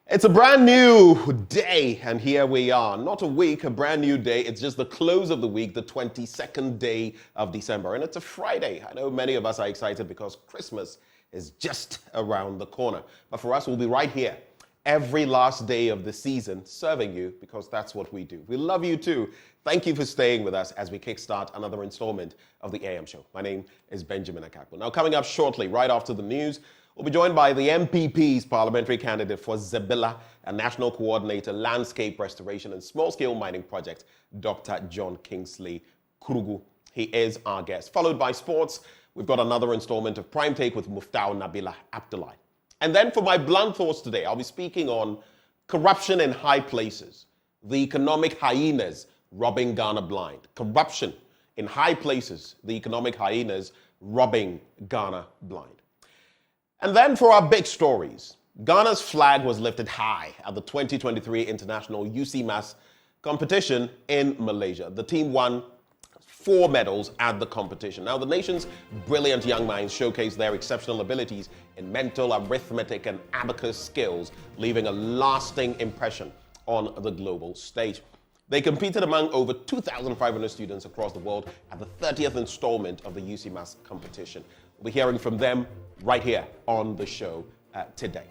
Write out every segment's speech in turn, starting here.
It's a brand new day, and here we are. Not a week, a brand new day. It's just the close of the week, the 22nd day of December, and it's a Friday. I know many of us are excited because Christmas is just around the corner. But for us, we'll be right here every last day of the season serving you because that's what we do. We love you too. Thank you for staying with us as we kickstart another installment of the AM show. My name is Benjamin Akakpo. Now, coming up shortly, right after the news, we'll be joined by the NPP's parliamentary candidate for Zebilla and National Coordinator, Landscape Restoration and Small-Scale Mining Project, Dr. John Kingsley Kurugu. He is our guest. Followed by sports, we've got another installment of Prime Take with Muftau Nabila Abdullahi. And then for my blunt thoughts today, I'll be speaking on corruption in high places, the economic hyenas robbing Ghana blind. Corruption in high places, the economic hyenas robbing Ghana blind. And then for our big stories, Ghana's flag was lifted high at the 2023 International UCMAS competition in Malaysia. The team won 4 medals at the competition. Now, the nation's brilliant young minds showcased their exceptional abilities in mental, arithmetic, and abacus skills, leaving a lasting impression on the global stage. They competed among over 2,500 students across the world at the 30th installment of the UCMAS competition. We'll be hearing from them right here on the show today.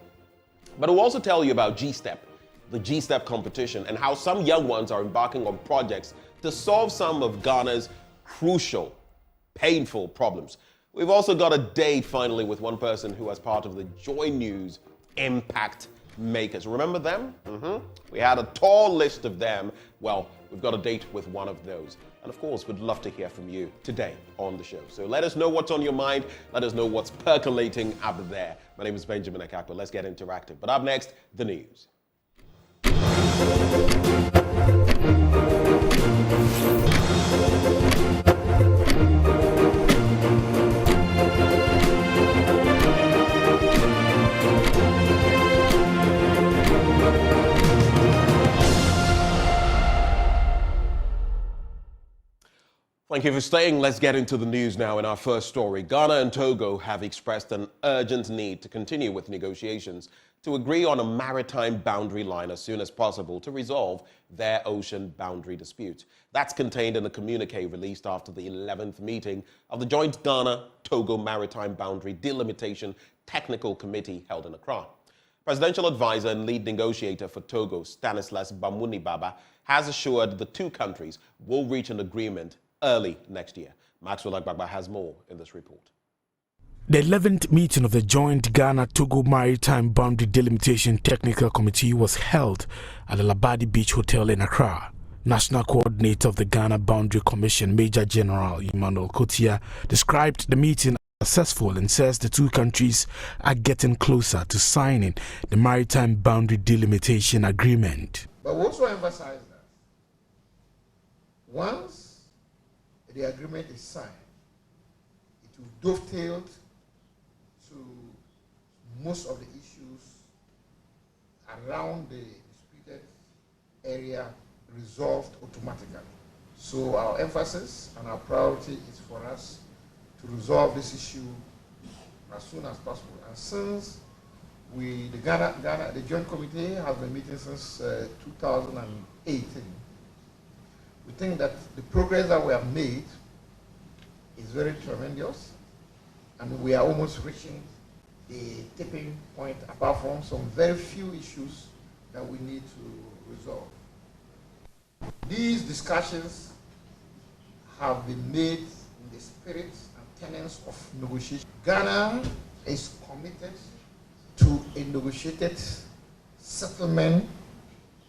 But we'll also tell you about G-Step, the G-Step competition, and how some young ones are embarking on projects to solve some of Ghana's crucial, painful problems. We've also got a date finally with one person who was part of the Joy News Impact Makers. Remember them? We had a tall list of them. Well, we've got a date with one of those. And of course, we'd love to hear from you today on the show. So let us know what's on your mind. Let us know what's percolating up there. My name is Benjamin Akakpo. Let's get interactive. But up next, the news. Thank you for staying. Let's get into the news now. In our first story, Ghana and Togo have expressed an urgent need to continue with negotiations to agree on a maritime boundary line as soon as possible to resolve their ocean boundary dispute. That's contained in a communique released after the 11th meeting of the joint Ghana-Togo Maritime Boundary Delimitation Technical Committee held in Accra. Presidential advisor and lead negotiator for Togo, Stanislas Bamunibaba, has assured the two countries will reach an agreement early next year. Maxwell Agbagba has more in this report. The 11th meeting of the joint Ghana-Togo Maritime Boundary Delimitation Technical Committee was held at the Labadi Beach Hotel in Accra. National Coordinator of the Ghana Boundary Commission, Major General Emmanuel Kotia, described the meeting as successful and says the two countries are getting closer to signing the Maritime Boundary Delimitation Agreement. But we also emphasize that once the agreement is signed, it will dovetail to most of the issues around the disputed area resolved automatically. So our emphasis and our priority is for us to resolve this issue as soon as possible. And since the Joint Committee has been meeting since 2018, we think that the progress that we have made is very tremendous, and we are almost reaching the tipping point apart from some very few issues that we need to resolve. These discussions have been made in the spirit and tenets of negotiation. Ghana is committed to a negotiated settlement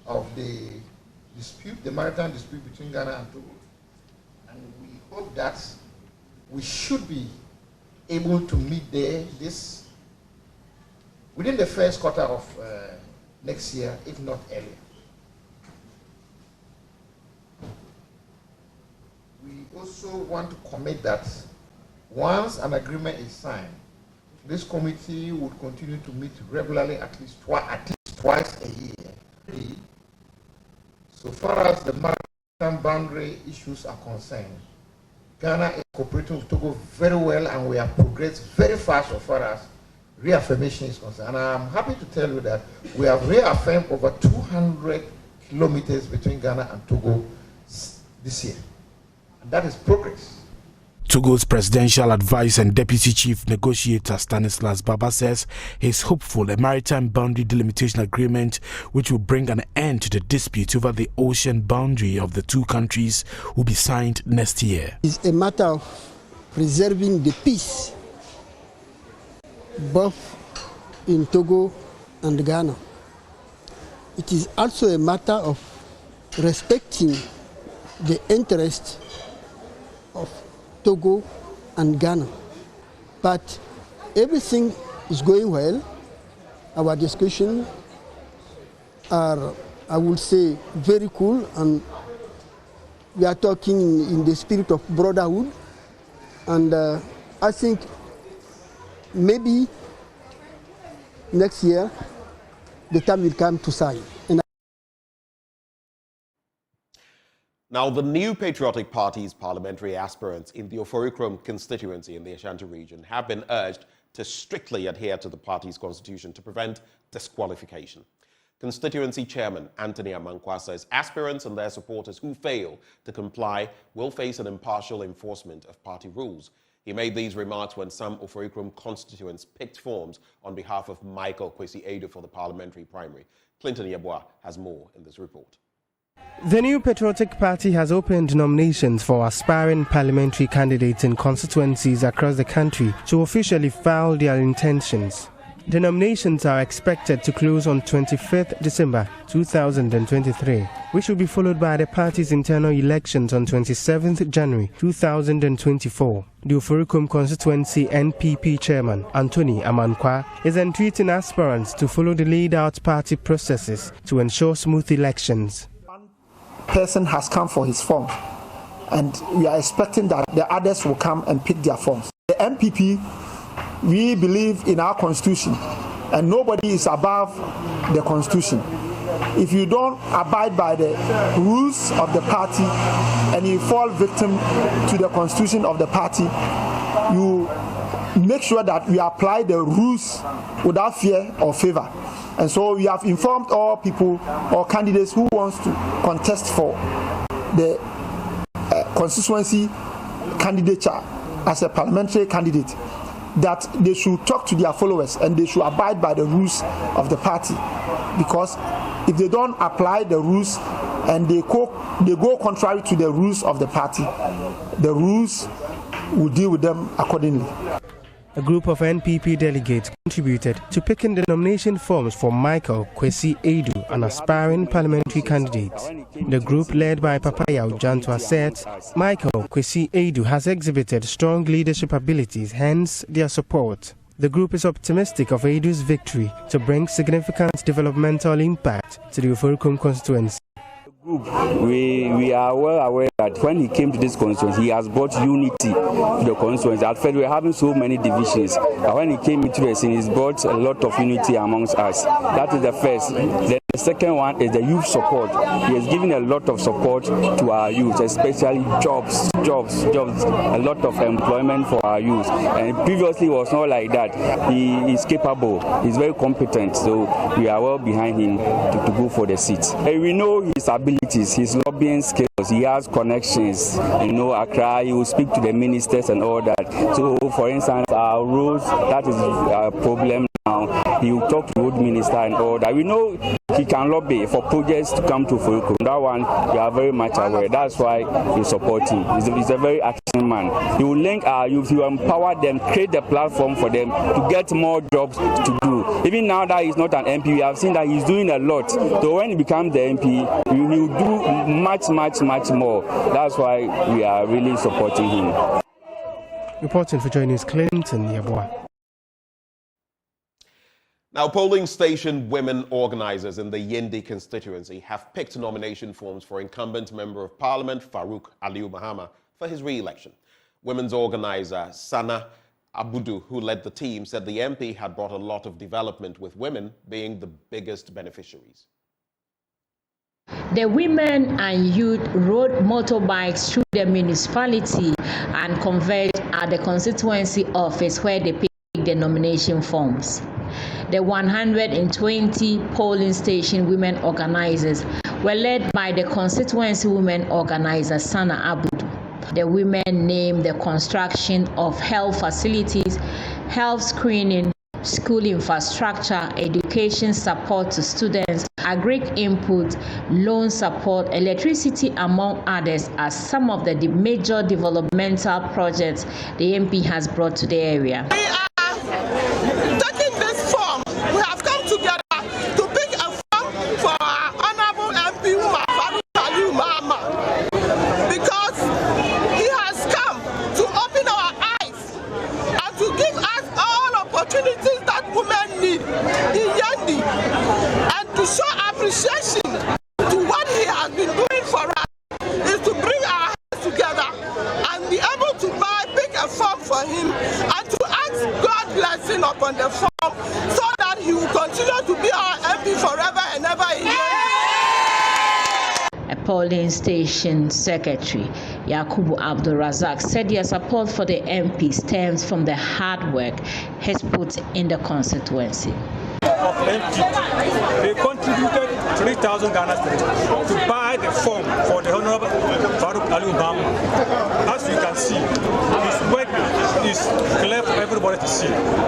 of the dispute, the maritime dispute between Ghana and Togo. And we hope that we should be able to meet this within the first quarter of next year, if not earlier. We also want to commit that once an agreement is signed, this committee would continue to meet regularly at least twice a year. So far as the maritime boundary issues are concerned, Ghana is cooperating with Togo very well, and we have progressed very fast so far as reaffirmation is concerned. And I'm happy to tell you that we have reaffirmed over 200 kilometers between Ghana and Togo this year. And that is progress. Togo's presidential advisor and deputy chief negotiator Stanislas Baba says he's hopeful a maritime boundary delimitation agreement which will bring an end to the dispute over the ocean boundary of the two countries will be signed next year. It's a matter of preserving the peace both in Togo and Ghana. It is also a matter of respecting the interest of Togo and Ghana. But everything is going well. Our discussions are, I would say, very cool, and we are talking in the spirit of brotherhood. And I think maybe next year the time will come to sign. Now, the new Patriotic Party's parliamentary aspirants in the Oforikrom constituency in the Ashanti region have been urged to strictly adhere to the party's constitution to prevent disqualification. Constituency Chairman Anthony Amankwa says aspirants and their supporters who fail to comply will face an impartial enforcement of party rules. He made these remarks when some Oforikrom constituents picked forms on behalf of Michael Kwesi Adu for the parliamentary primary. Clinton Yeboah has more in this report. The new Patriotic Party has opened nominations for aspiring parliamentary candidates in constituencies across the country to officially file their intentions. The nominations are expected to close on 25th December 2023, which will be followed by the party's internal elections on 27th January 2024. The Oforikrom Constituency NPP chairman, Anthony Amankwa, is entreating aspirants to follow the laid-out party processes to ensure smooth elections. Person has come for his form, and we are expecting that the others will come and pick their forms. The NPP, we believe in our constitution, and nobody is above the constitution. If you don't abide by the rules of the party and you fall victim to the constitution of the party, you make sure that we apply the rules without fear or favor. And so we have informed all people or candidates who wants to contest for the constituency candidature as a parliamentary candidate that they should talk to their followers and they should abide by the rules of the party, because if they don't apply the rules and they go contrary to the rules of the party, the rules will deal with them accordingly. A group of NPP delegates contributed to picking the nomination forms for Michael Kwesi Adu, an aspiring parliamentary candidate. The group, led by Papa Yao Jantua, said Michael Kwesi Adu has exhibited strong leadership abilities, hence their support. The group is optimistic of Adu's victory to bring significant developmental impact to the Oforikrom constituency. We are well aware that when he came to this constituency, he has brought unity to the constituency. At first, we were having so many divisions, but when he came into the scene, he's brought a lot of unity amongst us. That is the first. Then the second one is the youth support. He has given a lot of support to our youth, especially jobs, a lot of employment for our youth. And previously, it was not like that. He is capable, he's very competent, so we are well behind him to go for the seat. And we know his ability, his lobbying skills, he has connections, Accra, he will speak to the ministers and all that. So, for instance, our roads, that is a problem now. He will talk to the road minister and all that. We know he can lobby for projects to come to Oforikrom. That one, we are very much aware. That's why we support him. He's a very active man. He will link our youth, he will empower them, create the platform for them to get more jobs to do. Even now that he's not an MP, we have seen that he's doing a lot. So when he becomes the MP, he will do much more. That's why we are really supporting him. Reporting for Joy News, Clinton Yeboah. Now, polling station women organizers in the Yendi constituency have picked nomination forms for incumbent Member of Parliament Farouk Aliu Mahama for his re-election. Women's organizer Sana Abudu, who led the team, said the MP had brought a lot of development, with women being the biggest beneficiaries. The women and youth rode motorbikes through the municipality and converged at the constituency office where they picked take the nomination forms. The 120 polling station women organizers were led by the constituency women organizer Sana Abudu. The women named the construction of health facilities, health screening, school infrastructure, education support to students, agric input, loan support, electricity, among others, as some of the major developmental projects the MP has brought to the area. We are taking this form. We have come together to pick a form for our honorable MP, Haruna Mohammed, because he has come to open our eyes and to give us all opportunities that women need in Yandi, and to show appreciation to what he has been doing for us is to bring our heads together and be able to pick a form for him and to ask God blessing upon the form so that he will continue to be our MP forever and ever in Yandi. A polling station secretary, Yakubu Abdul Razak, said their support for the MP stems from the hard work he's put in the constituency. Of NPP, they contributed 3,000 Ghana cedis to buy the form for the Honorable Haruna Mohammed. As you can see, his work is clear for everybody to see.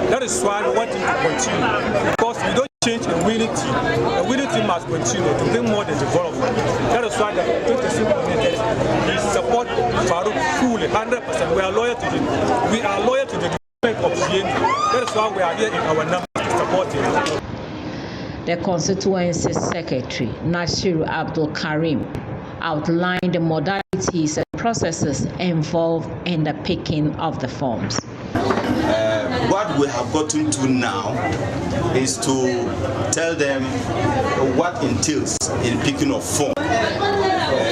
That is why we want him to continue, because we don't change a winning team. A winning team must continue to bring more than development. That is why the 26 communities support Farouk fully, 100%. We are loyal to him. We are loyal to the development of Yandi. That is why we are here in our numbers to support him. The constituency secretary, Nashiru Abdul Karim, outlined the modalities and processes involved in the picking of the forms. What we have gotten to now is to tell them what entails in picking of form.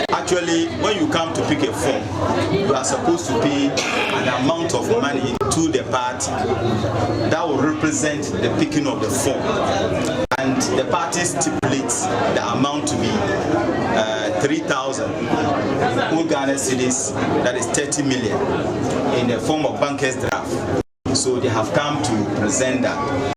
Actually, when you come to pick a form, you are supposed to pay an amount of money to the party that will represent the picking of the form. And the party stipulates the amount to be 3,000 Ghana cedis, that is 30 million, in the form of banker's draft. So they have come to present that.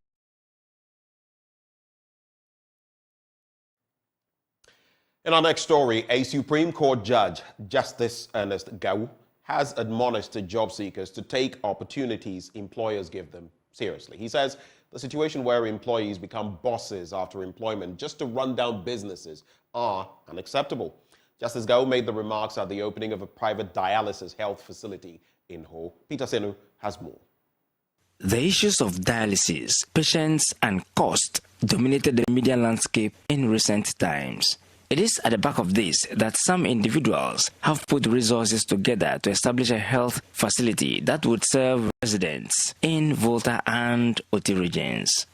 In our next story, a Supreme Court judge, Justice Ernest Gau, has admonished job seekers to take opportunities employers give them seriously. He says the situation where employees become bosses after employment just to run down businesses are unacceptable. Justice Gau made the remarks at the opening of a private dialysis health facility in Ho. Peter Senu has more. The issues of dialysis, patients, and cost dominated the media landscape in recent times. It is at the back of this that some individuals have put resources together to establish a health facility that would serve residents in Volta and Oti regions.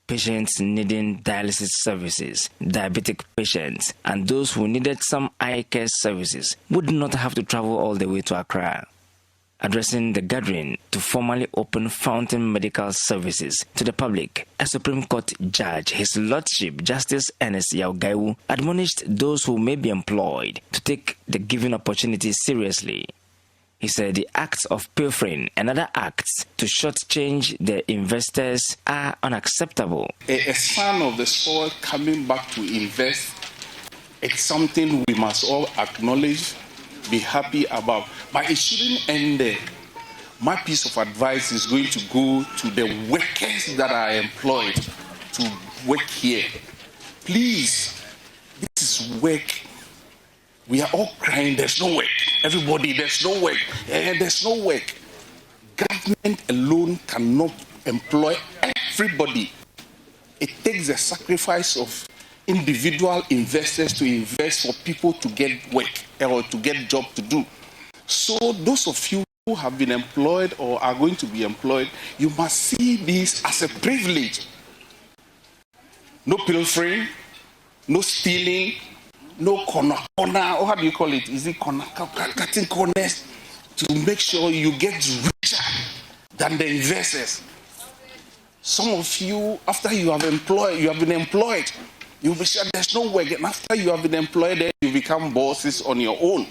Patients needing dialysis services, diabetic patients, and those who needed some eye care services would not have to travel all the way to Accra. Addressing the gathering to formally open Fountain Medical Services to the public, a Supreme Court judge, His Lordship Justice Ernest Gau, admonished those who may be employed to take the given opportunity seriously. He said the acts of pilfering and other acts to shortchange the investors are unacceptable. A son of the soil coming back to invest, it's something we must all acknowledge, be happy about, but it shouldn't end there. My piece of advice is going to go to the workers that are employed to work here. Please, this is work. We are all crying, there's no work. Everybody, there's no work. There's no work. Government alone cannot employ everybody. It takes the sacrifice of individual investors to invest for people to get work or to get job to do. So those of you who have been employed or are going to be employed, you must see this as a privilege. No pilfering, no stealing, no corner, or how do you call it? Is it corner, cutting corners to make sure you get richer than the investors? Some of you, after you have been employed, you'll be sure there's no work. And after you have been employed, then you become bosses on your own.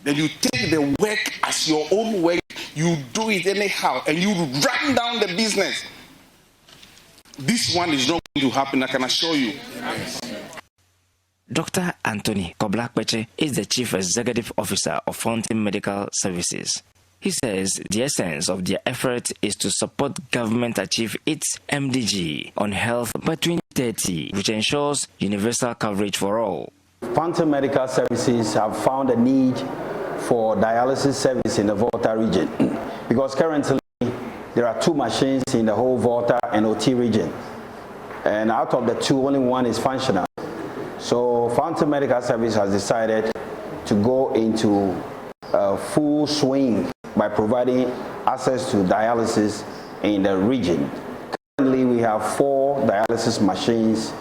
Then you take the work as your own work. you do it anyhow, and you run down the business. This one is not going to happen, I can assure you. Dr. Anthony Koblakpeche is the Chief Executive Officer of Fountain Medical Services. He says the essence of their effort is to support government achieve its MDG on health by 2030, which ensures universal coverage for all. Fountain Medical Services have found a need for dialysis service in the Volta region because currently there are 2 machines in the whole Volta and OT region, and out of the 2, only 1 is functional. So Fountain Medical Service has decided to go into a full swing by providing access to dialysis in the region. Currently, we have 4 dialysis machines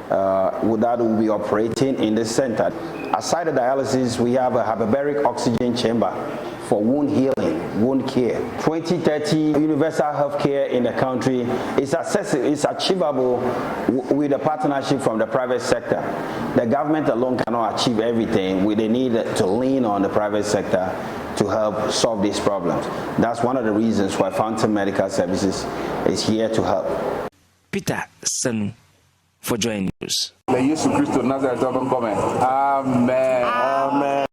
that will be operating in this center. Aside the dialysis, we have a hyperbaric oxygen chamber for wound healing, wound care. 2030 universal health care in the country is accessible, is achievable with a partnership from the private sector. The government alone cannot achieve everything. They need to lean on the private sector to help solve these problems. That's one of the reasons why Fountain Medical Services is here to help. Peter Sanu for Joy News. Amen. Amen.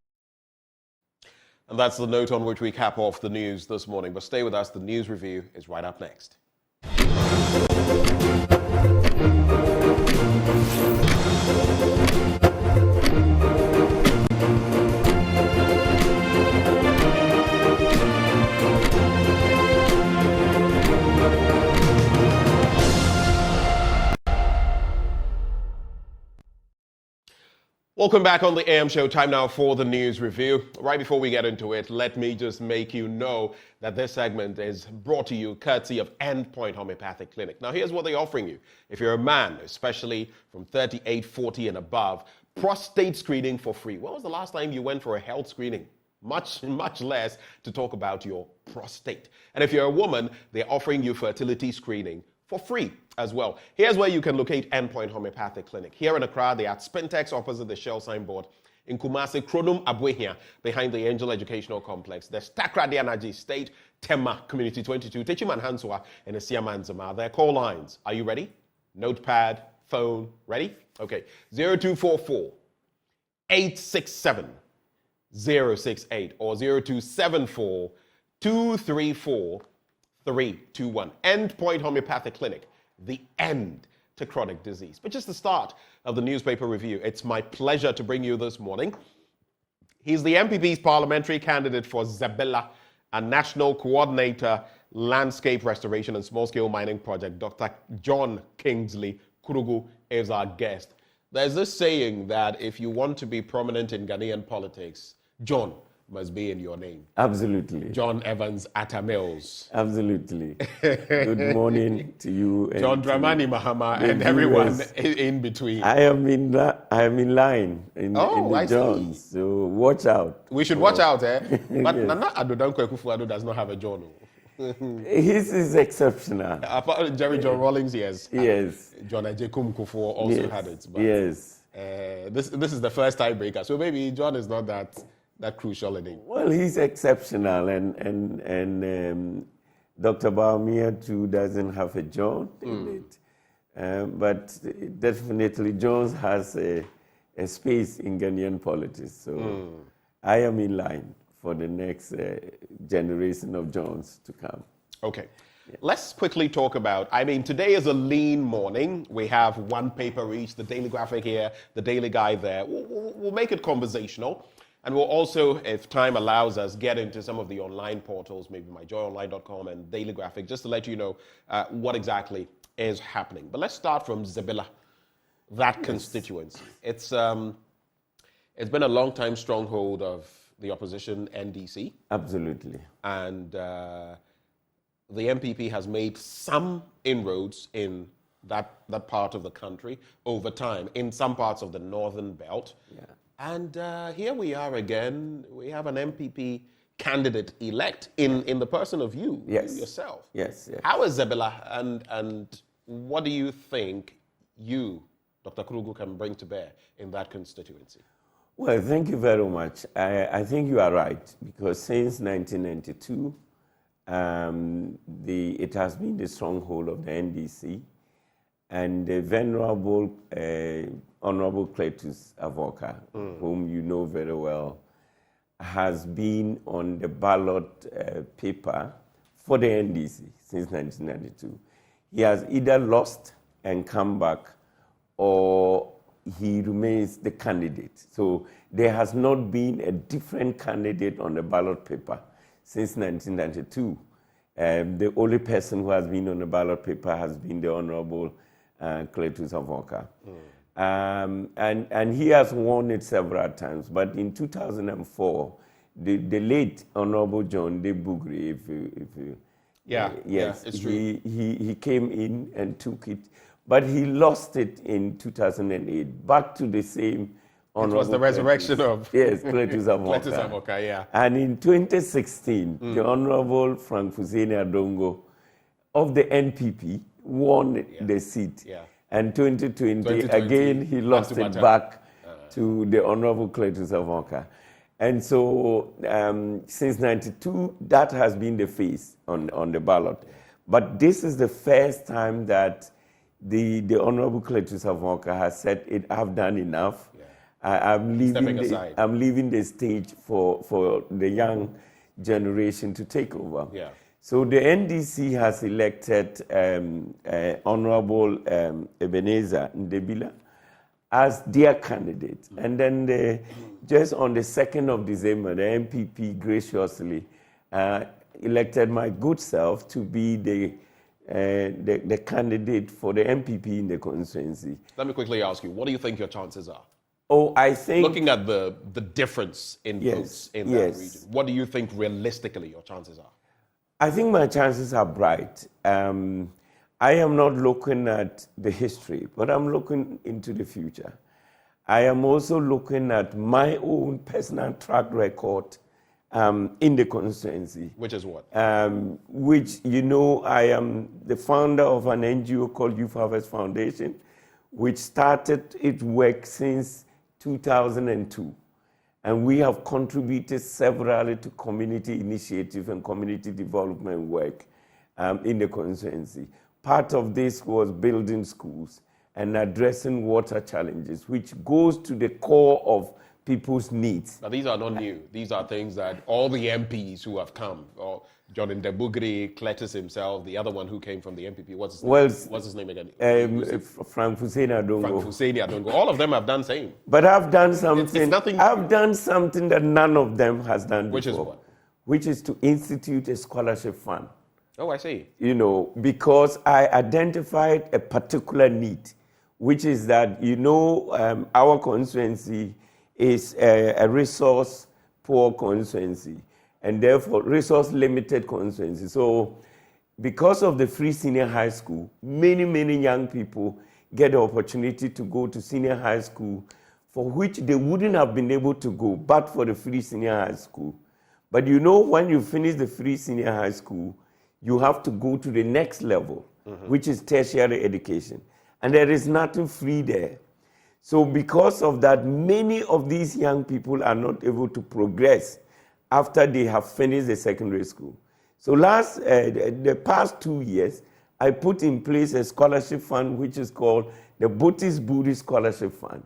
And that's the note on which we cap off the news this morning. But stay with us, the news review is right up next. Welcome back on the AM show. Time now for the news review. Right before we get into it, let me just make you know that this segment is brought to you courtesy of Endpoint Homeopathic Clinic. Now, here's what they're offering you. If you're a man, especially from 38, 40 and above, prostate screening for free. When was the last time you went for a health screening? Much less to talk about your prostate. And if you're a woman, they're offering you fertility screening for free as well. Here's where you can locate Endpoint Homeopathic Clinic. Here in Accra, they are at Spintex opposite the Shell signboard. In Kumasi, Kronum Abuehia, behind the Angel Educational Complex. There's Takrady Energy State, Tema Community 22, Techiman Hanswa, and Esiaman Zama. Their call lines. Are you ready? Notepad, phone, ready? Okay. 0244 867 068 or 0274 234 321. Endpoint Homeopathic Clinic, the end to chronic disease. But just the start of the newspaper review. It's my pleasure to bring you this morning. He's the NPP's parliamentary candidate for Zabela and National Coordinator, Landscape Restoration and Small-Scale Mining Project. Dr. John Kingsley Kurugu is our guest. There's this saying that if you want to be prominent in Ghanaian politics, John must be in your name. Absolutely. John Evans Atta Mills. Absolutely. Good morning to you. And John Dramani Mahama and everyone in between. I am in line in the Johns, so watch out. We should watch out, eh? But yes. Nana Adodankwe Kufuor does not have a John. His is exceptional. Apart Jerry John Rawlings, yes. Yes. John Ajekum Kufuor also had it. But, yes. This is the first tiebreaker, so maybe John is not that crucial in it. Well, he's exceptional, and Dr. Baumia too doesn't have a John in it, but definitely Jones has a space in Ghanaian politics. So I am in line for the next generation of Johns to come. Okay. Yeah. Let's quickly talk about, today is a lean morning. We have one paper each, the Daily Graphic here, the Daily Guide there. We'll make it conversational. And we'll also, if time allows us, get into some of the online portals, maybe myjoyonline.com and Daily Graphic, just to let you know what exactly is happening. But let's start from Zabela, that constituency. It's been a long-time stronghold of the opposition NDC. Absolutely. And the NPP has made some inroads in that part of the country over time, in some parts of the northern belt. Yeah. And here we are again. We have an MPP candidate-elect in the person of you, yourself. Yes, yes. How is Zabela, and what do you think you, Dr. Kurugu, can bring to bear in that constituency? Well, thank you very much. I think you are right, because since 1992, It has been the stronghold of the NDC, and the venerable Honorable Cletus Avoka, whom you know very well, has been on the ballot paper for the NDC since 1992. He has either lost and come back, or he remains the candidate. So there has not been a different candidate on the ballot paper since 1992. The only person who has been on the ballot paper has been the Honorable Cletus Avoka. And he has won it several times. But in 2004, the late Honorable John De Bugri, yes, it's true. He came in and took it, but he lost it in 2008, back to the same Honorable. It was the resurrection of Cletus Avoka. Cletus Avoka, yeah. And in 2016, the Honorable Frank Fuseni Adongo of the NPP won the seat. Yeah. And 2020, again, he lost it back to the Honorable Cletus Avoka. And so since 92, that has been the face on the ballot. But this is the first time that the Honorable Cletus Avoka has said, I've done enough. I'm leaving the stage for the young generation to take over. Yeah. So the NDC has elected Honorable Ebenezer Ndebila as their candidate. And then just on the 2nd of December, the NPP graciously elected my good self to be the candidate for the NPP in the constituency. Let me quickly ask you, what do you think your chances are? Oh, I think... Looking at the difference in votes in that region, what do you think realistically your chances are? I think my chances are bright. I am not looking at the history, but I'm looking into the future. I am also looking at my own personal track record in the constituency. Which is what? Which, you know, I am the founder of an NGO called Youth Harvest Foundation, which started its work since 2002. And we have contributed severally to community initiative and community development work in the constituency. Part of this was building schools and addressing water challenges, which goes to the core of people's needs. Now, these are not new. These are things that all the MPs who have come, or John Ndebugri, Cletus himself, the other one who came from the NPP, what's his name? What's his name again? Frank Fuseni Adongo. Frank Fuseni Adongo. All of them have done same. But I've done something. It's nothing. I've done something that none of them has done before. Which is what? Which is to institute a scholarship fund. Oh, I see. You know, because I identified a particular need, which is that, you know, our constituency is a resource-poor constituency, and therefore resource-limited constituency. So because of the free senior high school, many, many young people get the opportunity to go to senior high school for which they wouldn't have been able to go but for the free senior high school. But you know, when you finish the free senior high school, you have to go to the next level, which is tertiary education. And there is nothing free there. So because of that, many of these young people are not able to progress after they have finished the secondary school. So the past 2 years, I put in place a scholarship fund which is called the Butis Buri Scholarship Fund.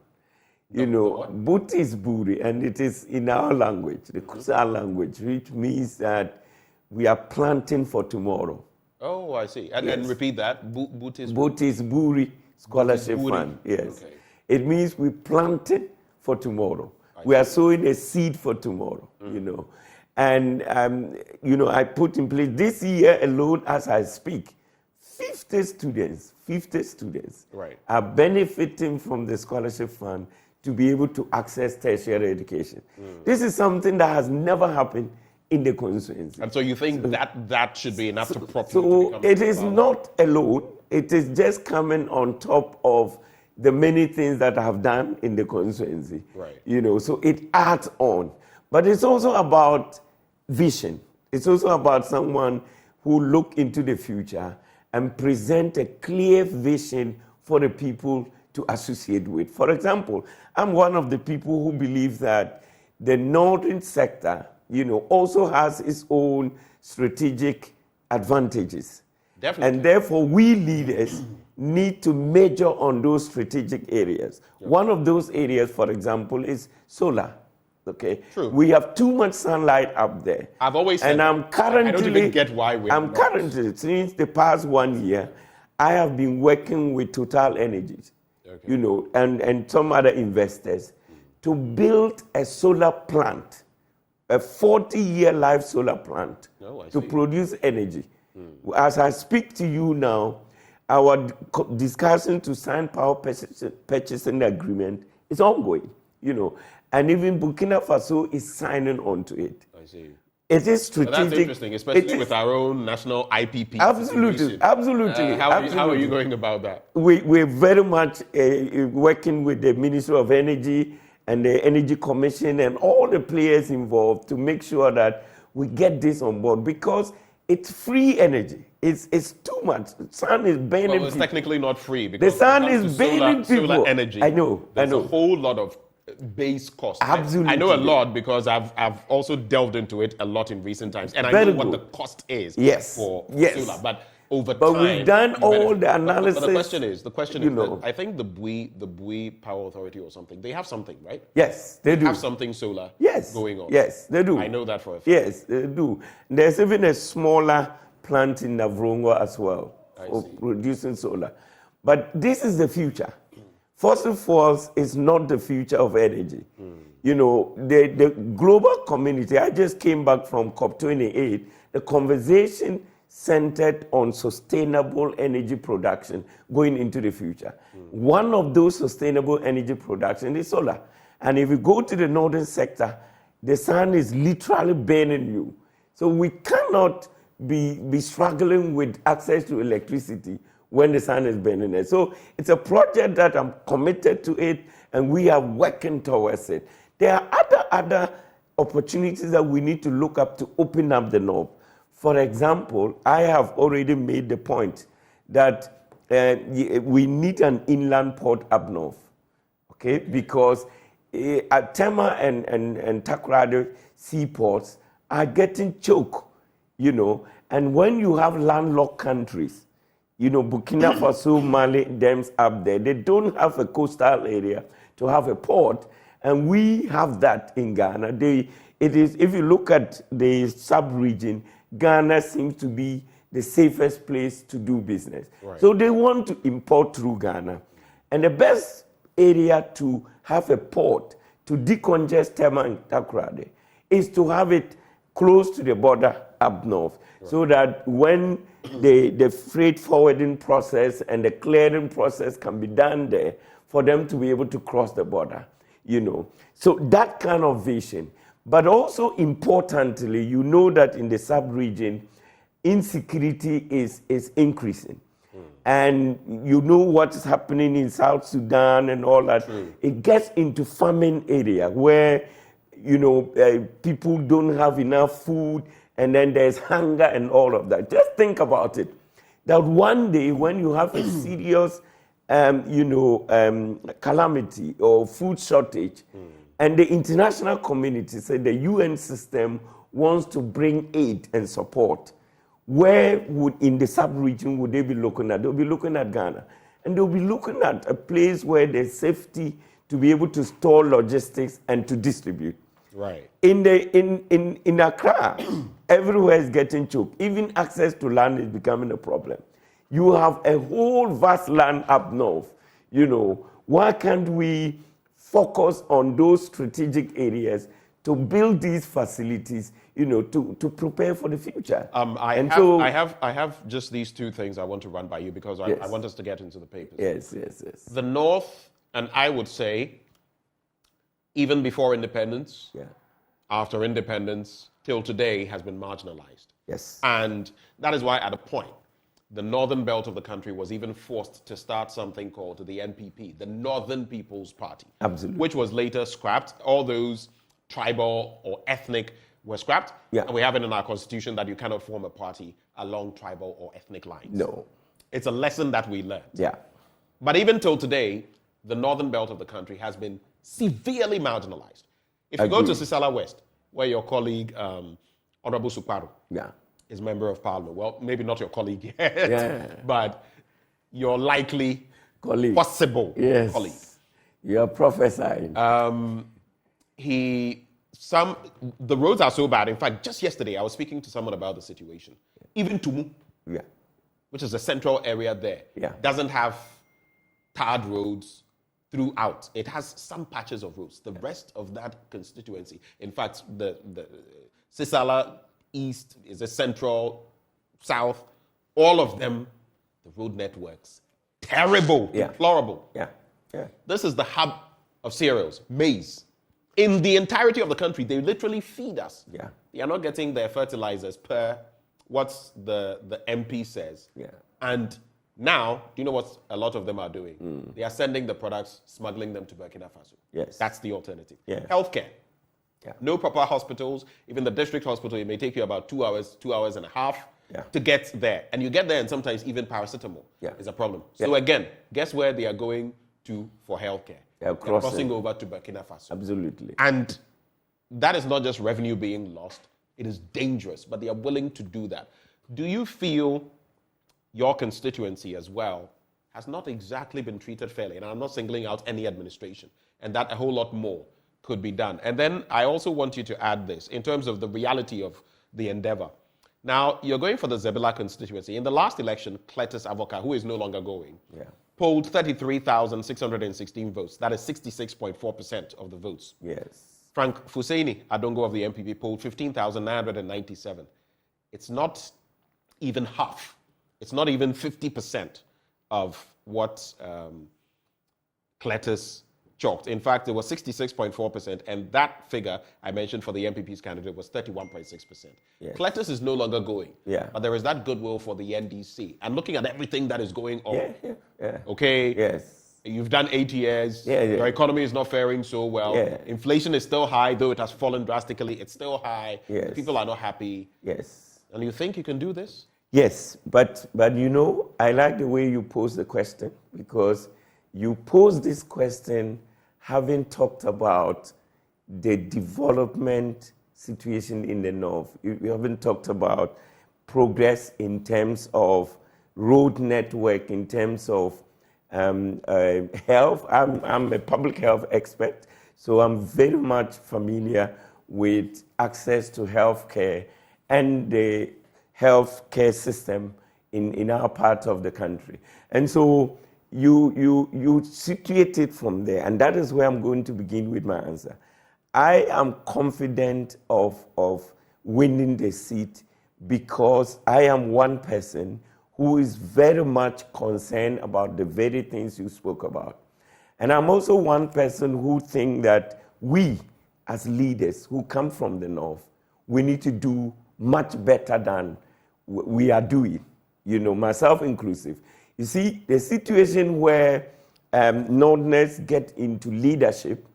You know, Butis Buri, and it is in our language, the Kusa language, which means that we are planting for tomorrow. Oh, I see. And repeat that, Butis Buri Scholarship Fund, yes. Okay. It means we planted for tomorrow. We are sowing a seed for tomorrow, you know. And, you know, I put in place this year alone as I speak, 50 students are benefiting from the scholarship fund to be able to access tertiary education. This is something that has never happened in the constituency. And so you think that should be enough to prop you to become it is not alone. It is just coming on top of the many things that I have done in the constituency. Right. You know, so it adds on. But it's also about vision. It's also about someone who look into the future and present a clear vision for the people to associate with. For example, I'm one of the people who believe that the northern sector also has its own strategic advantages. Definitely. And therefore, we leaders need to major on those strategic areas. Yep. One of those areas, for example, is solar. Okay. True. We have too much sunlight up there. I've always said, and I'm currently, I don't even get why I'm currently, since the past 1 year, I have been working with Total Energies, and some other investors to build a solar plant, a 40-year life solar plant to produce energy. As I speak to you now, our discussion to sign power purchasing agreement is ongoing, and even Burkina Faso is signing on to it. I see. It is strategic. Well, that's interesting, especially with our own national IPP. Absolutely. How are you going about that? We're very much working with the Ministry of Energy and the Energy Commission and all the players involved to make sure that we get this on board, because it's free energy. It's too much. The sun is burning. Well, it's technically not free, because the sun is burning people. Solar energy. There's a whole lot of base cost. Absolutely. I know a lot because I've also delved into it a lot in recent times, and I know what the cost is for solar. But over time, we've done all the analysis. But the question is, that I think the Bui Power Authority or something, they have something, right? Yes, they do. Have something solar going on. Yes, they do. I know that for a fact. Yes, they do. There's even a smaller plant in Navrongo as well for producing solar. But this is the future. Fossil fuels is not the future of energy. The global community, I just came back from COP28, the conversation centered on sustainable energy production going into the future. One of those sustainable energy production is solar. And if you go to the northern sector, the sun is literally burning you. So we cannot be struggling with access to electricity when the sun is burning it. So it's a project that I'm committed to it, and we are working towards it. There are other opportunities that we need to look up to open up the knob. For example, I have already made the point that we need an inland port up north, okay? Because Tema and Takoradi seaports are getting choked, and when you have landlocked countries, Burkina Faso, Mali, dams up there, they don't have a coastal area to have a port, and we have that in Ghana. If you look at the sub-region, Ghana seems to be the safest place to do business. Right. So they want to import through Ghana. And the best area to have a port to decongest Tema and Takoradi is to have it close to the border up north, so that when the freight forwarding process and the clearing process can be done there for them to be able to cross the border, So that kind of vision. But also importantly, that in the sub-region, insecurity is increasing. And what is happening in South Sudan and all that. It gets into famine area where, people don't have enough food, and then there's hunger and all of that. Just think about it, that one day when you have a serious, calamity or food shortage, and the international community, say the UN system, wants to bring aid and support, where in the sub-region would they be looking at? They'll be looking at Ghana. And they'll be looking at a place where there's safety to be able to store logistics and to distribute. Right. In Accra, everywhere is getting choked. Even access to land is becoming a problem. You have a whole vast land up north. Why can't we focus on those strategic areas to build these facilities, to prepare for the future? I have just these two things I want to run by you, because I want us to get into the papers. Yes. The North, and I would say, even before independence, after independence, till today, has been marginalized. Yes. And that is why, at a point, the northern belt of the country was even forced to start something called the NPP, the Northern People's Party. Absolutely. Which was later scrapped. All those tribal or ethnic were scrapped. Yeah. And we have it in our constitution that you cannot form a party along tribal or ethnic lines. No. It's a lesson that we learned. Yeah. But even till today, the northern belt of the country has been severely marginalized. If you go to Sisala West, where your colleague, Honorable Suparu, is member of parliament. Well, maybe not your colleague yet, but your likely colleague. Possible colleague. You're prophesying. The roads are so bad. In fact, just yesterday, I was speaking to someone about the situation. Even Tumu, which is a central area there, doesn't have tarred roads throughout. It has some patches of roads. The rest of that constituency, in fact, the Sisala East is a central, south, all of them, the road networks, terrible, deplorable. This is the hub of cereals, maize. In the entirety of the country, they literally feed us. They are not getting their fertilizers per what the MP says. And now, do you know what a lot of them are doing? They are sending the products, smuggling them to Burkina Faso. That's the alternative. Healthcare. No proper hospitals. Even the district hospital, it may take you about 2 hours, 2.5 hours to get there. And you get there and sometimes even paracetamol is a problem. So again, guess where they are going to for healthcare? They are crossing over to Burkina Faso. Absolutely. And that is not just revenue being lost. It is dangerous, but they are willing to do that. Do you feel your constituency as well has not exactly been treated fairly? And I'm not singling out any administration, and that a whole lot more could be done. And then I also want you to add this in terms of the reality of the endeavor. Now, you're going for the Zebila constituency. In the last election, Cletus Avoka, who is no longer going, polled 33,616 votes. That is 66.4% of the votes. Frank Fuseni Adongo of the NPP polled 15,997. It's not even half. It's not even 50% of what Cletus chalked. In fact, it was 66.4%, and that figure I mentioned for the NPP's candidate was 31.6%. Cletus is no longer going, but there is that goodwill for the NDC. And looking at everything that is going on, okay, you've done 8 years, your economy is not faring so well, inflation is still high, though it has fallen drastically, it's still high, people are not happy, and you think you can do this? Yes, but you know, I like the way you pose the question, because you pose this question having talked about the development situation in the north. You haven't talked about progress in terms of road network, in terms of health. I'm a public health expert, so I'm very much familiar with access to healthcare and the healthcare system in our part of the country. And so you situate it from there, and that is where I'm going to begin with my answer. I am confident of winning the seat because I am one person who is very much concerned about the very things you spoke about. And I'm also one person who thinks that we, as leaders who come from the north, we need to do much better than we are doing, you know, myself inclusive. You see, the situation where Northerners get into leadership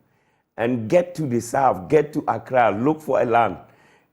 and get to the south, get to Accra, look for a land,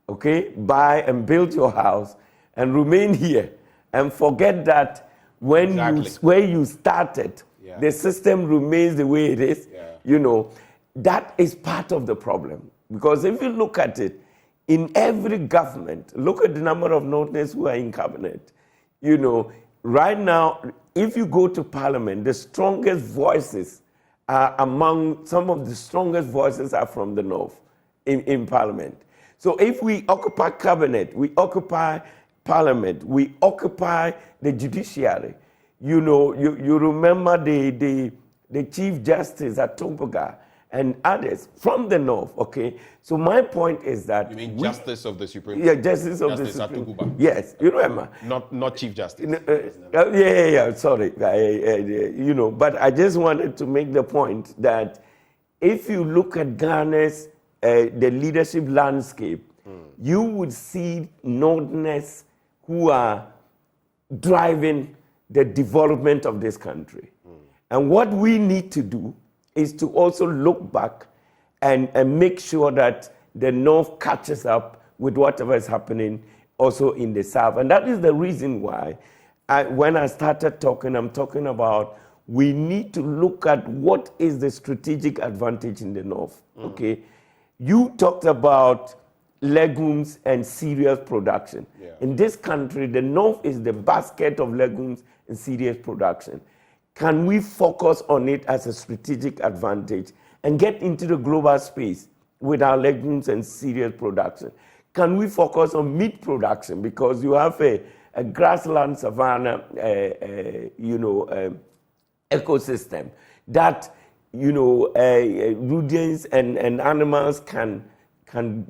okay, buy and build your house and remain here and forget that when where you started, the system remains the way it is, you know, that is part of the problem. Because if you look at it, in every government, look at the number of Northerners who are in cabinet, you know, right now, if you go to parliament, the strongest voices are among some of the strongest voices are from the north in parliament. So if we occupy cabinet, we occupy parliament, we occupy the judiciary. You know, you remember the Chief Justice at Tobago and others from the north, okay? So my point is that... You mean Justice of the Supreme Court? Yeah, Justice of the Supreme Court. Yes, you remember. Not Chief Justice. Sorry. You know, but I just wanted to make the point that if you look at Ghana's, the leadership landscape, you would see Northerners who are driving the development of this country. And what we need to do is to also look back and make sure that the North catches up with whatever is happening also in the South. And that is the reason why when I started talking, I'm talking about we need to look at what is the strategic advantage in the North, okay? You talked about legumes and cereals production. Yeah. In this country, the north is the basket of legumes and cereals production. Can we focus on it as a strategic advantage and get into the global space with our legumes and cereals production? Can we focus on meat production, because you have a grassland savanna, ecosystem that rodents and animals can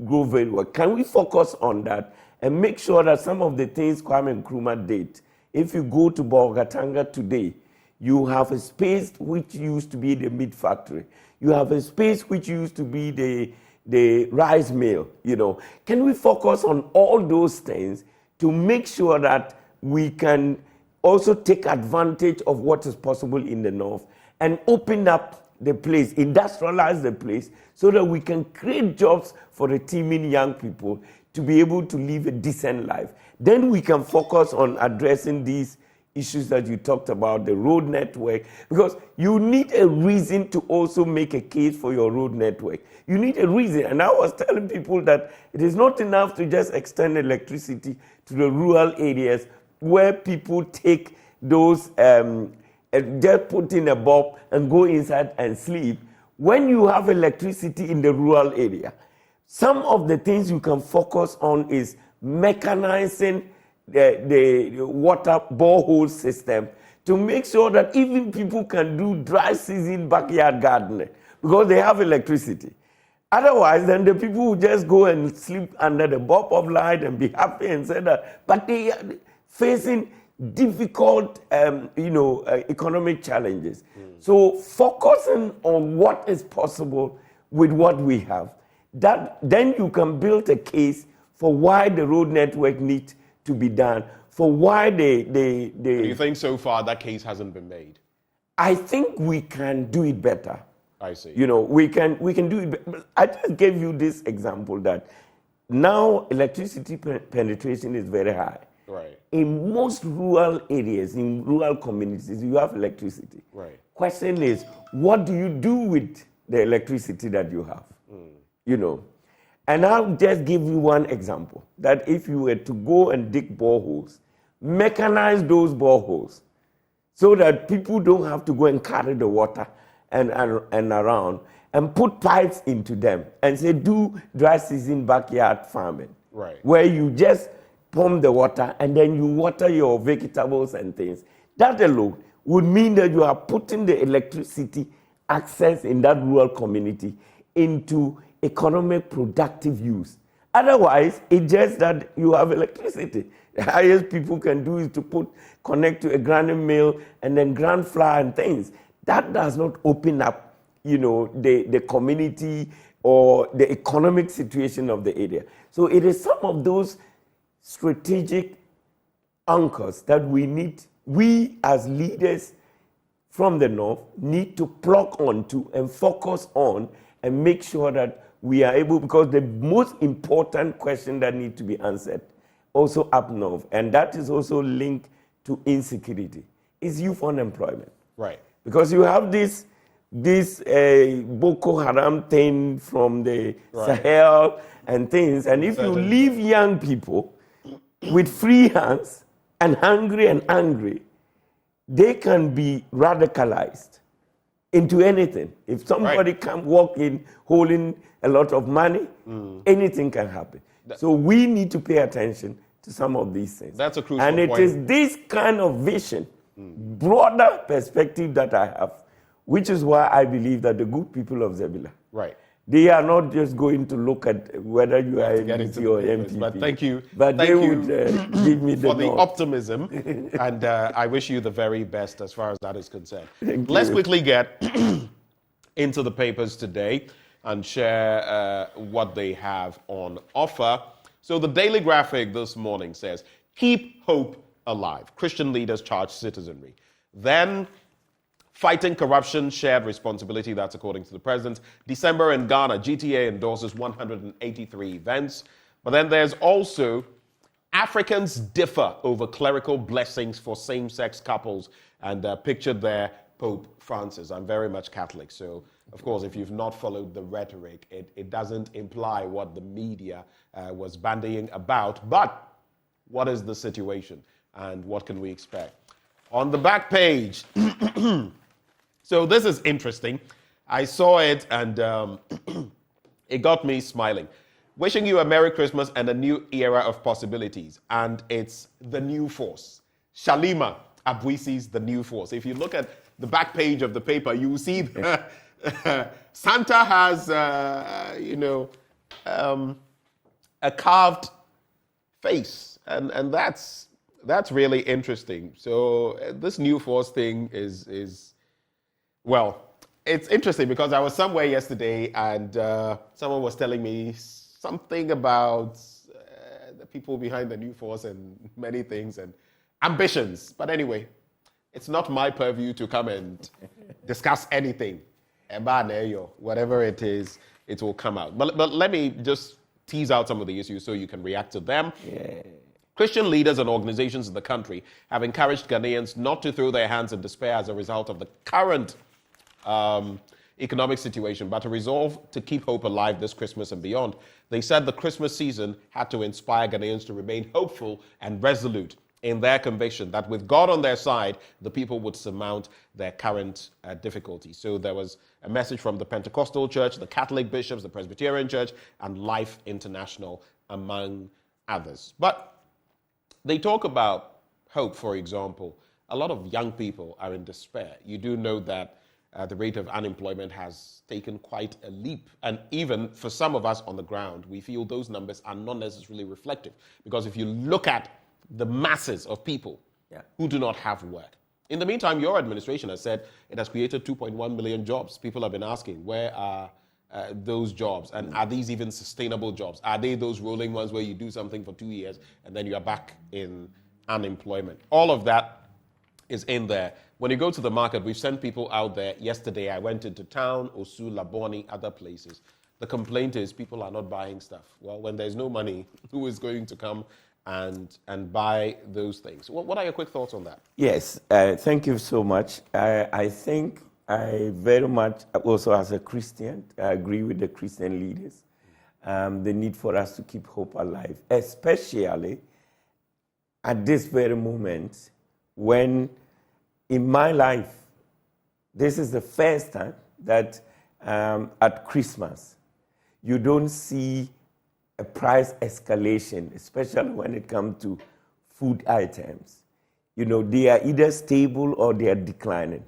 grow very well. Can we focus on that and make sure that some of the things Kwame Nkrumah did? If you go to Bolgatanga today, you have a space which used to be the meat factory. You have a space which used to be the rice mill. Can we focus on all those things to make sure that we can also take advantage of what is possible in the north and open up the place, industrialize the place, so that we can create jobs for the teeming young people to be able to live a decent life? Then we can focus on addressing these issues that you talked about, the road network, because you need a reason to also make a case for your road network. You need a reason. And I was telling people that it is not enough to just extend electricity to the rural areas where people take those, just put in a bulb and go inside and sleep. When you have electricity in the rural area, some of the things you can focus on is mechanizing the water borehole system to make sure that even people can do dry season backyard gardening because they have electricity. Otherwise, then the people will just go and sleep under the bulb of light and be happy and say that, but they are facing difficult, economic challenges. So focusing on what is possible with what we have, that then you can build a case for why the road network needs to be done, for why Do you think so far that case hasn't been made? I think we can do it better. I see. We can do it better. I just gave you this example that now electricity penetration is very high. Right. In most rural areas, in rural communities, you have electricity. Right. Question is, what do you do with the electricity that you have? And I'll just give you one example, that if you were to go and dig boreholes, mechanize those boreholes so that people don't have to go and carry the water and around, and put pipes into them and say, do dry season backyard farming. Right. Where you just pump the water and then you water your vegetables and things. That alone would mean that you are putting the electricity access in that rural community into economic productive use. Otherwise, it's just that you have electricity. The highest people can do is to connect to a grinding mill and then grind flour and things. That does not open up, the community or the economic situation of the area. So it is some of those strategic anchors that we as leaders from the north need to plug onto and focus on and make sure that we are able, because the most important question that needs to be answered also up north, and that is also linked to insecurity, is youth unemployment. Right. Because you have this Boko Haram thing from the Sahel and things, and if you leave young people with free hands and hungry and angry, they can be radicalized into anything. If somebody can walk in holding a lot of money, anything can happen. So we need to pay attention to some of these things. That's a crucial point. And it is this kind of vision, broader perspective that I have, which is why I believe that the good people of Zebula, they are not just going to look at whether you are NPP or MPP. But thank you. But they would give me the for the optimism, and I wish you the very best as far as that is concerned. Let's quickly get into the papers today and share what they have on offer. So the Daily Graphic this morning says, keep hope alive. Christian leaders charge citizenry. Then, fighting corruption, shared responsibility, that's according to the president. December in Ghana, GTA endorses 183 events. But then there's also Africans differ over clerical blessings for same-sex couples. And pictured there, Pope Francis. I'm very much Catholic, so of course, if you've not followed the rhetoric, it doesn't imply what the media was bandying about. But what is the situation and what can we expect? On the back page, so this is interesting. I saw it and it got me smiling. Wishing you a Merry Christmas and a new era of possibilities. And it's the new force. Shalima Abuisi's The New Force. If you look at the back page of the paper, you will see that Santa has, a carved face. And that's really interesting. So this new force thing is well, it's interesting because I was somewhere yesterday and someone was telling me something about the people behind the new force and many things and ambitions. But anyway, it's not my purview to come and discuss anything. Whatever it is, it will come out. But let me just tease out some of the issues so you can react to them. Yeah. Christian leaders and organizations in the country have encouraged Ghanaians not to throw their hands in despair as a result of the current economic situation, but to resolve to keep hope alive this Christmas and beyond. They said the Christmas season had to inspire Ghanaians to remain hopeful and resolute in their conviction that with God on their side, the people would surmount their current difficulties. So there was a message from the Pentecostal Church, the Catholic bishops, the Presbyterian Church, and Life International, among others. But they talk about hope, for example. A lot of young people are in despair. You do know that the rate of unemployment has taken quite a leap. And even for some of us on the ground, we feel those numbers are not necessarily reflective. Because if you look at the masses of people who do not have work. In the meantime, your administration has said it has created 2.1 million jobs. People have been asking, where are those jobs? And are these even sustainable jobs? Are they those rolling ones where you do something for 2 years and then you are back in unemployment? All of that is in there. When you go to the market, we've sent people out there. Yesterday, I went into town, Osu, Laboni, other places. The complaint is people are not buying stuff. Well, when there's no money, who is going to come and buy those things? What are your quick thoughts on that? Yes, thank you so much. I think I very much, also as a Christian, I agree with the Christian leaders. The need for us to keep hope alive, especially at this very moment when in my life, this is the first time that at Christmas, you don't see a price escalation, especially when it comes to food items. You know, they are either stable or they are declining.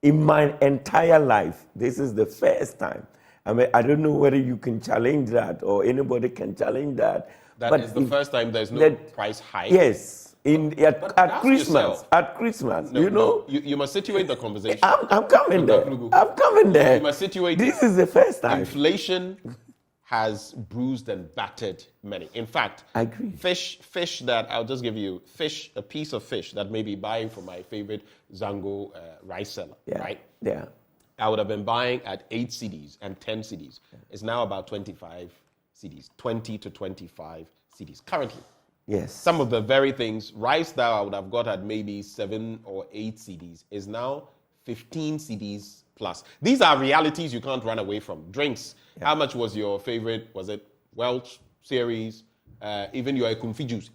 In my entire life, this is the first time. I mean, I don't know whether you can challenge that or anybody can challenge that. That is the first time there's no price hike. Yes. At Christmas, no, you know. You must situate the conversation. I'm coming there. I'm coming there. You must situate. This is the first time. Inflation has bruised and battered many. In fact, I agree. Fish that, I'll just give you, a piece of fish that maybe buying from my favorite Zango rice seller, right? Yeah. I would have been buying at 8 cedis and 10 cedis. It's now about 25 cedis, 20 to 25 cedis currently. Yes. Some of the very things, rice that I would have got at maybe 7 or 8 cedis is now 15 cedis plus. These are realities you can't run away from. Drinks. How much was your favorite? Was it Welch series? Even your Ekumfi juice.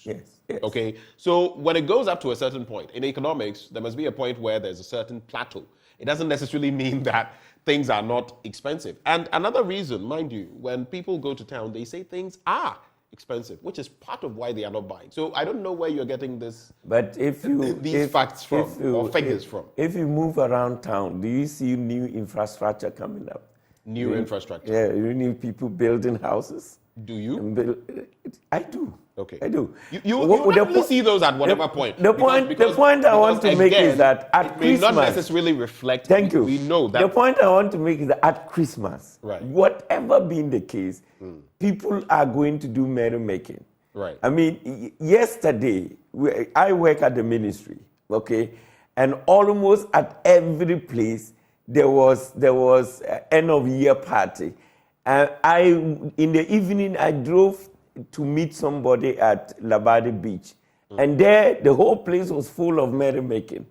Yes. Okay. So when it goes up to a certain point in economics, there must be a point where there's a certain plateau. It doesn't necessarily mean that things are not expensive. And another reason, mind you, when people go to town, they say things are expensive, which is part of why they are not buying. So I don't know where you're getting this. But these facts from or figures from. If you move around town, do you see new infrastructure coming up? New infrastructure. Yeah, you need people building houses. Do you? I do. Okay. I do. You definitely see those at whatever point. The point I want to make is that at Christmas, it may not necessarily reflect. Thank you. We know that. The point I want to make is that at Christmas, right, whatever being the case, people are going to do merrymaking. Right. I mean, yesterday, I work at the ministry, okay, and almost at every place there was end of year party. In the evening, I drove to meet somebody at Labadi Beach. And there, the whole place was full of merrymaking.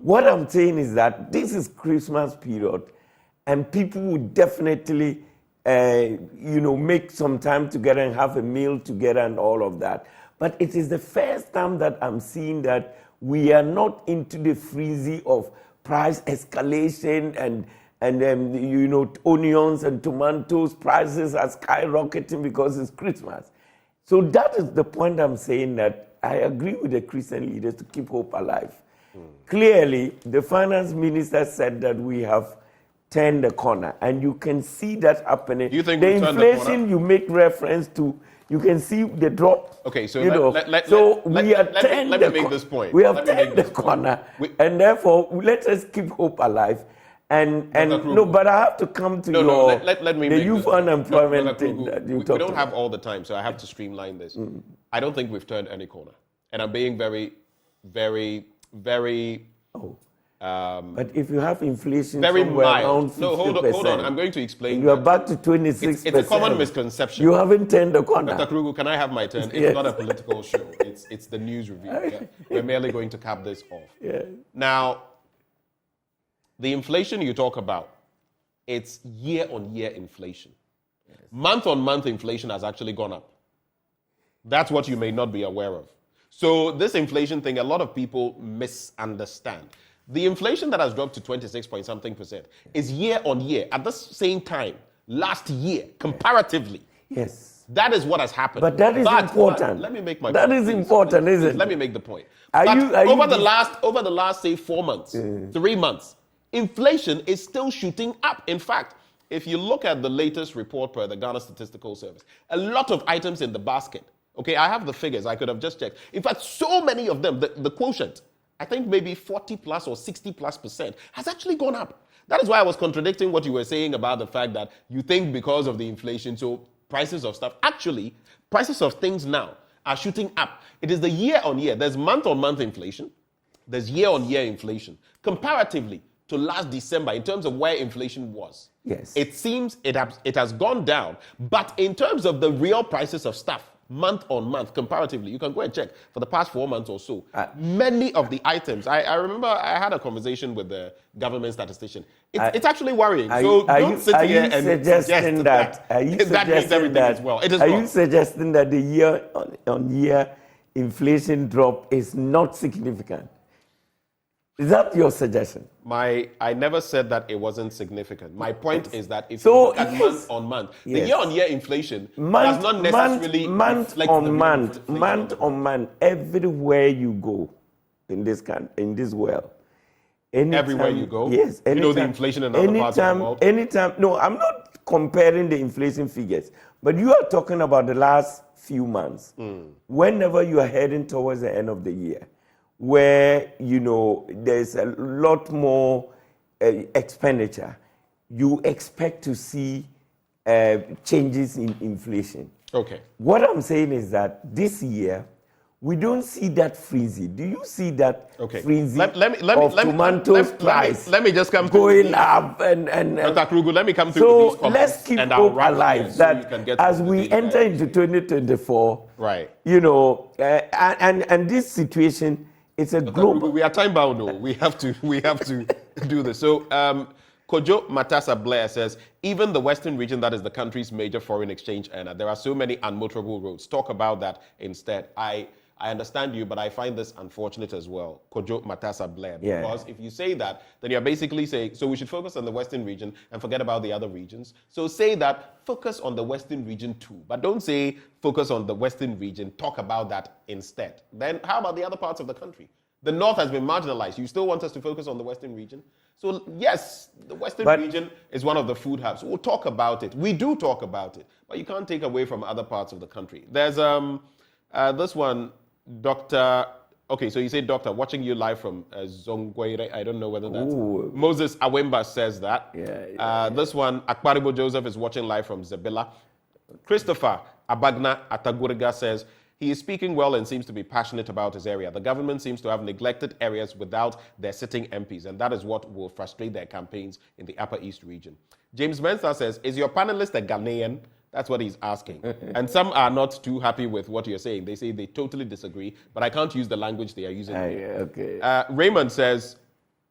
What I'm saying is that this is Christmas period, and people would definitely, make some time together and have a meal together and all of that. But it is the first time that I'm seeing that we are not into the frenzy of price escalation and onions and tomatoes prices are skyrocketing because it's Christmas. So that is the point I'm saying, that I agree with the Christian leaders to keep hope alive. Clearly, the finance minister said that we have turned the corner, and you can see that happening. Do you think the we've turned the corner? inflation you make reference to, you can see the drop. Okay, so let me make this point. We have turned the corner, and therefore let us keep hope alive. And no, but I have to come to the youth unemployment thing that you talked about. We don't have all the time, so I have to streamline this. I don't think we've turned any corner, and I'm being very, very, very. But if you have inflation very somewhere mild. around 50%, no, hold on. I'm going to explain. You are back to 26%. It's a common misconception. You haven't turned the corner. Dr. Krugu, can I have my turn? It's not a political show. It's the news review. Yeah? We're merely going to cap this off. Yeah. Now, the inflation you talk about, it's year-on-year inflation. Yes. Month-on-month inflation has actually gone up. That's what you may not be aware of. So this inflation thing, a lot of people misunderstand. The inflation that has dropped to 26-point-something% is year-on-year. At the same time, last year, comparatively. Yes. That is what has happened. But that is important. Let me make my point. That is important, please, isn't it? Let me make the point. Over the last, say, 4 months, 3 months, inflation is still shooting up. In fact, if you look at the latest report per the Ghana Statistical Service, a lot of items in the basket, okay, I have the figures, I could have just checked. In fact, so many of them, the quotient, I think maybe 40 plus or 60 plus percent has actually gone up. That is why I was contradicting what you were saying about the fact that you think because of the inflation, so prices of stuff, actually, prices of things now are shooting up. It is the year-on-year. There's month-on-month inflation. There's year-on-year inflation. Comparatively to last December, in terms of where inflation was, yes, it seems it has gone down. But in terms of the real prices of stuff, month on month, comparatively, you can go and check for the past 4 months or so. Many of the items, I remember I had a conversation with the government statistician. It's actually worrying. So don't sit here and suggest that means everything as well. It is wrong. You suggesting that the year-on-year inflation drop is not significant? Is that your suggestion? I never said that it wasn't significant. My point is that if you look at month on month, the year-on-year inflation does not necessarily month on month, everywhere you go in this world. Everywhere you go? Yes. You know the inflation in other parts of the world? No, I'm not comparing the inflation figures, but you are talking about the last few months. Whenever you are heading towards the end of the year, where, there's a lot more expenditure, you expect to see changes in inflation. Okay. What I'm saying is that this year, we don't see that frenzy. Do you see that frenzy of tomatoes price? Let me just come going up and Dr. Krugu, let me come to so these comments. Let's keep hope alive that as we enter into 2024, right? And this situation, it's a global. We are time bound, though. We have to do this. So, Kojo Matasa Blair says, even the Western region, that is the country's major foreign exchange earner, there are so many unmotorable roads. Talk about that instead. I understand you, but I find this unfortunate as well, Kojo Matasa Blair, because if you say that, then you're basically saying, so we should focus on the Western region and forget about the other regions. So say that, focus on the Western region too, but don't say focus on the Western region, talk about that instead. Then how about the other parts of the country? The North has been marginalized. You still want us to focus on the Western region? So yes, the Western region is one of the food hubs. We'll talk about it. We do talk about it, but you can't take away from other parts of the country. There's this one, Dr. Okay, so you say, Doctor, watching you live from Zongweire. I don't know whether that's... Ooh. Moses Awemba says that. This one, Akparibo Joseph is watching live from Zebila. Christopher Abagna Ataguriga says, he is speaking well and seems to be passionate about his area. The government seems to have neglected areas without their sitting MPs, and that is what will frustrate their campaigns in the Upper East region. James Mensah says, is your panelist a Ghanaian? That's what he's asking. And some are not too happy with what you're saying. They say they totally disagree, but I can't use the language they are using. Okay. Raymond says,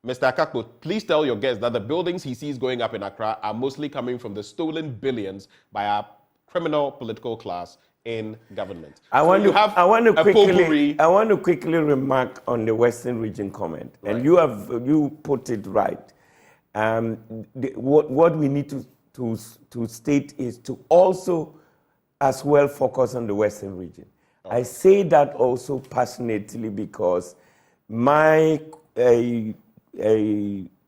Mr. Akakpo, please tell your guests that the buildings he sees going up in Accra are mostly coming from the stolen billions by our criminal political class in government. I want to quickly remark on the Western Region comment, right. And you put it right. What we need to state is to also as well focus on the Western Region. Okay. I say that also passionately because my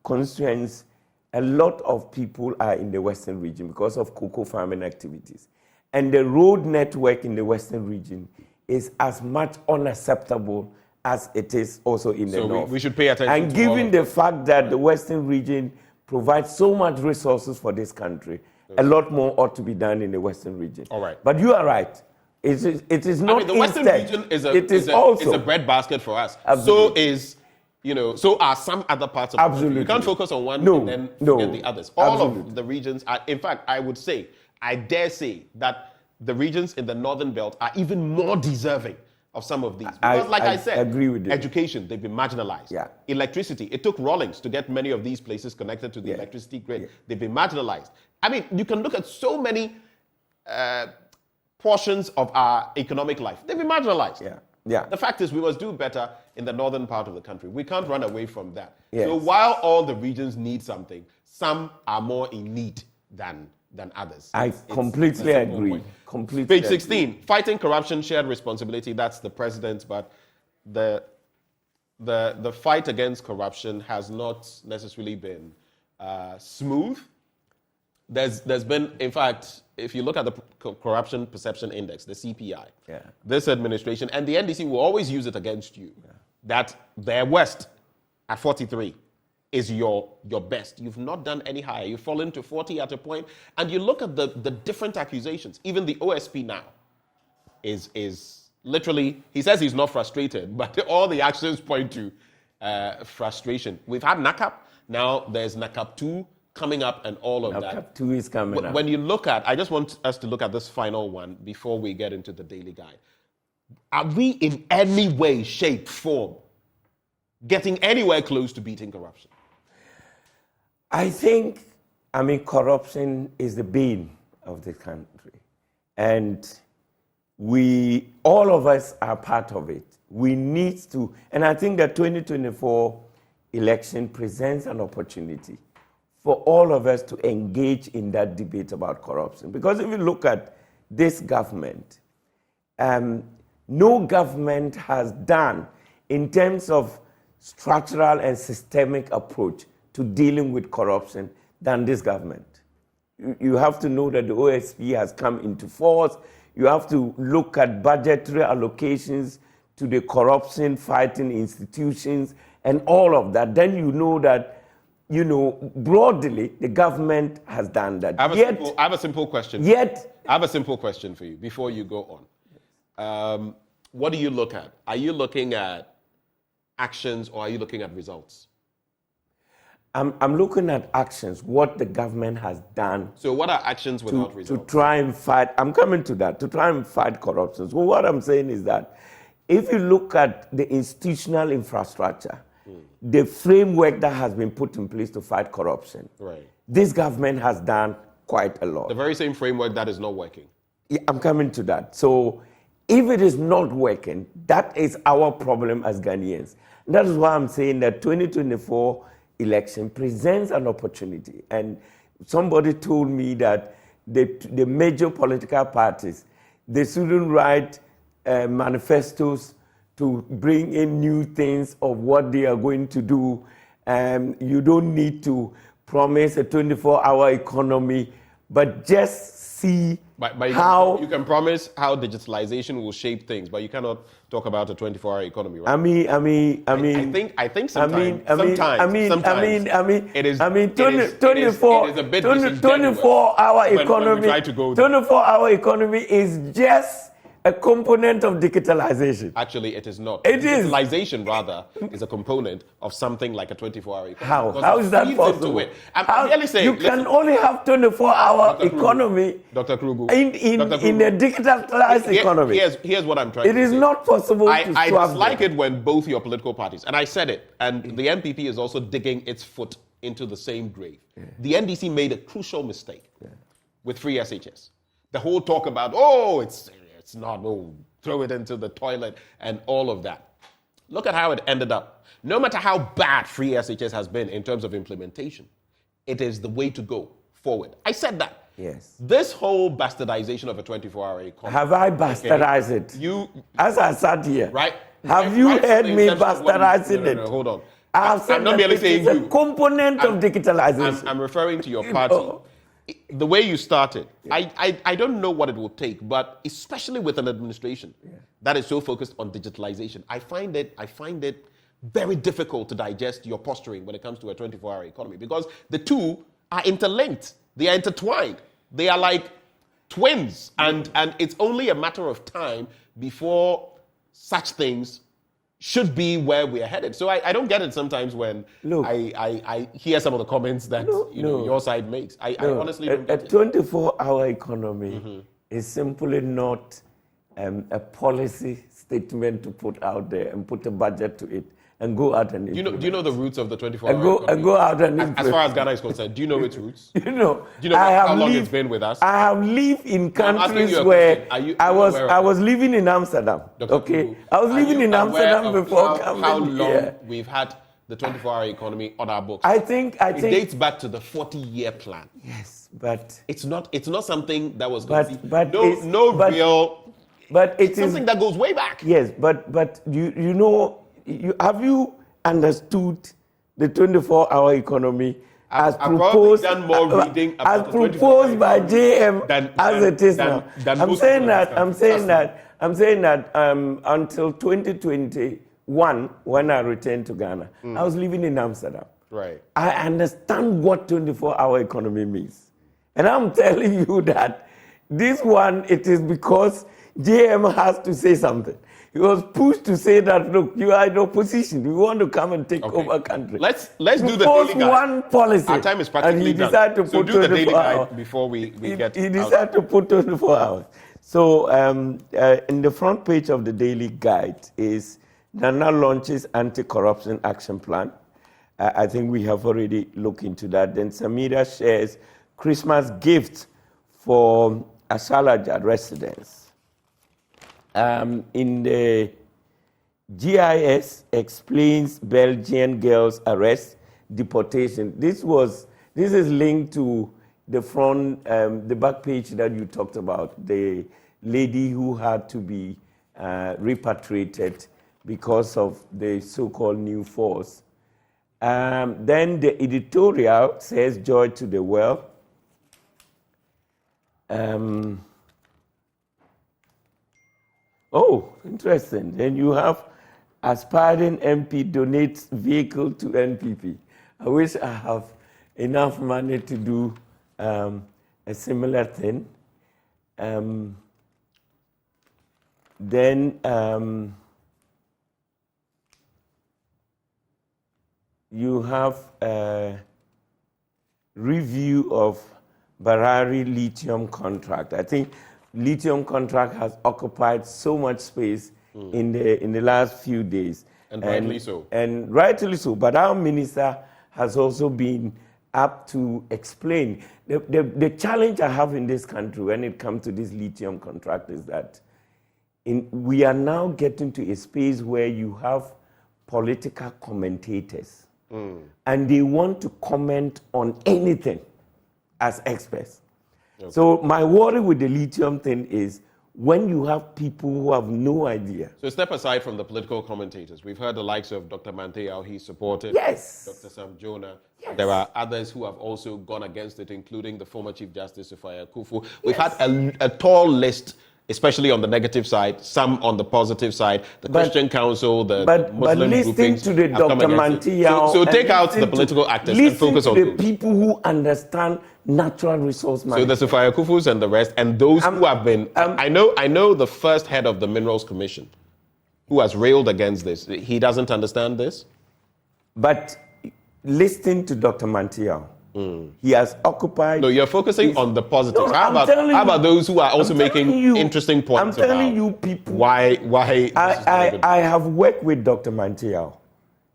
constituents, a lot of people are in the Western Region because of cocoa farming activities. And the road network in the Western Region is as much unacceptable as it is also in the North. So we should pay attention and to given the fact that the Western Region provides so much resources for this country, a lot more ought to be done in the Western Region. All right. But you are right. It is not the Western region is a breadbasket for us. Absolutely. So are some other parts of the country. We can't focus on one and then forget the others. All of the regions are, in fact, I dare say that the regions in the Northern Belt are even more deserving of some of these. Because I said, agree with you. Education, they've been marginalized. Yeah. Electricity, it took Rawlings to get many of these places connected to the electricity grid. Yeah. They've been marginalized. I mean, you can look at so many portions of our economic life. They've been marginalized. Yeah. Yeah. The fact is we must do better in the northern part of the country. We can't run away from that. Yes. So while all the regions need something, some are more in need than others. I completely agree. Page 16, fighting corruption, shared responsibility. That's the president, but the fight against corruption has not necessarily been smooth. There's been, in fact, if you look at the Corruption Perception Index, the CPI, this administration and the NDC will always use it against you. Yeah. That their worst at 43 is your best. You've not done any higher. You've fallen to 40 at a point. And you look at the different accusations. Even the OSP now is literally, he says he's not frustrated, but all the actions point to frustration. We've had NACAP. Now there's NACAP 2 coming up and all of that. NACAP 2 is coming up. When you look at, I just want us to look at this final one before we get into the daily guide. Are we in any way, shape, form getting anywhere close to beating corruption? I think, corruption is the bane of the country. And all of us are part of it. We need to, and I think the 2024 election presents an opportunity for all of us to engage in that debate about corruption. Because if you look at this government, no government has done in terms of structural and systemic approach to dealing with corruption than this government. You have to know that the OSP has come into force. You have to look at budgetary allocations to the corruption fighting institutions and all of that. Then you know that, broadly, the government has done that. I have a simple question. I have a simple question for you before you go on. What do you look at? Are you looking at actions or are you looking at results? I'm looking at actions, what the government has done. So what are actions without results? To try and fight, I'm coming to that, to try and fight corruption. So what I'm saying is that if you look at the institutional infrastructure, the framework that has been put in place to fight corruption, this government has done quite a lot. The very same framework that is not working. Yeah, I'm coming to that. So if it is not working, that is our problem as Ghanaians. And that is why I'm saying that 2024 election presents an opportunity. And somebody told me that the major political parties, they shouldn't write manifestos to bring in new things of what they are going to do. You don't need to promise a 24-hour economy, but just see how... You can promise how digitalization will shape things, but you cannot talk about a 24-hour economy, right? I think sometimes it is a bit 24-hour economy. 24-hour economy is just a component of digitalization. Actually, it is not. It is. Digitalization, rather, is a component of something like a 24-hour economy. How is that possible? I'm really saying you can only have 24-hour economy Dr. Krubu, in a digitalized economy. Here's what I'm trying to say. It is not possible to I swap dislike it when both your political parties, and I said it, and the NPP is also digging its foot into the same grave. Yeah. The NDC made a crucial mistake with free SHS. The whole talk about, it's not, throw it into the toilet and all of that. Look at how it ended up. No matter how bad free SHS has been in terms of implementation, it is the way to go forward. I said that. Yes. This whole bastardization of a 24-hour economy. Have I bastardized it? As I sat here. Right. Have you heard me bastardizing it? No, hold on. I'm not merely saying it's a component of digitalization. I'm referring to your party. The way you started, I don't know what it will take, but especially with an administration that is so focused on digitalization, I find it very difficult to digest your posturing when it comes to a 24-hour economy, because the two are interlinked, they are intertwined, they are like twins, and it's only a matter of time before such things should be where we are headed. So I don't get it sometimes when I hear some of the comments that your side makes. I honestly don't get it. A 24-hour economy is simply not a policy statement to put out there and put a budget to it and go out and implement. Do you know the roots of the 24-hour economy? And go out and implement. As far as Ghana is concerned, do you know its roots? Do you know how long it's been with us? I have lived in countries where I was living in Amsterdam. Okay, I was living in Amsterdam before coming how long here. We've had the 24-hour economy on our books. I think it dates back to the 40-year plan. Yes, but it's not something that was real. But it's something that goes way back. Yes, but you know. Have you understood the 24-hour economy as proposed? Done more reading as proposed by JM as it is now. I'm saying that until 2021, when I returned to Ghana, I was living in Amsterdam. Right. I understand what 24-hour economy means, and I'm telling you that this one, it is because JM has to say something. He was pushed to say that, look, you are in opposition. We want to come and take over country. Let's do the daily guide. One policy. Our time is practically and he decided done. to put do the daily 24 hours. guide before we get He decided to put 24 hours. So in the front page of the daily guide is Nana launches anti-corruption action plan. I think we have already looked into that. Then Samira shares Christmas gifts for Asalajad residents. In the GIS explains Belgian girls' arrest, deportation. This is linked to the back page that you talked about, the lady who had to be repatriated because of the so-called new force. Then the editorial says joy to the well. Oh, interesting. Then you have aspiring MP donates vehicle to NPP. I wish I have enough money to do a similar thing. Then you have a review of Barari lithium contract. I think lithium contract has occupied so much space in the last few days. And rightly so. And rightly so. But our minister has also been up to explain. The challenge I have in this country when it comes to this lithium contract is that we are now getting to a space where you have political commentators. And they want to comment on anything as experts. Okay. So my worry with the lithium thing is when you have people who have no idea. So step aside from the political commentators. We've heard the likes of Dr. Manteau, he supported. Yes. Dr. Sam Jonah. Yes. There are others who have also gone against it, including the former Chief Justice, Sufaya Kufu. We've had a tall list especially on the negative side, some on the positive side. The Christian Council, the Muslim listen groupings to the have come Dr. against it. Mantiao. So take out the political actors and focus on the people who understand natural resource management. So the Sufaya Kufus and the rest, and those who have been. I know the first head of the Minerals Commission, who has railed against this. He doesn't understand this. But listen to Dr. Mantiao. He has occupied. No, you're focusing on the positives. No, how about those who are also making interesting points? I'm telling you, people. Why? I have worked with Dr. Mantiao,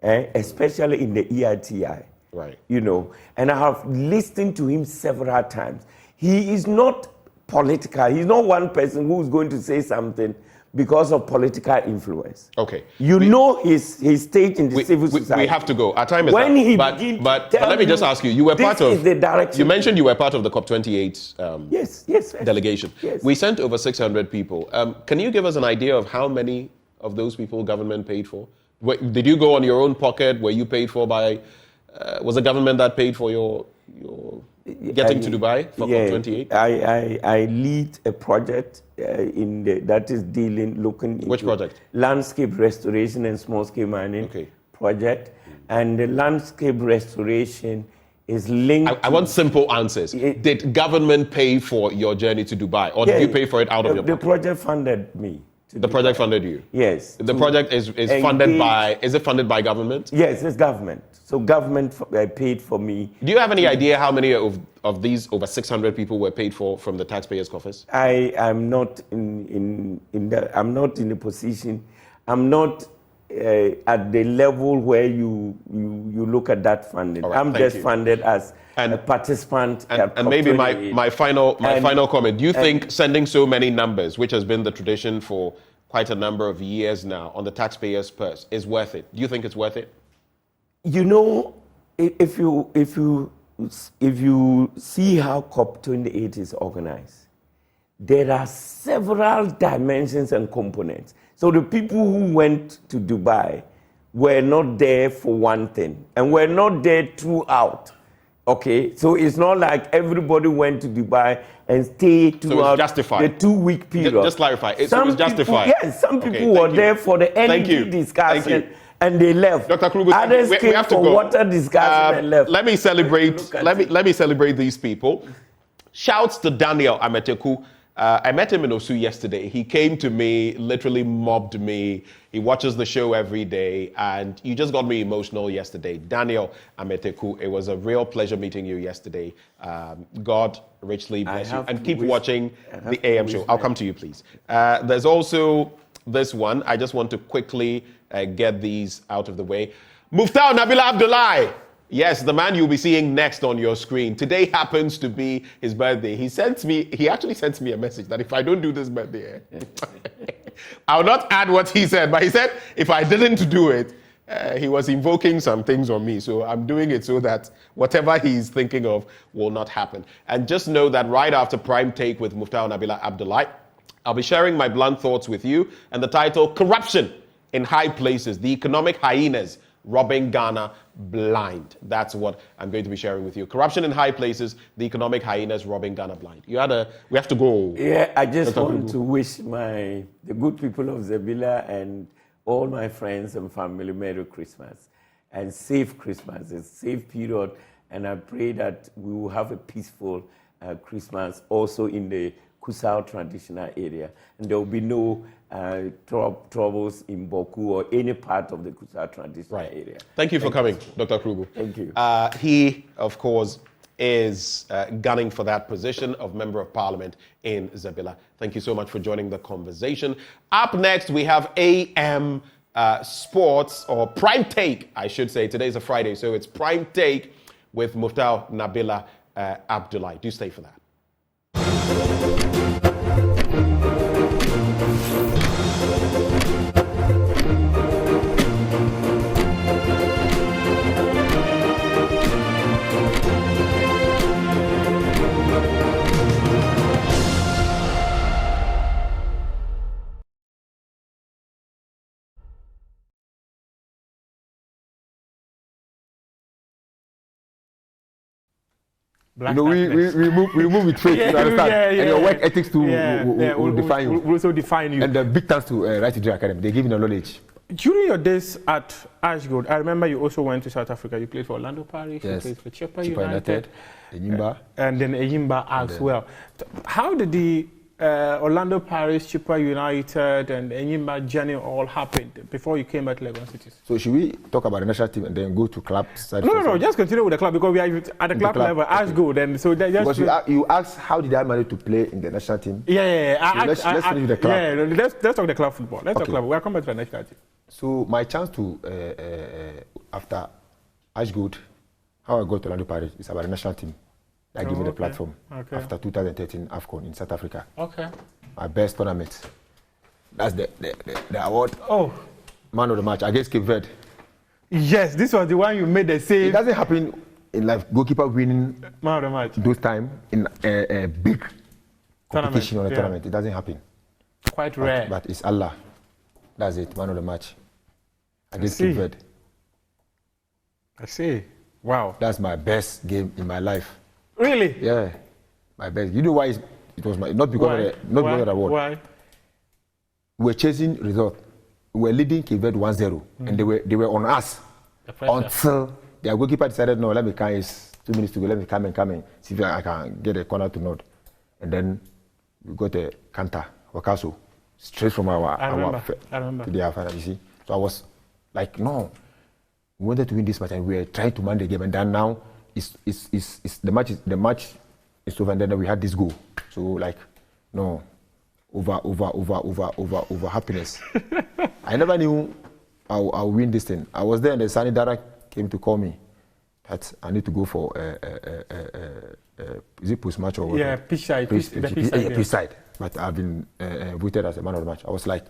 especially in the EITI. Right. You know, and I have listened to him several times. He is not political. He's not one person who's going to say something because of political influence. Okay. You know his state in the civil society. We have to go. Our time is when up. He but let me just ask you, you were part of the direction. You mentioned you were part of the COP28 yes. delegation. Yes. We sent over 600 people. Can you give us an idea of how many of those people government paid for? Did you go on your own pocket? Were you paid for by... was the government that paid for your getting to Dubai for COP28? I lead a project that is looking into which project? Landscape restoration and small scale mining project, and the landscape restoration is linked. I want simple answers. Did government pay for your journey to Dubai, or did you pay for it out of your pocket? The project funded me. The project funded you? Yes. The project is funded by, is it funded by government? Yes, it's government. So government paid for me. Do you have any idea how many of these over 600 people were paid for from the taxpayers' coffers? I am not in the position. I'm not at the level where you look at that funding. Right, I'm just funded as a participant. And maybe my final comment. Do you think sending so many numbers, which has been the tradition for quite a number of years now, on the taxpayers' purse, is worth it? Do you think it's worth it? You know, if you see how COP28 is organized, there are several dimensions and components. So the people who went to Dubai were not there for one thing, and were not there throughout. Okay, so it's not like everybody went to Dubai and stayed throughout the 2-week period. Just clarify, it was justified. Yes, some people were there for the energy discussion. And they left. Dr. Kruger, others we came have to for go. water discussion and left. Let me celebrate. Let me celebrate these people. Shouts to Daniel Ameteku. I met him in Osu yesterday. He came to me, literally mobbed me. He watches the show every day, and you just got me emotional yesterday. Daniel Ameteku, it was a real pleasure meeting you yesterday. God richly bless you, and keep watching the AM show. I'll come to you, please. There's also this one. I just want to quickly get these out of the way. Muftau Nabila Abdullahi. Yes, the man you'll be seeing next on your screen. Today happens to be his birthday. He actually sent me a message that if I don't do this birthday, I'll not add what he said, but he said if I didn't do it, he was invoking some things on me. So I'm doing it so that whatever he's thinking of will not happen. And just know that right after Prime Take with Muftau Nabila Abdullahi, I'll be sharing my blunt thoughts with you, and the title, Corruption in High Places, the Economic Hyenas Robbing Ghana Blind. That's what I'm going to be sharing with you. Corruption in High Places, the Economic Hyenas Robbing Ghana Blind. We have to go. Yeah, I just want to wish the good people of Zabila and all my friends and family Merry Christmas and safe Christmas, a safe period, and I pray that we will have a peaceful Christmas also in the Kusao traditional area, and there will be no troubles in Boku or any part of the Kusao traditional area. Thank you for coming, Dr. Kruger. Thank you. He, of course, is gunning for that position of Member of Parliament in Zabila. Thank you so much for joining the conversation. Up next, we have AM Sports, or Prime Take, I should say. Today's a Friday, so it's Prime Take with Muftau Nabila Abdullahi. Do stay for that. you know, we move with faith, you understand? And your work ethics too will define you. Will also define you. And the big thanks to Right to Dream Academy. They give you the knowledge. During your days at Ashgold, I remember you also went to South Africa. You played for Orlando Pirates, you played for Chippa United, Enyimba. And then Enyimba as well. How did the Orlando Pirates, Chippa United, and Enyimba journey all happen before you came back to Legon Cities? So should we talk about the national team and then go to club side? No, just continue with the club because we are at the club level, Ashgold, and so that just because you asked how did I manage to play in the national team? Let's finish with the club. Let's talk the club football. Let's talk club. We'll come back to the national team. So my chance to after Ashgold, how I got to Orlando Pirates is about the national team. That gave me the platform after 2013 AFCON in South Africa. Okay. My best tournament. That's the award. Oh. Man of the match against Cape Verde. Yes, this was the one you made the save. It doesn't happen in life. Goalkeeper winning man of the match. Those time in a big competition on a tournament. It doesn't happen. Quite rare. But it's Allah. That's it. Man of the match against Cape Verde. I see. Wow. That's my best game in my life. Really? Yeah, my best. You know why it was my not because of the award. Why? We were chasing result. We were leading Cape Verde 1-0, and they were on us until their goalkeeper decided, no, let me come. It's 2 minutes to go. Let me come and see if I can get a corner to nod. And then we got a counter, Wakaso, straight from our to their final. You see, so I was like, no, we wanted to win this match, and we were trying to man the game, and then now. The match is over, and then we had this goal. So like, no, over happiness. I never knew I'll win this thing. I was there, and the Sani Dara came to call me that I need to go for is it post match or what? Yeah, pitch side. But I've been voted as a man of the match. I was like,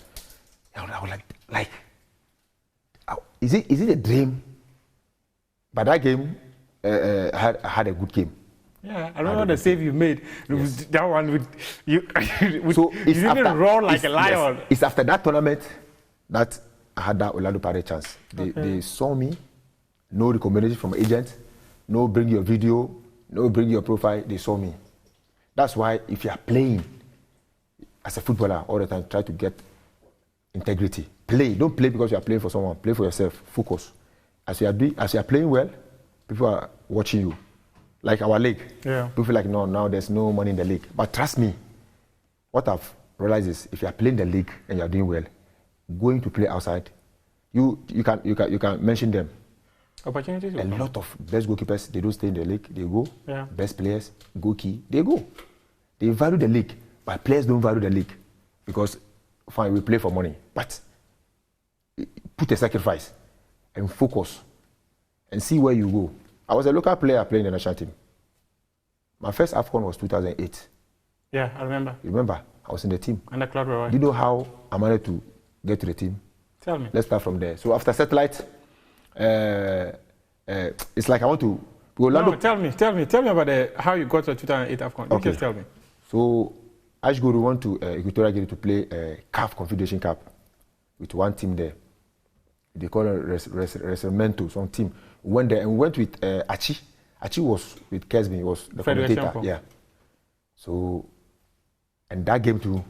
is it a dream? But that game. I had a good game. Yeah, I remember the save you made. Yes. That one with you. So you didn't roar like a lion. Yes, it's after that tournament that I had that Orlando Pirates chance. They saw me, no recommendation from agent, no bring your video, no bring your profile. They saw me. That's why if you are playing as a footballer all the time, try to get integrity. Play. Don't play because you are playing for someone. Play for yourself. Focus. As you are playing well. People are watching you, like our league. Yeah. People feel like, no, now there's no money in the league. But trust me, what I've realized is, if you are playing the league and you are doing well, going to play outside, you can mention them. Opportunities. A lot of best goalkeepers, they don't stay in the league. They go. Yeah. Best players, goalkeeper, they go. They value the league, but players don't value the league because, fine, we play for money, but put a sacrifice and focus. And see where you go. I was a local player playing the national team. My first AFCON was 2008. Yeah, I remember. You remember? I was in the team. And the club were. Do you know how I managed to get to the team? Tell me. Let's start from there. So after satellite, it's like I want to go. No, tell me about how you got to the 2008 AFCON. Okay. Just tell me. So Ashgold went to Equatorial Guinea to play CAF Confederation Cup with one team there. They call it Resemento, some team. We went there and we went with Achi. Achi was with Kesby, he was the commentator. Yeah. So, and that game too,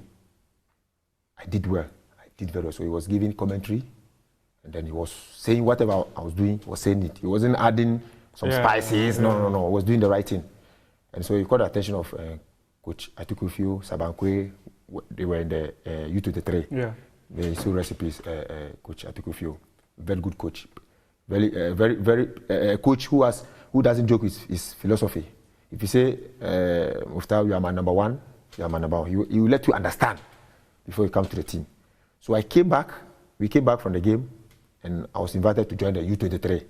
I did well. I did very well. So he was giving commentary, and then he was saying whatever I was doing, he was saying it. He wasn't adding some spices. No. I was doing the right thing. And so he caught the attention of Coach Atukufio, Sabankwe. They were in the U23. Yeah. They still recipes, Coach Atukufio. Very good coach. Very coach who doesn't joke with his philosophy. If you say, Muftar, you are my number one, you are my number one. He will let you understand before you come to the team. So we came back from the game, and I was invited to join the U23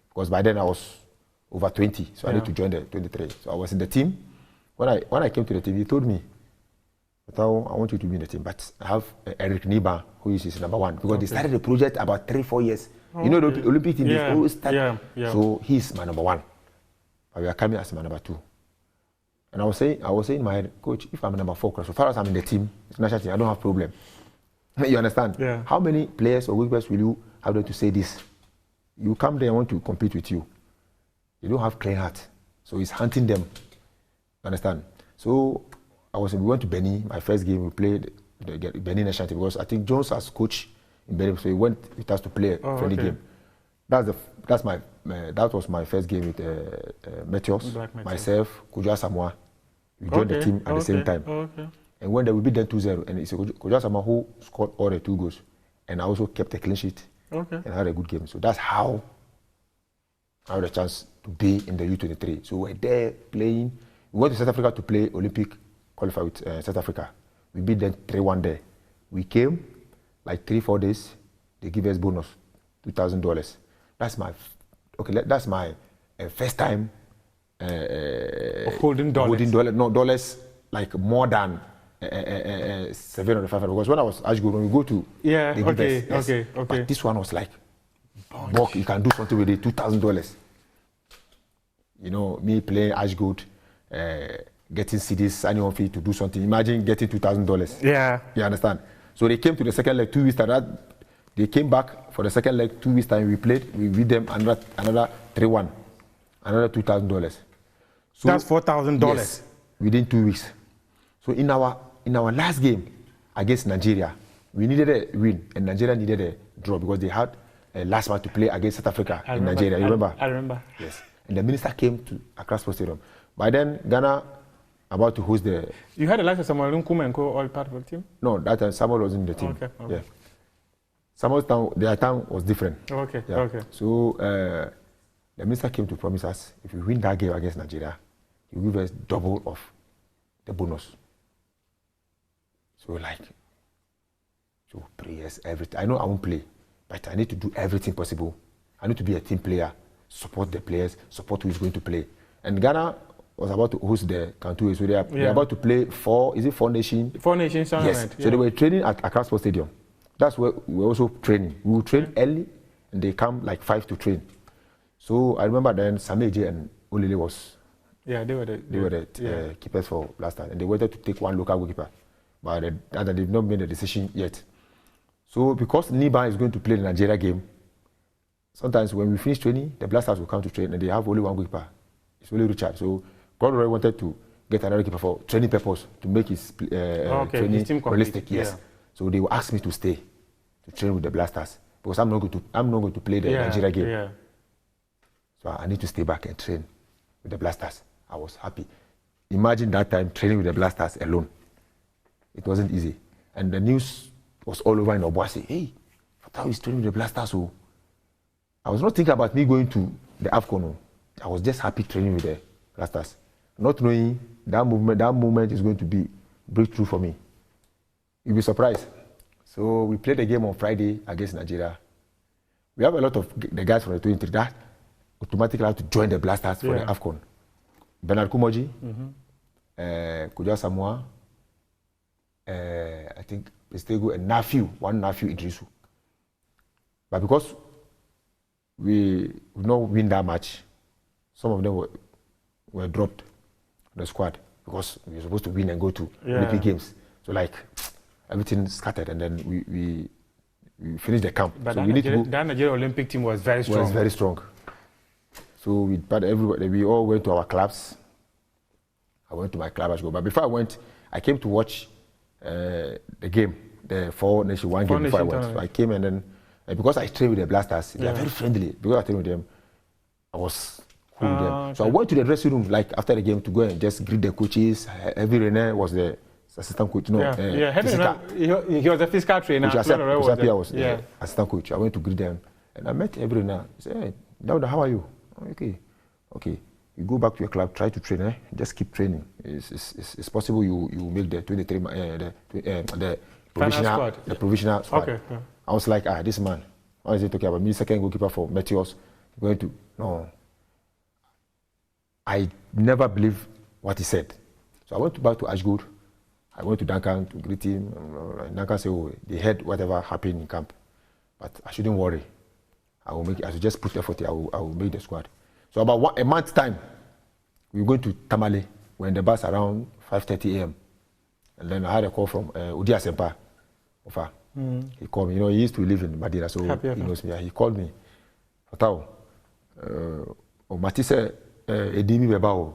because by then I was over 20, so I need to join the 23. So I was in the team. When I came to the team, he told me, I want you to be in the team, but I have Eric Niba, who is his number one, because they started the project about 3-4 years. You know, the Olympic team, they always start. So he's my number one, but we are coming as my number two. And I was saying in my head, Coach, if I'm number 4, so far as I'm in the team, it's national team, I don't have problem. You understand? Yeah. How many players or goalkeepers will you have them to say this? You come there and want to compete with you. You don't have clean heart, so he's hunting them. Understand? So we went to Benin. My first game, we played the Benin national team because I think Jones has coach in Benin, so he went with us to play a friendly game. That was my first game with Meteors. Myself, Kojo Asamoah. We joined the team at the same time. And when we beat them 2-0, and it's Kojo Asamoah who scored all the 2 goals, and I also kept a clean sheet and had a good game. So that's how I had a chance to be in the U23. So we're there playing. We went to South Africa to play Olympic qualifier with South Africa. We beat them 3-1 there. We came like 3-4 days. They give us bonus, $2,000. That's my first time holding dollars. Dollars like more than 700 or 500. Because when I was Ashgood, when we go to okay. But this one was like, bulk, you can do something with it, $2,000. You know, me playing Ashgood, getting CDs, signing on fee to do something. Imagine getting $2,000. Yeah. You understand? So they came to the second leg 2 weeks after. They came back for the second leg 2 weeks time. We played. We beat them another 3-1, another $2,000. So that's $4,000. Yes, within 2 weeks. So in our last game against Nigeria, we needed a win, and Nigeria needed a draw because they had a last match to play against South Africa in Nigeria. You remember? I remember. Yes. And the minister came to Accra Sports Stadium. By then, Ghana about to host the. You had the likes of Samuel Nkrumah and co all part of the team? No, that time Samuel was in the team. Okay. Yeah. Samuel's town, their town was different. Okay. Yeah. Okay. So the minister came to promise us if we win that game against Nigeria, he will give us double of the bonus. So prayers, everything. I know I won't play, but I need to do everything possible. I need to be a team player, support the players, support who is going to play. And Ghana was about to host the Constituency, so they're about to play Four Nations? Four Nations tournament. Yes. So they were training at Accra Sports Stadium. That's where we were also training. We will train early, and they come like 5 to train. So I remember then Sameje and Olile was. Yeah, they were the keepers for last time, and they wanted to take one local goalkeeper, but they've not made a decision yet. So because Niba is going to play the Nigeria game, sometimes when we finish training, the Blasters will come to train, and they have only one goalkeeper. It's only Richard. So Godroy wanted to get another keeper for training purpose to make his training realistic. Yes. Yeah. So they will ask me to stay to train with the Blasters because I'm not going to play the Nigeria game. Yeah. So I need to stay back and train with the Blasters. I was happy. Imagine that time training with the Blasters alone. It wasn't easy. And the news was all over in Obuasi. Hey, Fatau is training with the Blasters. So I was not thinking about me going to the AFCON. I was just happy training with the Blasters. Not knowing that moment is going to be breakthrough for me. You'll be surprised. So we played the game on Friday against Nigeria. We have a lot of the guys from the 23 that automatically have to join the Blasters for the AFCON. Bernard Kumoji, Kojo Asamoah, I think Pestego, and one nephew Idrisu. But because we did not win that match, some of them were dropped from the squad because we were supposed to win and go to Olympic Games. So everything scattered, and then we finished the camp. But so that Nigeria Olympic team was very strong. So we all went to our clubs. I went to my club, but before I went, I came to watch the game, the Four Nation one game before I went. So I came, and then because I trained with the Blasters, they are very friendly. Because I trained with them, I was cool with them. So I went to the dressing room after the game to go and just greet the coaches. Heavy René was the assistant coach. He was the physical trainer. I was the assistant coach. I went to greet them, and I met Heavy René. He said, "Hey, Dauda, how are you?" Okay. You go back to your club, try to train. Just keep training. It's possible you make the 23 the provisional squad. Okay. Yeah. I was like, this man, why is he talking about me? Second goalkeeper for Meteors. No. I never believed what he said. So I went back to Ashgood. I went to Duncan to greet him. Duncan said, they heard whatever happened in camp, but I shouldn't worry. I will make it. I should just put effort. I will make the squad. So about a month's time, we were going to Tamale. We're in the bus around 5:30 a.m. And then I had a call from Udi Asempa. He called me. He used to live in Madina, so he knows me. He called me. Fatao, Matisse, Edimi Bebao.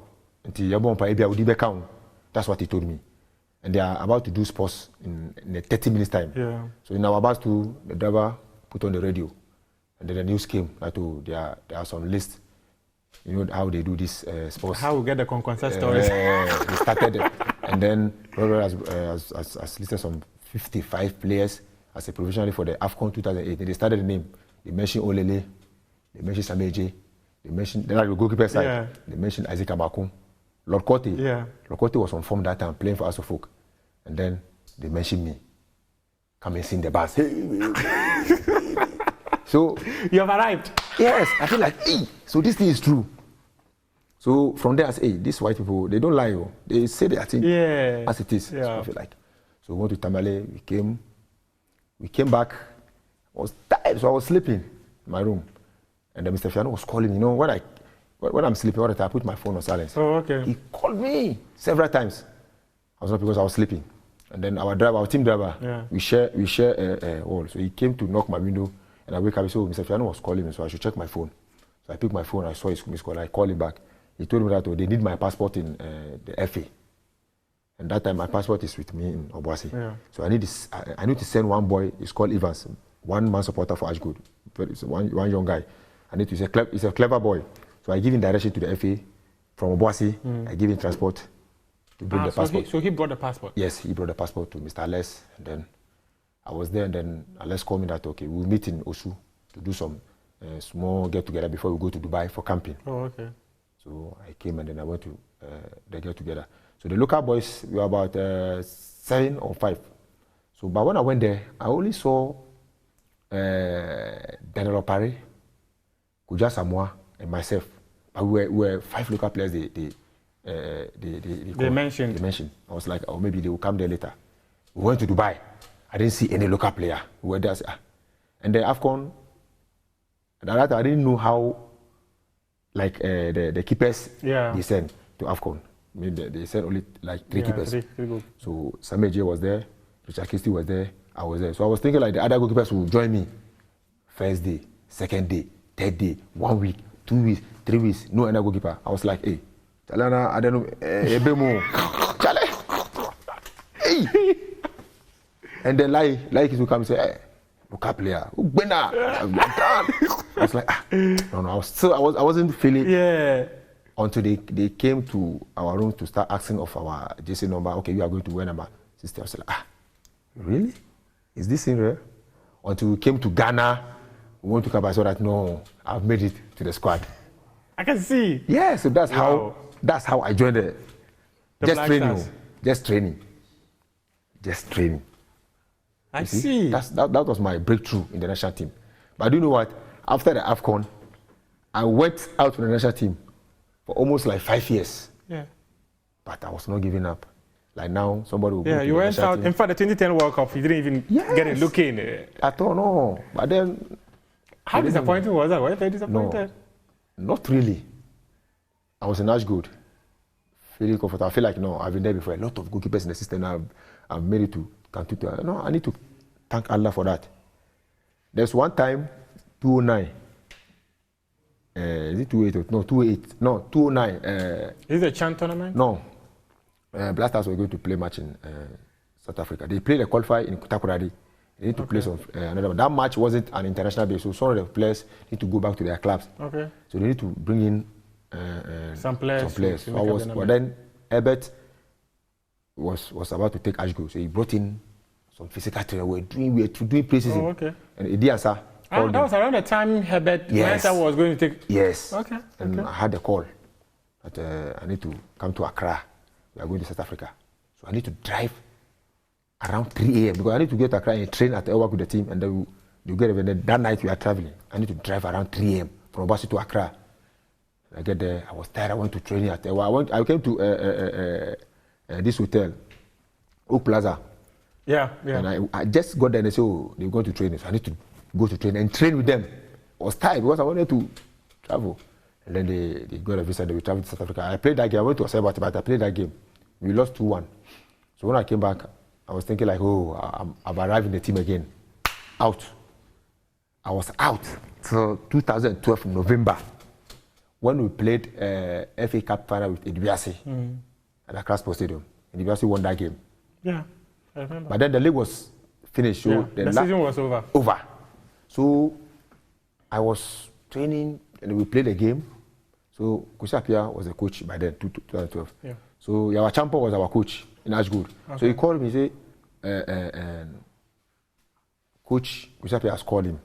That's what he told me. And they are about to do sports in a 30 minutes time. Yeah. So in our bus too, the driver put on the radio, and then the news came that there are some lists. You know how they do this sports. How we get the concert stories. They started, and then has listed some 55 players as a provisionally for the AFCON 2008. And they started the name. They mentioned Olele, they mentioned Sameje, they mentioned the goalkeeper side. Yeah. They mentioned Isaac Amakun. Lord Kote. Yeah. Lord Kote was on form that time playing for Asofolk. And then they mentioned me. Come and sing the bus. So you have arrived. Yes, I feel like, hey, so this thing is true. So from there I say, hey, these white people, they don't lie. Oh. They say their thing as it is. Yeah. So I feel like. So we went to Tamale, we came back. I was tired, so I was sleeping in my room. And then Mr. Fiano was calling me. You know, when I'm sleeping all the time, I put my phone on silence. Oh, okay. He called me several times. I was not because I was sleeping. And then our team driver, we share a wall. So he came to knock my window, and I wake up. So Mr. Fiano was calling me, so I should check my phone. So I picked my phone, I saw his call, I called him back. He told me that they need my passport in the FA. And that time my passport is with me in Obuasi. Yeah. So I need to send one boy, he's called Evans, one-man supporter for Ashgood. It's one young guy. I need to say he's a clever boy. So I give him direction to the FA from Obuasi. I give him transport to bring the passport. So he brought the passport? Yes, he brought the passport to Mr. Ales. And then I was there, and then Ales called me that, okay, we'll meet in Osu to do some small get-together before we go to Dubai for camping. Oh, okay. So I came, and then I went to the get-together. So the local boys were about 7 or 5. So, but when I went there, I only saw Daniel Opare, Kuja Samoa, and myself. But we were 5 local players. They mentioned. I was like, oh, maybe they will come there later. We went to Dubai. I didn't see any local player. We were there. And the AFCON, I didn't know how, like the keepers they send to AFCON. I mean, they sent only like 3 keepers. Three so Sameje was there, Richard Kisti was there, I was there. So I was thinking like the other goalkeepers would join me. First day, second day, third day, 1 week, 2 weeks, 3 weeks, no other goalkeeper. I was like, hey, Chalana, I don't know, Ebemo, Chale, hey. And then like he would come and say, hey, local player, I was like, no, I wasn't feeling. Yeah. Until they came to our room to start asking of our JC number. Okay, you are going to wear number 60. I was like, really? Is this in real? Until we came to Ghana, we went to Kaba, so that no, I've made it to the squad. I can see. Yeah, so that's how I joined the just training. I see. That was my breakthrough in the national team. But do you know what? After the AFCON, I went out to the national team for almost like 5 years. Yeah. But I was not giving up. Like now, somebody will go to you went out. In fact, the 2010 World Cup, you didn't even get a look in. At all, no. But then... How disappointing was that? Were you very disappointed? No, not really. I was in Ashgood, feeling comfortable. I feel like, no, I've been there before. A lot of goalkeepers in the system. I've made it to Kantutu. No, I need to thank Allah for that. There's one time, 2009, is it 288? No, 288. No, 209. Is it a Chan tournament? No. Black Stars were going to play match in South Africa. They played a qualifier in Takoradi. They need to play some another one. That match wasn't an international base, so some of the players need to go back to their clubs. Okay. So they need to bring in some players. So then Herbert was about to take Ashgo, so he brought in some physical trainer. We were doing pre-season. Oh, okay. And Idiasa. That was around the time Herbert was going to take. Yes. Okay. And I had a call that I need to come to Accra. We are going to South Africa, so I need to drive around 3 a.m. because I need to get to Accra and train at Elwak with the team, and then you get there. That night we are traveling. I need to drive around 3 a.m. from Obuasi to Accra. I get there. I was tired. I went to training at Elwak. I came to this hotel, Oak Plaza. Yeah. And I just got there and they said, oh, they're going to training. So I need to go to training and train with them. I was tired because I wanted to travel. And then they got a visa, they traveled to South Africa. I played that game. I went to Osebati, but I played that game. We lost 2-1. So when I came back, I was thinking like, oh, I've arrived in the team again. Out. I was out till 2012 November. when we played FA Cup final with Edibiasi at Accra Sports Stadium. Edibiasi won that game. Yeah, I remember. But then the league was finished. So the season was over. So I was training and we played a game. So Kusapia was the coach by then, 2012. Yeah. So Yawa Champo was our coach in Ashgood. Okay. So he called me and said, Coach Kusapia has called him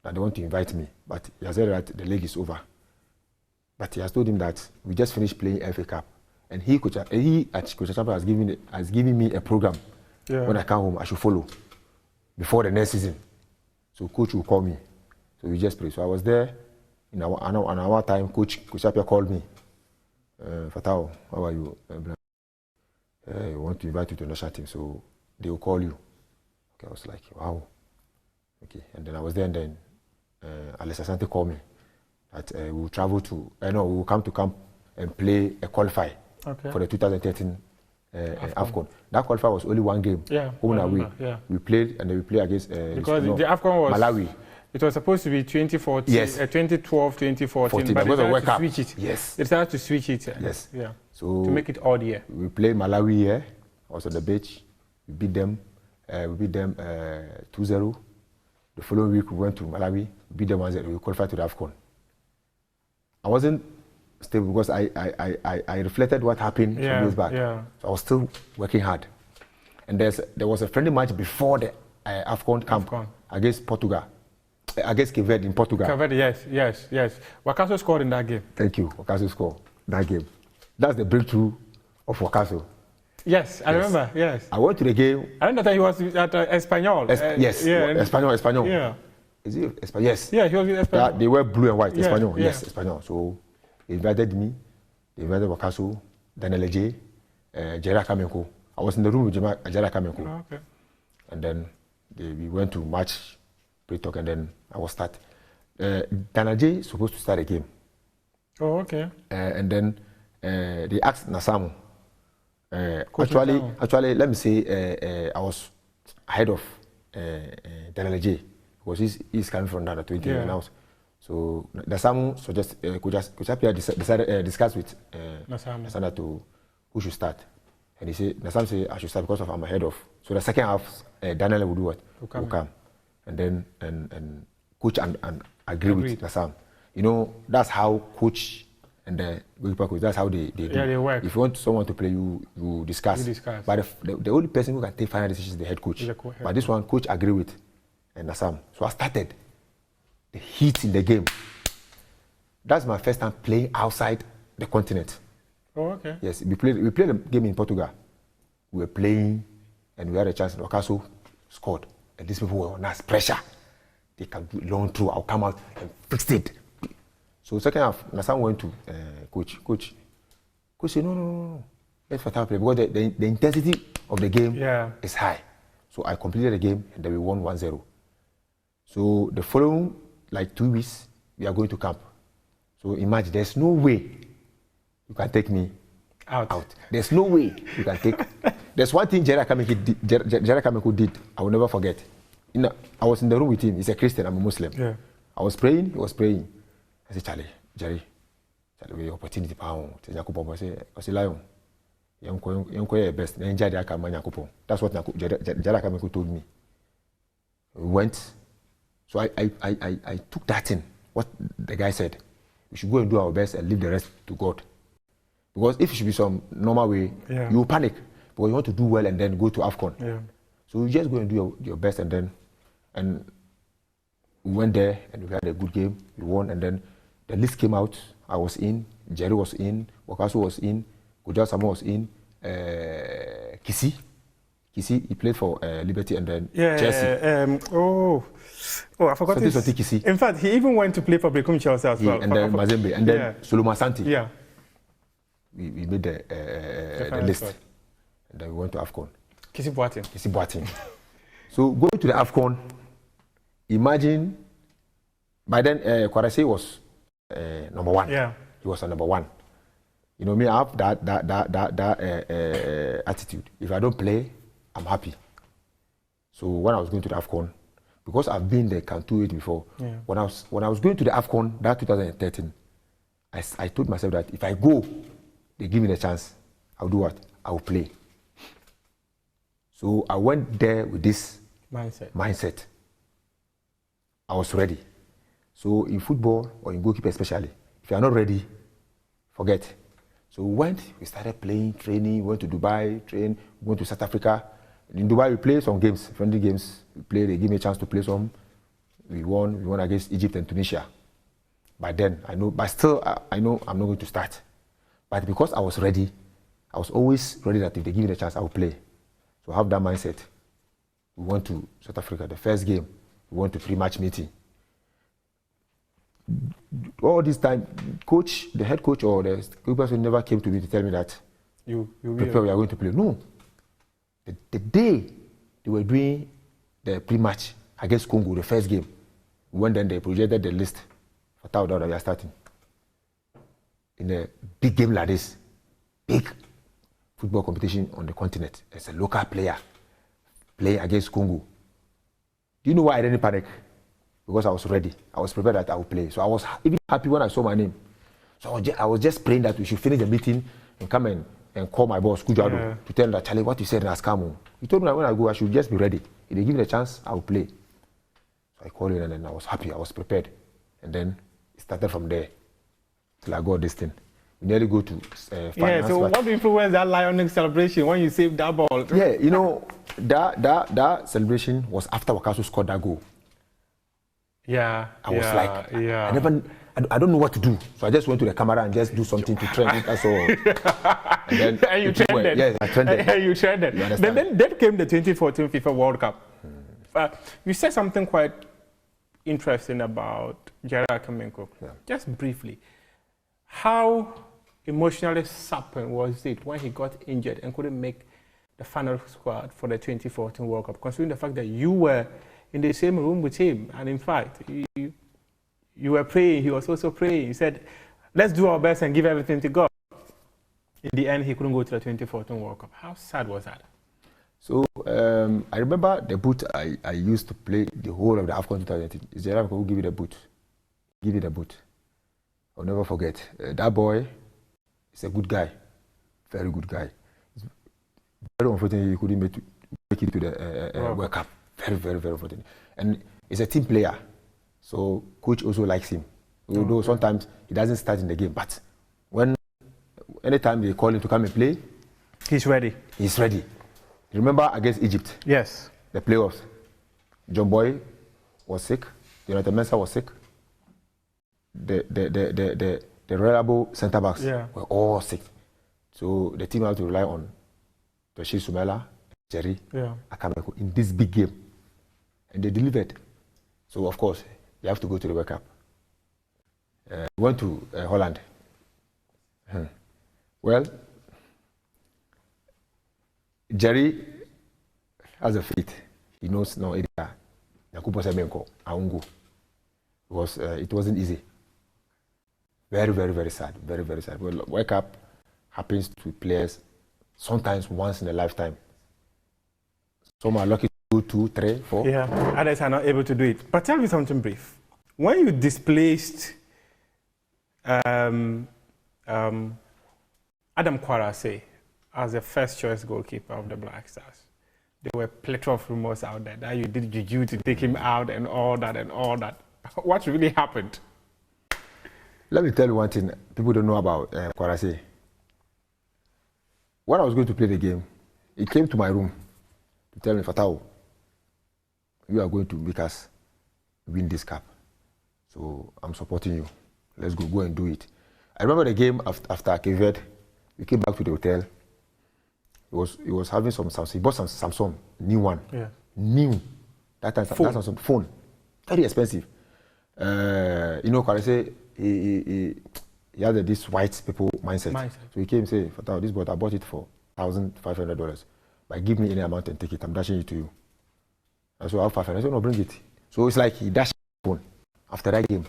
that they want to invite me. But he has said that the league is over. But he has told him that we just finished playing FA Cup. And he at Coach Champo has given me a program. Yeah. When I come home, I should follow before the next season. So coach will call me. So we just play. So I was there. In our time, Coach Kusapia called me. Fatao, how are you? I want to invite you to the national team, so they will call you. Okay, I was like, wow. Okay, and then I was there, and then Alessa Sante called me that we will travel to, we will come to camp and play a qualify for the 2013 AFCON. That qualifier was only one game. Yeah, home and away. Yeah. We played, and then we played against because the AFCON was Malawi. It was supposed to be 2014, yes. 2012, 2014, but they decided to switch it. Yes. They decided to switch it. Yes. Yeah. So to make it odd year. We played Malawi here. I was on the beach. We beat them. 2-0. The following week we went to Malawi. We beat them 1-0. We qualified to the AFCON. I wasn't stable because I reflected what happened some years back. Yeah. So I was still working hard. And there was a friendly match before the AFCON camp against Portugal. Against Cape Verde in Portugal. Cape Verde, yes. Wakaso scored in that game. Thank you. Wakaso scored that game. That's the breakthrough of Wakaso. Yes, I remember, yes. I went to the game. I remember that he was at Espanyol. Yes, Espanyol. Yeah. Is it Espanyol? Yes. Yeah, he was with Espanyol. They were blue and white, yeah, Espanyol. Yeah. Yes, Espanyol. So they invited me, they invited Wakaso, Daniel Eje, Jerry Kamenko. I was in the room with Jerry Kamenko. Oh, okay. And then we went to match, pre-talk, and then I was start. Daniel Eje is supposed to start a game. Oh, okay. And then they asked Nasamu. Actually, let me say I was ahead of Daniel Eje because he's coming from another 20 years now. So Nasamu suggested discuss with Nasamu to who should start. And he said, Nasamu said I should start because I'm ahead of. So the second half, Daniel will do what? Will come. And then and coach and agree with Nasamu. You know, that's how coach and the goalkeeper coach, that's how they do. Yeah, they work. If you want someone to play, you discuss. But the only person who can take final decisions is the head coach. But this one, coach agree with and Nasamu. So I started the heat in the game. That's my first time playing outside the continent. Oh, okay. Yes, we played a game in Portugal. We were playing and we had a chance. Wakaso scored. And these people were on us, pressure. They can do long through. I'll come out and fix it. So second half, Nasamu went to coach. Coach said, no. Let's Fatah play because the intensity of the game is high. So I completed the game and then we won 1-0. So the following 2 weeks, we are going to camp. So imagine, there's no way you can take me out. There's no way you can take. There's one thing Jerry Kameko did, I will never forget. I was in the room with him. He's a Christian, I'm a Muslim. Yeah. I was praying, he was praying. I said, Jerry, we have opportunity pound. I said, Lion, you're best. That's what Jerry Kameko told me. We went. So I took that in, what the guy said. We should go and do our best and leave the rest to God. Because if it should be some normal way, you will panic. Because you want to do well and then go to AFCON. Yeah. So you just go and do your best and we went there and we had a good game. We won and then the list came out. I was in, Jerry was in, Wakaso was in, Kujal Samo was in, Kisi, he played for Liberty and then Chelsea. I forgot this. In fact, he even went to play for Bekum Chelsea as well. And then Mazembe, and then Solomon Santi. Yeah. We made the list. And then we went to AFCON. Kisi Boateng. So going to the AFCON, imagine, by then Kwarase was number one. Yeah. He was number one. You know me, I have that attitude. If I don't play, I'm happy. So when I was going to the AFCON, because I've been the Can 28 before, when I was going to the AFCON, that 2013, I told myself that if I go, they give me the chance, I'll do what? I'll play. So I went there with this mindset. I was ready. So in football, or in goalkeeper especially, if you are not ready, forget. So we started playing, training, we went to Dubai, train, we went to South Africa. In Dubai, we played some games, friendly games. We played, they gave me a chance to play some. We won against Egypt and Tunisia. But then, I know I'm not going to start. But because I was ready, I was always ready that if they give me the chance, I will play. So I have that mindset. We went to South Africa, the first game, we went to pre-match meeting. All this time, the head coach or the person never came to me to tell me that we are going to play. No. The day they were doing the pre-match against Congo, the first game, when then they projected the list for Tao that we are starting. In a big game like this, big football competition on the continent, as a local player playing against Congo. Do you know why I didn't panic? Because I was ready. I was prepared that I would play. So I was even happy when I saw my name. So I was just praying that we should finish the meeting and come and call my boss, Kujado, to tell him that, Charlie, what you said in Askamu. He told me that when I go, I should just be ready. If they give me the chance, I will play. So I called him and then I was happy. I was prepared. And then it started from there till I got this thing. We nearly go to finance. So what influenced that Lionic celebration when you saved that ball? Yeah, you know, that celebration was after Wakaso scored that goal. Yeah. I was like, I don't know what to do. So I just went to the camera and just do something to trend it. That's all. And you trended. Yes, I trended. And you trended. Then came the 2014 FIFA World Cup. You said something quite interesting about Gerard Kamenko. Yeah. Just briefly, how emotionally sapping was it when he got injured and couldn't make the final squad for the 2014 World Cup, considering the fact that you were in the same room with him, and in fact, you were praying, he was also praying. He said, let's do our best and give everything to God. In the end, he couldn't go to the 2014 World Cup. How sad was that? So, I remember the boot I used to play the whole of the AFCON 2018. Is Gerard who give you the boot? Give you the boot. I'll never forget. That boy is a good guy. Very good guy. It's very unfortunate he couldn't make it to the World Cup. Very, very, very unfortunate. And he's a team player. So coach also likes him. Although sometimes he doesn't start in the game. But anytime they call him to come and play, he's ready. He's ready. Remember against Egypt? Yes. The playoffs. John Boy was sick. Jonathan Mensah was sick. The reliable centre backs were all sick. So the team had to rely on Toshi Sumela, Jerry, Akameko in this big game. And they delivered. So of course, you have to go to the World Cup. We went to Holland. Well, Jerry has a faith. He knows now it wasn't easy. Very, very, very sad. Very, very sad. Well, World Cup happens to players sometimes once in a lifetime. Some are lucky to do 2, 3, 4. Yeah, others are not able to do it. But tell me something brief. When you displaced Adam Kwarase as the first choice goalkeeper of the Black Stars, there were a plethora of rumors out there that you did juju to take him out and all that and all that. What really happened? Let me tell you one thing people don't know about Kwarase. When I was going to play the game, he came to my room to tell me, Fatao, you are going to make us win this cup. So I'm supporting you. Let's go and do it. I remember the game after Cape we came back to the hotel. He was having some Samsung. He bought some Samsung, new one. Yeah. New. That time, phone. That Samsung phone. Very expensive. Kwarase, he had this white people mindset. So he came and said, Fatao, this boat, I bought it for $1,500. But give me any amount and take it. I'm dashing it to you. And so I have 500. I said, no, bring it. So it's like he dashed the phone after that game.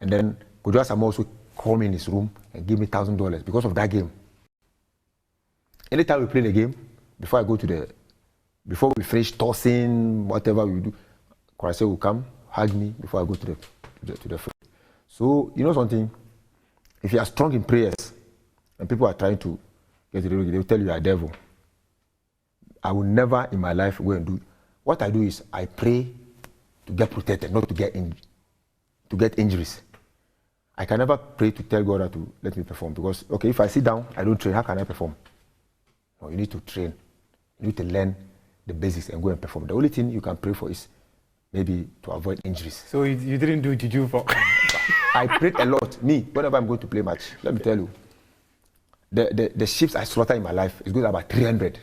And then Kujua Samoa also called me in his room and gave me $1,000 because of that game. Anytime we play the game, before we finish tossing, whatever we do, Kwarase will come, hug me before I go to the field. So, you know something? If you are strong in prayers and people are trying to get rid of you, they will tell you are a devil. I will never in my life go and do. What I do is I pray to get protected, not to get injuries. I can never pray to tell God to let me perform because, okay, if I sit down, I don't train, how can I perform? No, you need to train. You need to learn the basics and go and perform. The only thing you can pray for is maybe to avoid injuries. So you didn't do juju for? I prayed a lot. Me, whenever I'm going to play match, let me tell you, the ships I slaughter in my life is good about 300.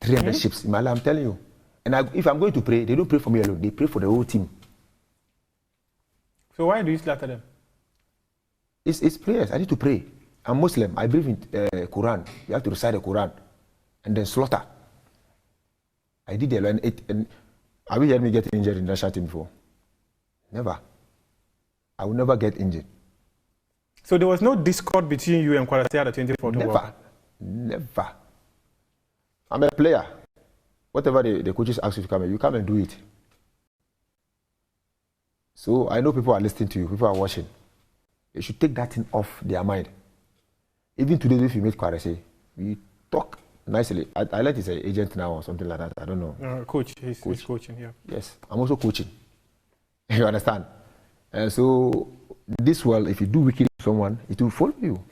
300 ships in my life, I'm telling you. And if I'm going to pray, they don't pray for me alone. They pray for the whole team. So why do you slaughter them? It's prayers. I need to pray. I'm Muslim. I believe in Quran. You have to recite the Quran and then slaughter. I did it. And have you heard me get injured in the national team before? Never. I will never get injured. So there was no discord between you and Kwalasi at the 2014 World Cup? Never. I'm a player. Whatever the coaches ask you to come in, you come and do it. So I know people are listening to you, people are watching. They should take that thing off their mind. Even today, if you meet Kwalasi, we talk nicely. I let he's an agent now or something like that. I don't know. Coach, he's coaching here. Yes, I'm also coaching. You understand? And so this world, if you do wicked to someone, it will follow you.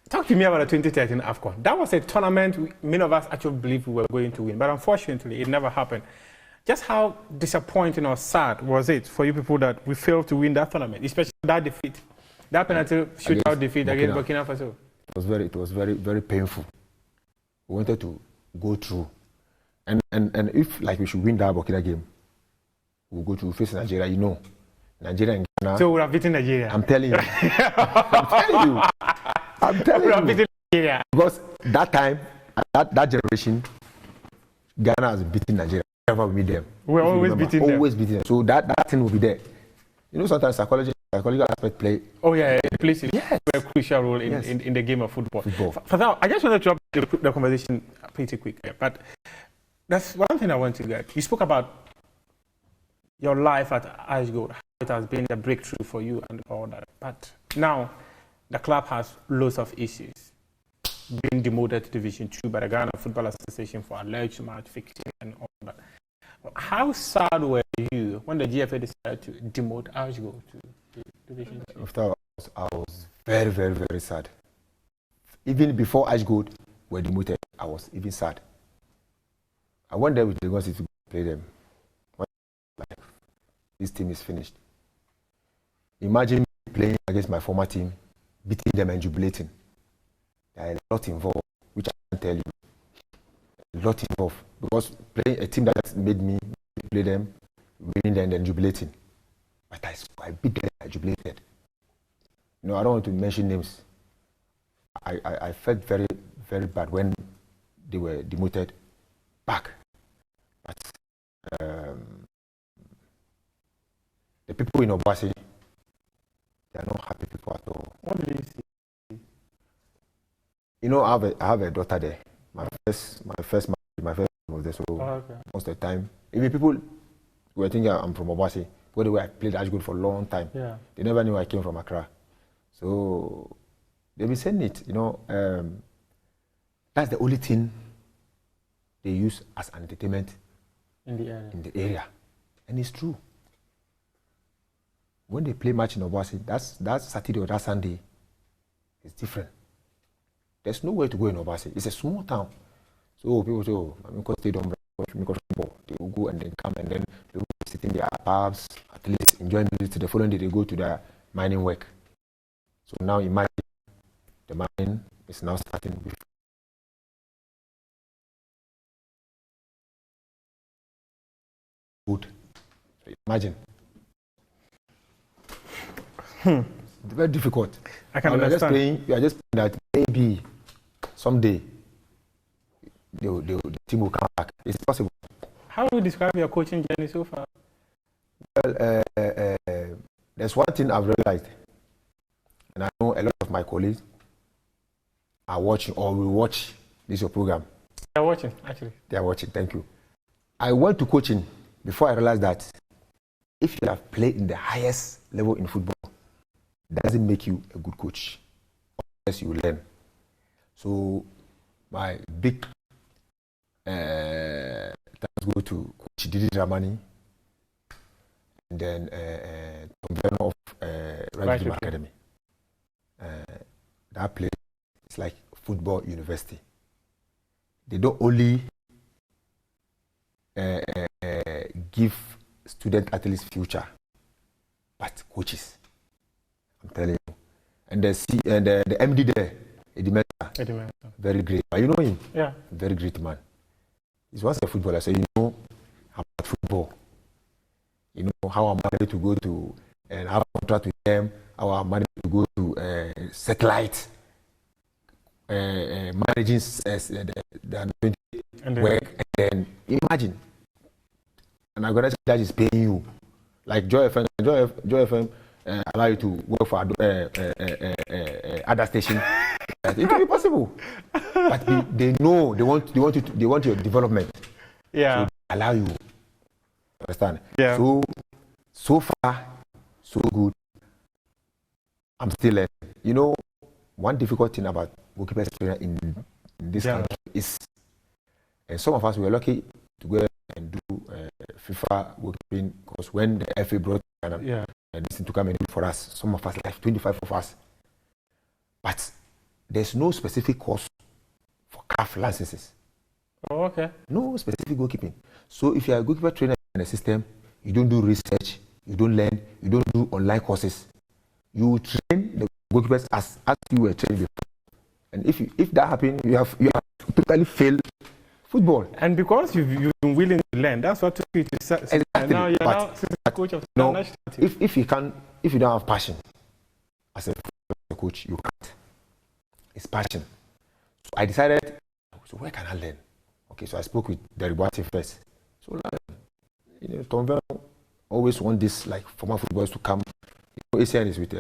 Talk to me about the 2013 AFCON. That was a tournament many of us actually believed we were going to win, but unfortunately, it never happened. Just how disappointing or sad was it for you people that we failed to win that tournament, especially that defeat, that penalty shootout defeat against Burkina Faso? It was very, very painful. We wanted to go through, and if like we should win that Burkina game, we'll go to face Nigeria. You know, Nigeria and Ghana. So we have beaten Nigeria. I'm telling you. I'm telling you. Nigeria. Because that time, that generation, Ghana has beaten Nigeria. Never beat them. We're always beating them. Always beating them. So that thing will be there. You know, sometimes psychological aspect play. Oh yeah, it plays a very crucial role in the game of football. For that, I just wanted to drop the conversation pretty quick. But that's one thing I want to get. You spoke about your life at Ashgold, how it has been a breakthrough for you and all that. But now, the club has lots of issues. Being demoted to Division 2 by the Ghana Football Association for alleged match fixing and all that. How sad were you when the GFA decided to demote Ashgold to Division 2? After I was very, very, very sad. Even before Ashgold were demoted, I was even sad. I went there with the Constituency to play them. Like, this team is finished. Imagine me playing against my former team, beating them and jubilating. There are a lot involved, which I can't tell you. A lot involved. Because playing a team that made me play them, winning them, then jubilating. But I beat them, I jubilated. You know, I don't want to mention names. I felt very, very bad when they were demoted back. But the people in Obasi, they are not happy people at all. What do you see? You know, I have a daughter there. My first was there, so most of the time, even people were thinking I'm from Obasi, where I played Ashgold for a long time. Yeah. They never knew I came from Accra. So they've been saying it, you know. That's the only thing they use as an entertainment in the area. And it's true. When they play match in Obasi, that's Saturday or that Sunday, it's different. There's nowhere to go in Obasi. It's a small town. So people say, oh, I'm going to stay down, they will go and then come and then they will sit in their pubs, at least enjoy music. The following day they go to their mining work. So now imagine the mine is now starting with food. So imagine. It's very difficult. I can understand. You are just praying that maybe someday the team will come back. It's possible. How would you describe your coaching journey so far? Well, there's one thing I've realized, and I know a lot of my colleagues are watching or will watch this your program. They are watching, actually. They are watching, thank you. I went to coaching before I realized that if you have played in the highest level in football, doesn't make you a good coach unless you learn. So my big thanks go to Coach Didi Dramani and then Tom Vernon of Right Academy. That place is like football university. They don't only give student athletes future, but coaches. I'm telling you. And the MD there, Eddie Mensah, very great. But you know him? Yeah. Very great man. He's once a footballer, so you know about football. You know how I'm managed to go to and have a contract with them, how I'm managed to go to satellite, managing the work, and then imagine an organization that is paying you, like Joy FM allow you to work for other station. It will be possible, but they know they want your development. Yeah, so they allow you. Understand? Yeah. So far, so good. I'm still learning. You know, one difficult thing about goalkeepers in this country is, and some of us were lucky to go and do FIFA goalkeeping because when the FA brought Ghana and this to come and do it for us, some of us, like 25 of us, but there's no specific course for CAF licenses. Oh, okay. No specific goalkeeping. So if you're a goalkeeper trainer in the system, you don't do research, you don't learn, you don't do online courses. You train the goalkeepers as you were trained before. And if that happens, you have totally failed football. And because you've been willing to learn, that's what took you to exactly. Now you're now coach of the national team. If you don't have passion as a coach, you can't. It's passion. So I decided, so where can I learn? Okay, so I spoke with the Ribuati first. So Tom Vernon always want this like former footballers to come. ACN is with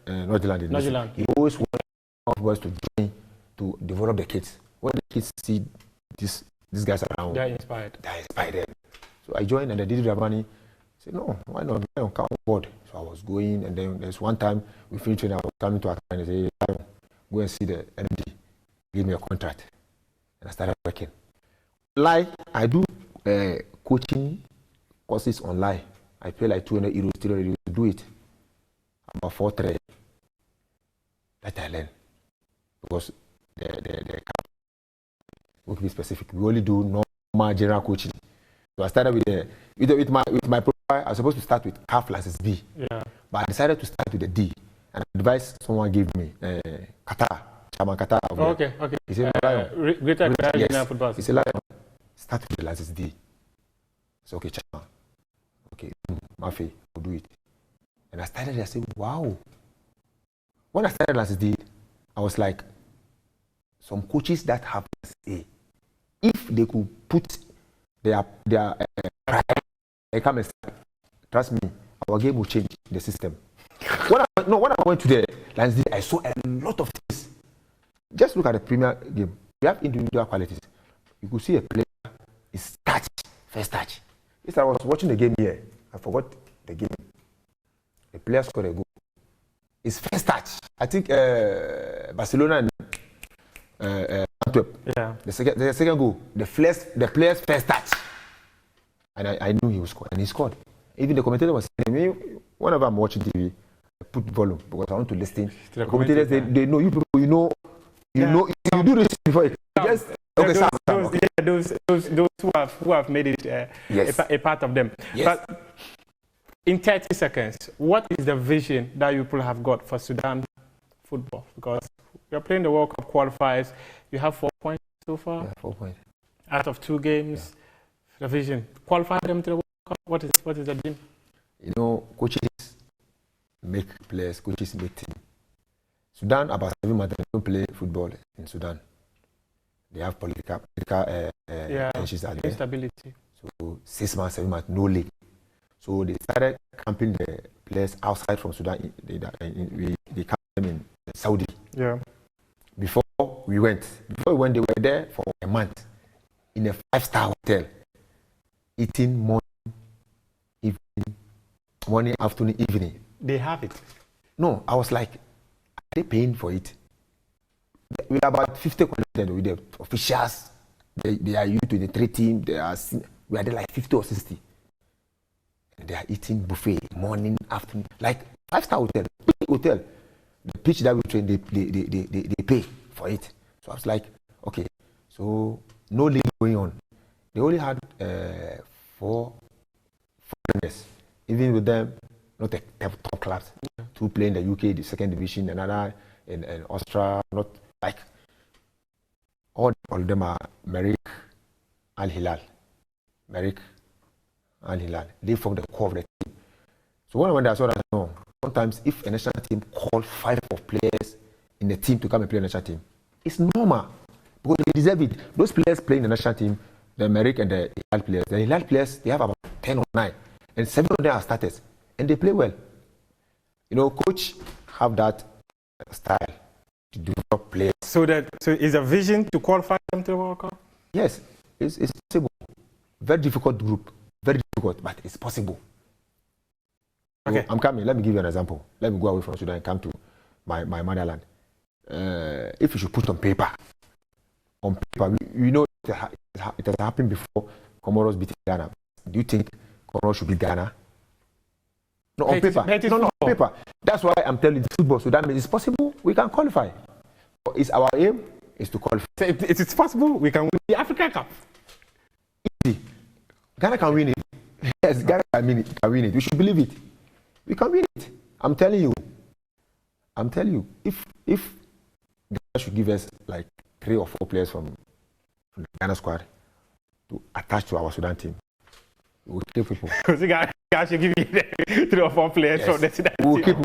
Nordjylland. He always want footballers to join to develop the kids. When the kids see these guys around, they're inspired. So I joined, and the Didi Dramani said, no, why not? Come on board. So I was going, and then there's one time we finished training, I was coming to Accra and they said, go and see the MD, give me a contract. And I started working. Like, I do coaching courses online. I pay like 200 euros, 300 euros to do it. About 4-3. That I learn. Because the will be specific. We only do normal general coaching. So I started with my profile. I was supposed to start with CAF license B. Yeah. But I decided to start with the D. And advice someone gave me, Qatar, Chairman Qatar. Okay. He said, Greater Ghana football. He said, start with the license D. So okay, Chairman. Okay, Mafi, we'll do it. And I started, I said, wow. When I started license D, I was like, some coaches that have A, if they could put their pride, they come and start, trust me, our game will change the system. When I went to the Lions, I saw a lot of things. Just look at the Premier game. We have individual qualities. You could see a player is touch, first touch. Yes, I was watching the game here. I forgot the game. The player scored a goal. It's first touch. I think Barcelona and Antwerp. Yeah. The second goal. The player's first touch. And I knew he would score. And he scored. Even the commentator was saying to me, whenever I'm watching TV, I put volume because I want to listen. The commentators, they know you people, you know, you do this before it. Just those who have made it a part of them. Yes. But in 30 seconds, what is the vision that you people have got for Sudan football? Because you're playing the World Cup qualifiers, you have 4 points so far. Yeah, 4 points. Out of 2 games, the vision. Qualify them to the World Cup. What is the dream? You know, coaches make players, coaches make teams. Sudan, about 7 months, they don't play football in Sudan. They have political tensions out there. Instability. So 6 months, 7 months, no league. So they started camping the players outside from Sudan. They camped them in Saudi. Yeah. Before we went, they were there for a month in a 5-star hotel, eating morning, afternoon, evening. They have it. No, I was like, are they paying for it? We are about 50 connected with the officials. They are U23 team. We are there like 50 or 60. And they are eating buffet morning, afternoon, like 5-star hotel, big hotel. The pitch that we train, they pay for it. So I was like, okay, so no league going on. They only had 4 foreigners. Even with them, not the top clubs. 2 play in the UK, the second division, another in Austria, not like all of them are Merrick Al Hilal. Merrick Al Hilal. They form the core of the team. So when I went there, I saw that no. Sometimes if a national team call 5 of players in the team to come and play a national team, it's normal because they deserve it. Those players playing the national team, the Merrick and the Hilal players, they have about 10 or 9, and 7 of them are starters, and they play well. You know, coach have that style to develop players. So is a vision to qualify them to the World Cup? Yes, it's possible. Very difficult group, very difficult, but it's possible. Okay, so I'm coming. Let me give you an example. Let me go away from Sudan and come to my motherland. If you should put on paper, we know it has happened before. Comoros beat Ghana. Do you think Comoros should beat Ghana? No, on paper. No, on paper. That's why I'm telling you football. So that means it's possible. We can qualify. It's our aim is to qualify. So if it's possible, we can win the Africa Cup. Easy. Ghana can win it. Yes, Ghana can win it. We should believe it. We can win it. I'm telling you. If Ghana should give us like 3 or 4 players from the Ghana squad to attach to our Sudan team, we will kill people. Because Ghana should give you 3 or 4 players from the Sudan team. We will keep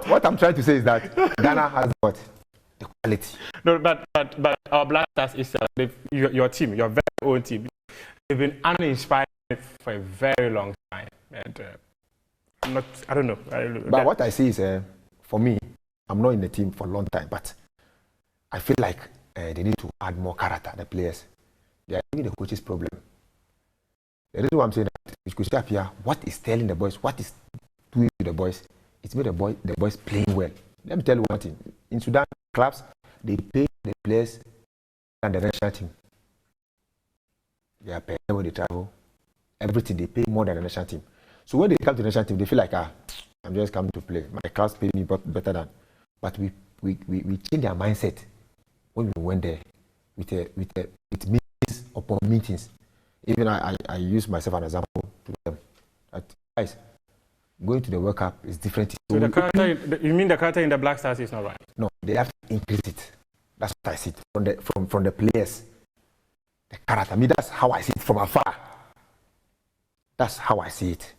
what I'm trying to say is that Ghana has got the quality. No, but our Black Stars is your team, your very own team. They've been uninspired for a very long time, and I don't know. But what I see is, for me, I'm not in the team for a long time, but I feel like they need to add more character. The players, they are giving the coaches problem. The reason why I'm saying that, you could see up here, what is telling the boys, what is doing to the boys, it's made the boys playing well. Let me tell you one thing. In Sudan clubs, they pay the players and the national team. They are paying when they travel. Everything, they pay more than the national team. So when they come to the national team, they feel like, I'm just coming to play. My class pay me better than. But we change their mindset when we went there with meetings upon meetings. Even I use myself as an example to them. That, guys, going to the World Cup is different. So the character, you mean the character in the Black Stars is not right? No, they have to increase it. That's what I see from the players. The character. I mean, that's how I see it from afar. That's how I see it.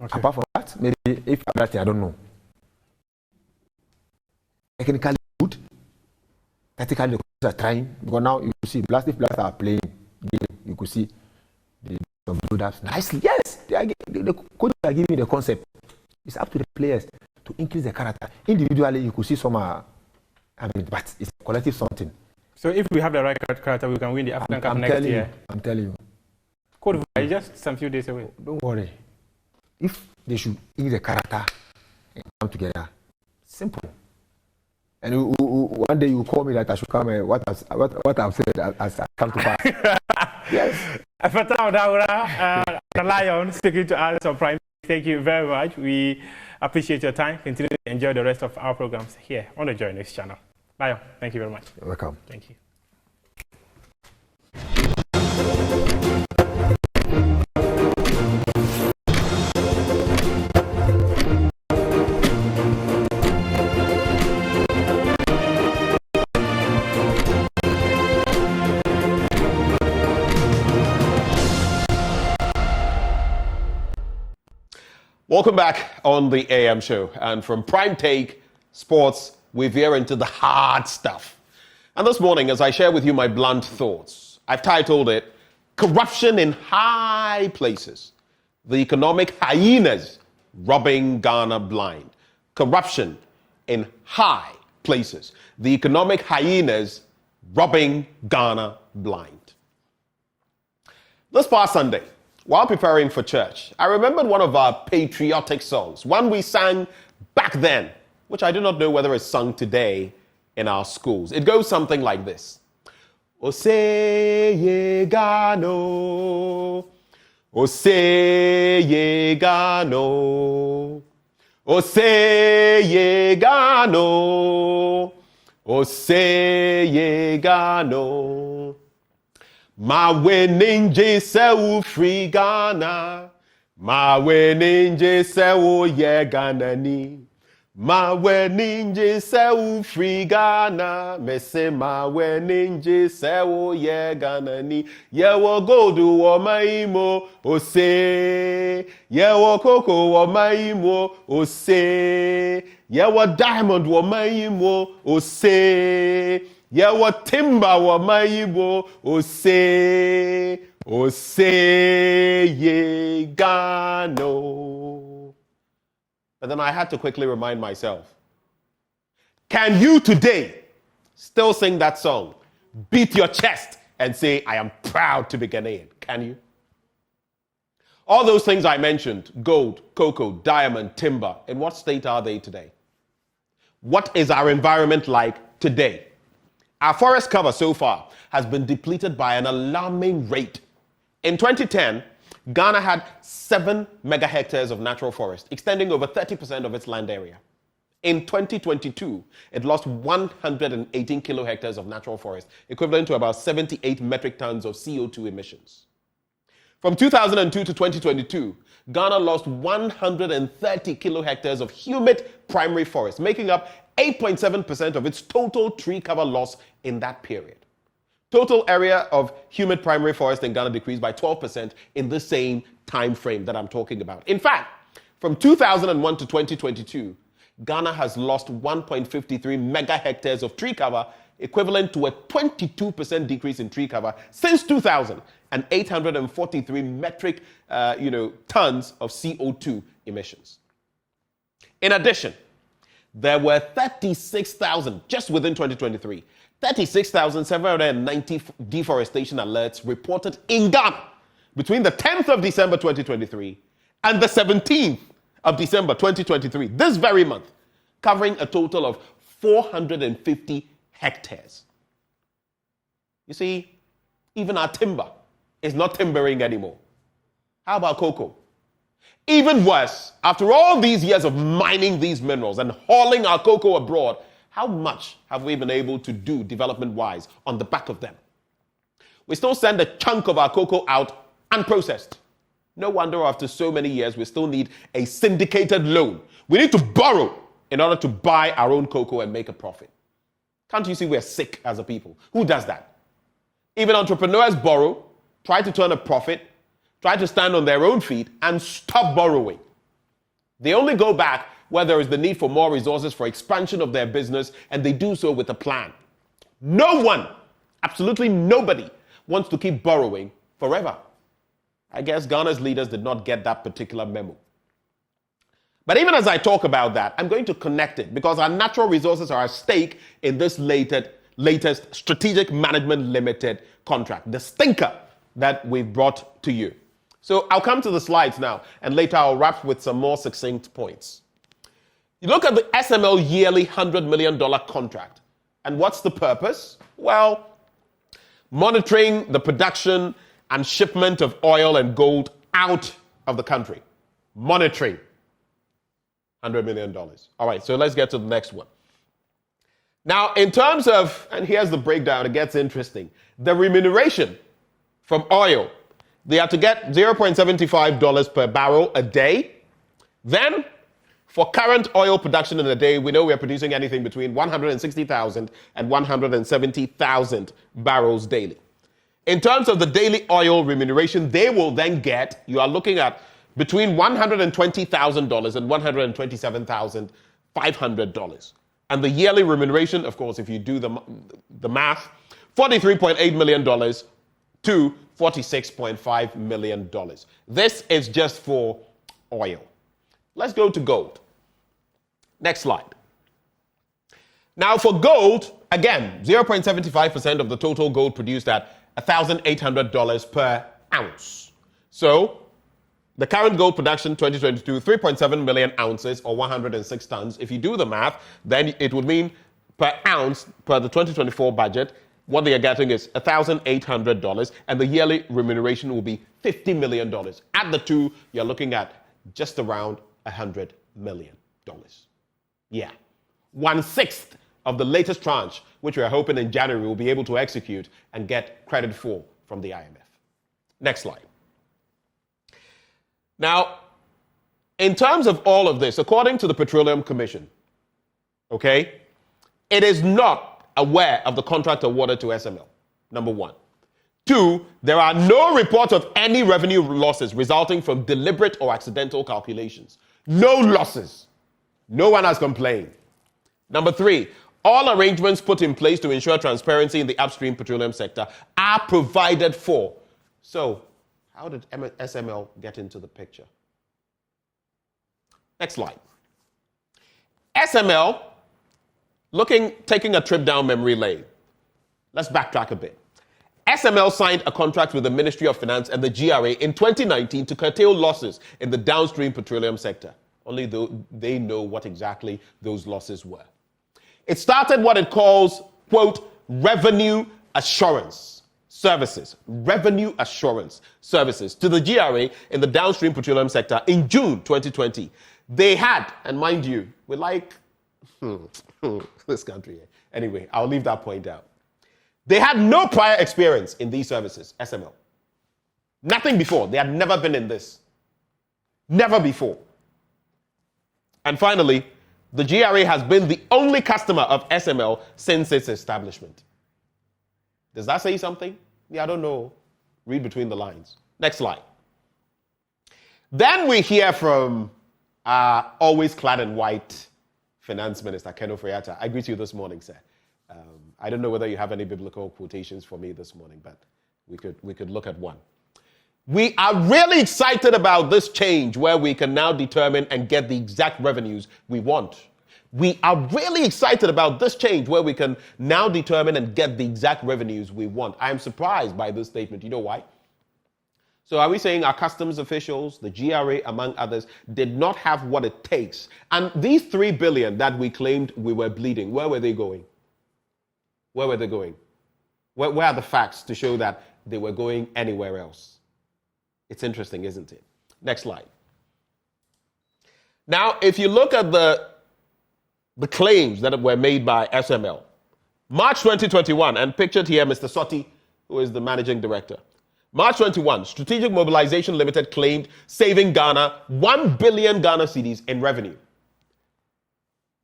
Okay. Apart from that, maybe if other thing, I don't know. Technically good. Tactically, the coaches are trying. Because now you see, if Blast are playing game, you could see the build-ups nicely. Yes, the coaches are giving the concept. It's up to the players to increase the character. Individually, you could see some but it's a collective something. So if we have the right character, we can win the African Cup next year. I'm telling you. Cote d'Ivoire is just some few days away. Don't worry. If they should increase the character and come together, simple. And one day you call me that I should come and what I've said as I come to pass. Yes. Fatah Haruna, the Lion, speaking to us on Prime. Thank you very much. We appreciate your time. Continue to enjoy the rest of our programs here on the Joy News channel. Lion, thank you very much. You're welcome. Thank you. Welcome back on the AM show. And from Prime Take Sports, we veer into the hard stuff. And this morning, as I share with you my blunt thoughts, I've titled it, Corruption in High Places. The Economic Hyenas Robbing Ghana Blind. Corruption in high places. The economic hyenas robbing Ghana blind. This past Sunday, while preparing for church, I remembered one of our patriotic songs, one we sang back then, which I do not know whether it's sung today in our schools. It goes something like this. Oseye Gano, Oseye Gano, Oseye Gano, Oseye Gano. Mawe ninje sewu free Ghana, Mawe ninje sewu ye Ghana ni. Mawe ninje sewu free Ghana, me say mawe ninje sewu ye Ghana ni. Ye wo gold wo maimo, ose. Ye wo cocoa wo maimo, ose. Ye wo diamond wo maimo, ose. Ye wo timber wo maimo, ose. Ose ye Ghana. But then I had to quickly remind myself, can you today still sing that song, beat your chest and say, I am proud to be Ghanaian? Can you? All those things I mentioned, gold, cocoa, diamond, timber, in what state are they today? What is our environment like today? Our forest cover so far has been depleted by an alarming rate. In 2010, Ghana had 7 megahectares of natural forest, extending over 30% of its land area. In 2022, it lost 118 kilohectares of natural forest, equivalent to about 78 metric tons of CO2 emissions. From 2002 to 2022, Ghana lost 130 kilohectares of humid primary forest, making up 8.7% of its total tree cover loss in that period. Total area of humid primary forest in Ghana decreased by 12% in the same time frame that I'm talking about. In fact, from 2001 to 2022, Ghana has lost 1.53 megahectares of tree cover, equivalent to a 22% decrease in tree cover since 2000, and 843 metric tons of CO2 emissions. In addition, there were 36,000, just within 2023, 36,790 deforestation alerts reported in Ghana between the 10th of December 2023 and the 17th of December 2023, this very month, covering a total of 450 hectares. You see, even our timber is not timbering anymore. How about cocoa? Even worse, after all these years of mining these minerals and hauling our cocoa abroad, how much have we been able to do development-wise on the back of them? We still send a chunk of our cocoa out unprocessed. No wonder after so many years we still need a syndicated loan. We need to borrow in order to buy our own cocoa and make a profit. Can't you see we're sick as a people? Who does that? Even entrepreneurs borrow, try to turn a profit, try to stand on their own feet, and stop borrowing. They only go back where there is the need for more resources for expansion of their business, and they do so with a plan. No one, absolutely nobody, wants to keep borrowing forever. I guess Ghana's leaders did not get that particular memo. But even as I talk about that, I'm going to connect it because our natural resources are at stake in this latest Strategic Management Limited contract, the stinker that we've brought to you. So I'll come to the slides now, and later I'll wrap with some more succinct points. You look at the SML yearly $100 million contract, and what's the purpose? Well, monitoring the production and shipment of oil and gold out of the country. Monitoring. $100 million. All right, so let's get to the next one. Now, in terms of, and here's the breakdown, it gets interesting. The remuneration from oil, they have to get $0.75 per barrel a day. Then, for current oil production in a day, we know we're producing anything between 160,000 and 170,000 barrels daily. In terms of the daily oil remuneration, they will then get, you are looking at between $120,000 and $127,500. And the yearly remuneration, of course, if you do the math, $43.8 million to $46.5 million. This is just for oil. Let's go to gold. Next slide. Now for gold, again, 0.75% of the total gold produced at $1,800 per ounce. So the current gold production 2022, 3.7 million ounces or 106 tons. If you do the math, then it would mean per ounce per the 2024 budget, what they are getting is $1,800, and the yearly remuneration will be $50 million. At the two, you're looking at just around $100 million. Yeah. 1/6 of the latest tranche, which we are hoping in January we'll be able to execute and get credit for from the IMF. Next slide. Now, in terms of all of this, according to the Petroleum Commission, okay, it is not aware of the contract awarded to SML, number one. Two, there are no reports of any revenue losses resulting from deliberate or accidental calculations. No losses. No one has complained. Number three, all arrangements put in place to ensure transparency in the upstream petroleum sector are provided for. So, how did SML get into the picture? Next slide. SML, taking a trip down memory lane. Let's backtrack a bit. SML signed a contract with the Ministry of Finance and the GRA in 2019 to curtail losses in the downstream petroleum sector. Only though they know what exactly those losses were. It started what it calls, quote, revenue assurance services to the GRA in the downstream petroleum sector in June 2020. They had, and mind you, we like this country. Anyway, I'll leave that point out. They had no prior experience in these services, SML. Nothing before. They had never been in this. Never before. And finally, the GRA has been the only customer of SML since its establishment. Does that say something? Yeah, I don't know. Read between the lines. Next slide. Then we hear from always clad in white Finance Minister Ken Ofori-Atta. I greet you this morning, sir. I don't know whether you have any biblical quotations for me this morning, but we could look at one. We are really excited about this change where we can now determine and get the exact revenues we want. We are really excited about this change where we can now determine and get the exact revenues we want. I am surprised by this statement. You know why? So are we saying our customs officials, the GRA among others, did not have what it takes? And these $3 billion that we claimed we were bleeding, where were they going? Where were they going? Where are the facts to show that they were going anywhere else? It's interesting, isn't it? Next slide. Now, if you look at the claims that were made by SML, March 2021, and pictured here Mr. Soti, who is the managing director. March 21, Strategic Mobilization Limited claimed saving Ghana 1 billion Ghana cedis in revenue.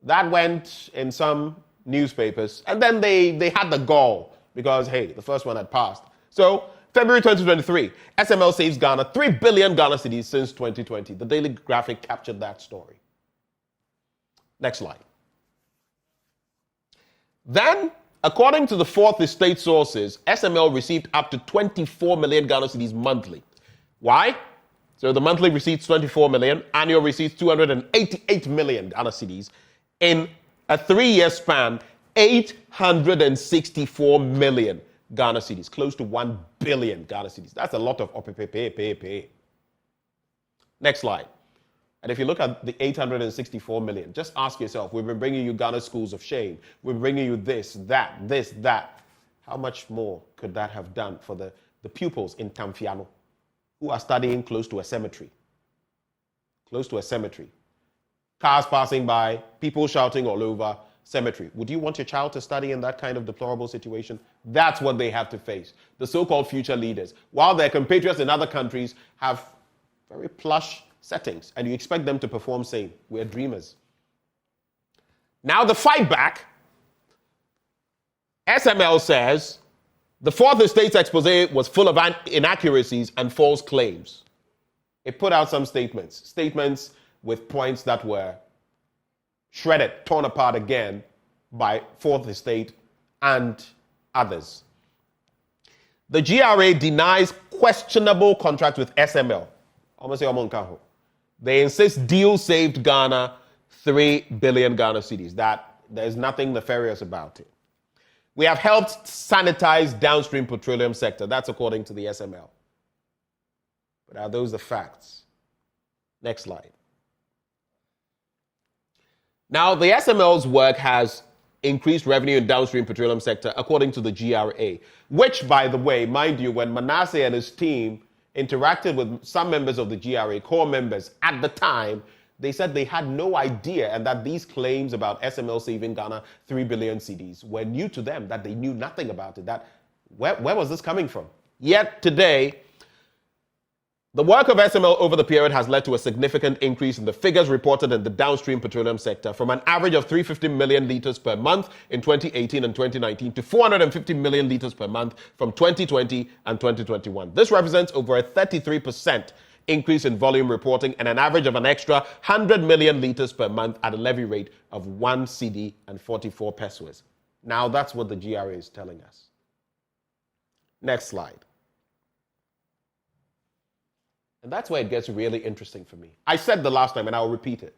That went in some newspapers, and then they had the gall because, hey, the first one had passed. So, February 2023, SML saves Ghana 3 billion Ghana cedis since 2020. The Daily Graphic captured that story. Next slide. Then, according to the Fourth Estate sources, SML received up to 24 million Ghana cedis monthly. Why? So the monthly receipts 24 million, annual receipts 288 million Ghana cedis. In a 3-year span, 864 million Ghana cedis, close to 1 billion Ghana cedis. That's a lot of pay. Next slide. And if you look at the 864 million, just ask yourself, we've been bringing you Ghana schools of shame. We're bringing you this, that. How much more could that have done for the pupils in Tamfiano who are studying close to a cemetery? Close to a cemetery. Cars passing by, people shouting all over, cemetery. Would you want your child to study in that kind of deplorable situation? That's what they have to face. The so-called future leaders. While their compatriots in other countries have very plush settings, and you expect them to perform same. We're dreamers. Now the fight back, SML says the Fourth Estate's expose was full of inaccuracies and false claims. It put out some statements with points that were shredded, torn apart again by Fourth Estate and others. The GRA denies questionable contract with SML. They insist deal saved Ghana 3 billion Ghana cedis. That there's nothing nefarious about it. We have helped sanitize downstream petroleum sector. That's according to the SML. But are those the facts? Next slide. Now, the SML's work has increased revenue in downstream petroleum sector, according to the GRA, which, by the way, mind you, when Manasseh and his team interacted with some members of the GRA, core members, at the time, they said they had no idea and that these claims about SML saving Ghana 3 billion cedis were new to them, that they knew nothing about it. That where was this coming from? Yet today, the work of SML over the period has led to a significant increase in the figures reported in the downstream petroleum sector, from an average of 350 million litres per month in 2018 and 2019 to 450 million litres per month from 2020 and 2021. This represents over a 33% increase in volume reporting and an average of an extra 100 million litres per month at a levy rate of 1 cedi and 44 pesos. Now that's what the GRA is telling us. Next slide. And that's where it gets really interesting for me. I said the last time, and I'll repeat it.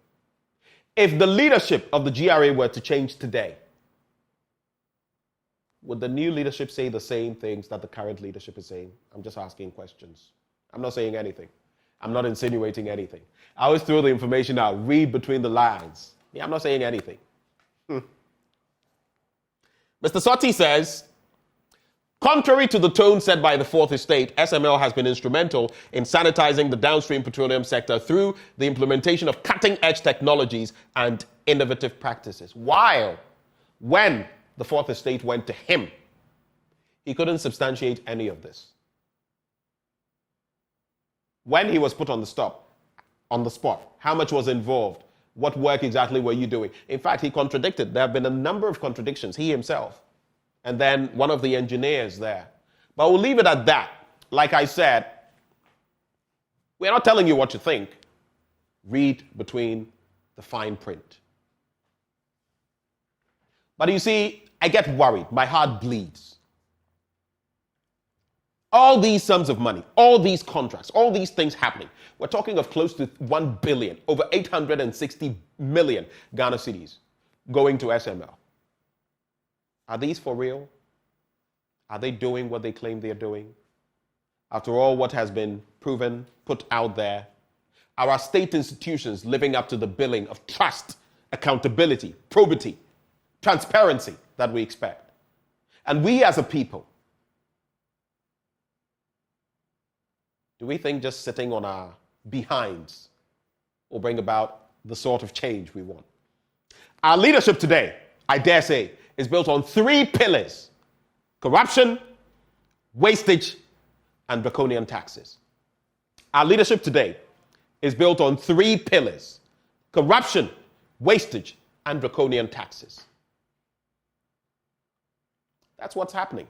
If the leadership of the GRA were to change today, would the new leadership say the same things that the current leadership is saying? I'm just asking questions. I'm not saying anything. I'm not insinuating anything. I always throw the information out, read between the lines. Yeah, I'm not saying anything. Mr. Sotti says, contrary to the tone set by the Fourth Estate, SML has been instrumental in sanitizing the downstream petroleum sector through the implementation of cutting-edge technologies and innovative practices. While, when the Fourth Estate went to him, he couldn't substantiate any of this. When he was put on the spot, how much was involved? What work exactly were you doing? In fact, he contradicted. There have been a number of contradictions, he himself. And then one of the engineers there. But we'll leave it at that. Like I said, we're not telling you what to think. Read between the fine print. But you see, I get worried. My heart bleeds. All these sums of money, all these contracts, all these things happening. We're talking of close to 1 billion, over 860 million Ghana cedis going to SML. Are these for real? Are they doing what they claim they're doing? After all what has been proven, put out there, are our state institutions living up to the billing of trust, accountability, probity, transparency that we expect? And we as a people, do we think just sitting on our behinds will bring about the sort of change we want? Our leadership today, I dare say, is built on 3 pillars: corruption, wastage, and draconian taxes. Our leadership today is built on 3 pillars: corruption, wastage, and draconian taxes. That's what's happening.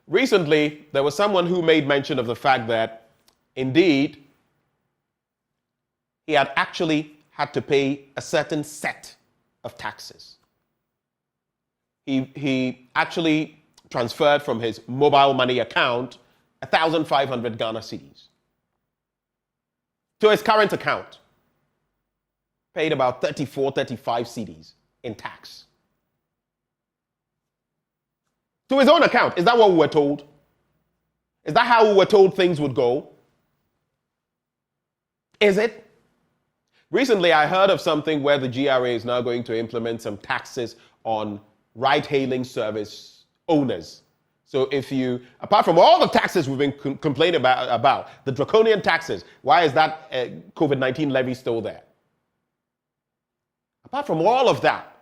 Recently, there was someone who made mention of the fact that, indeed, he had actually had to pay a certain set of taxes. He actually transferred from his mobile money account 1,500 Ghana cedis to his current account, paid about 34, 35 cedis in tax. To his own account. Is that what we were told? Is that how we were told things would go? Is it? Recently, I heard of something where the GRA is now going to implement some taxes on ride-hailing service owners. So if you, apart from all the taxes we've been complaining about, the draconian taxes, why is that COVID-19 levy still there? Apart from all of that,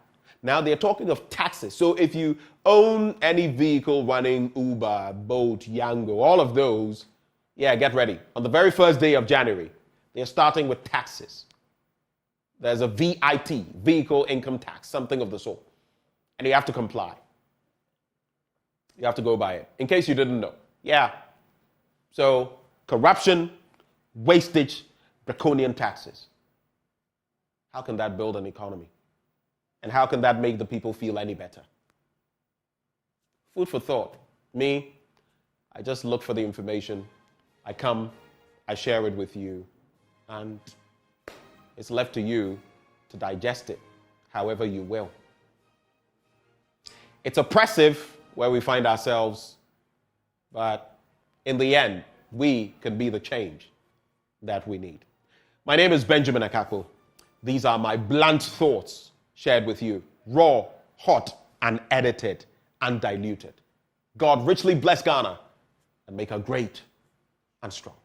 now they're talking of taxes. So if you own any vehicle running Uber, Bolt, Yango, all of those, yeah, get ready. On the very first day of January, they're starting with taxes. There's a VIT, vehicle income tax, something of the sort. And you have to comply. You have to go by it. In case you didn't know. Yeah. So corruption, wastage, draconian taxes. How can that build an economy? And how can that make the people feel any better? Food for thought. Me, I just look for the information. I come, I share it with you, and it's left to you to digest it however you will. It's oppressive where we find ourselves, but in the end, we can be the change that we need. My name is Benjamin Akakpo. These are my blunt thoughts shared with you, raw, hot, unedited, undiluted. God richly bless Ghana and make her great and strong.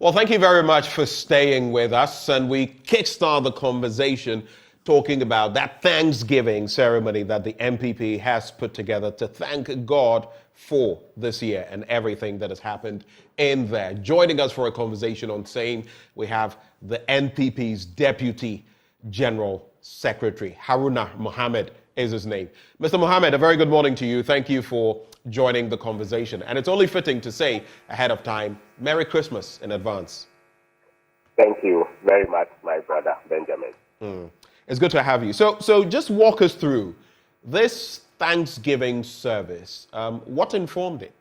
Well, thank you very much for staying with us. And we kickstart the conversation talking about that Thanksgiving ceremony that the NPP has put together to thank God for this year and everything that has happened in there. Joining us for a conversation on same, we have the NPP's Deputy General Secretary, Haruna Mohammed is his name. Mr. Mohammed, a very good morning to you. Thank you for joining the conversation. And it's only fitting to say ahead of time, Merry Christmas in advance. Thank you very much, my brother Benjamin. It's good to have you. So just walk us through this Thanksgiving service. What informed it?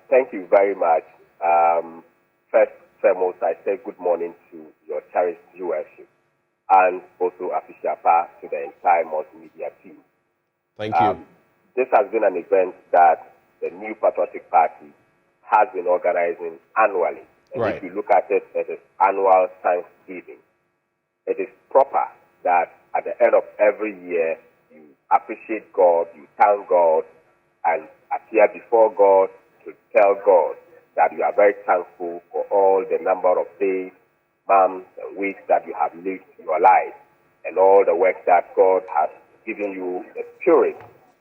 Thank you very much. First and foremost, I say good morning to your cherished viewership and also official part to the entire multimedia team. Thank you. This has been an event that the New Patriotic Party has been organizing annually. And Right. if you look at it, it is annual Thanksgiving. It is proper that at the end of every year, you appreciate God, you thank God, and appear before God to tell God that you are very thankful for all the number of days, months, and weeks that you have lived your life, and all the work that God has given you the spirit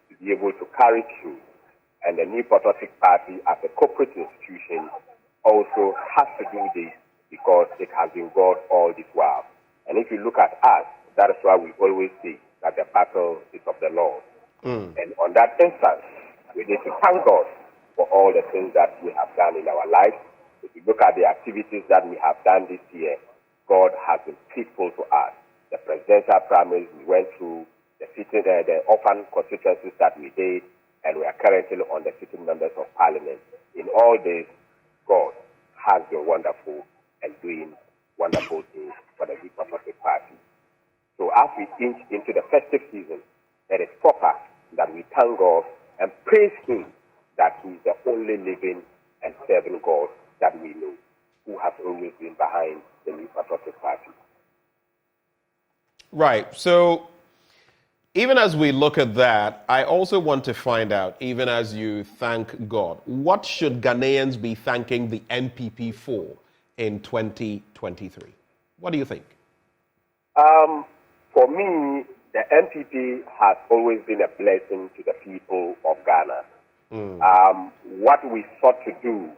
to be able to carry through. And the New Patriotic Party, as a corporate institution, also has to do this because it has been God all this while. And if you look at us, that is why we always say that the battle is of the Lord. And on that instance, we need to thank God for all the things that we have done in our lives. If you look at the activities that we have done this year, God has been faithful to us. The presidential primaries we went through, the orphan constituencies that we did, and we are currently on the sitting members of parliament. In all this, God has been wonderful and doing wonderful things for the New Patriotic Party. So as we inch into the festive season, it is proper that we thank God and praise Him that He is the only living and serving God that we know, who has always been behind the New Patriotic Party. Right. So even as we look at that, I also want to find out, even as you thank God, what should Ghanaians be thanking the NPP for in 2023? What do you think? For me, the NPP has always been a blessing to the people of Ghana. What we sought to do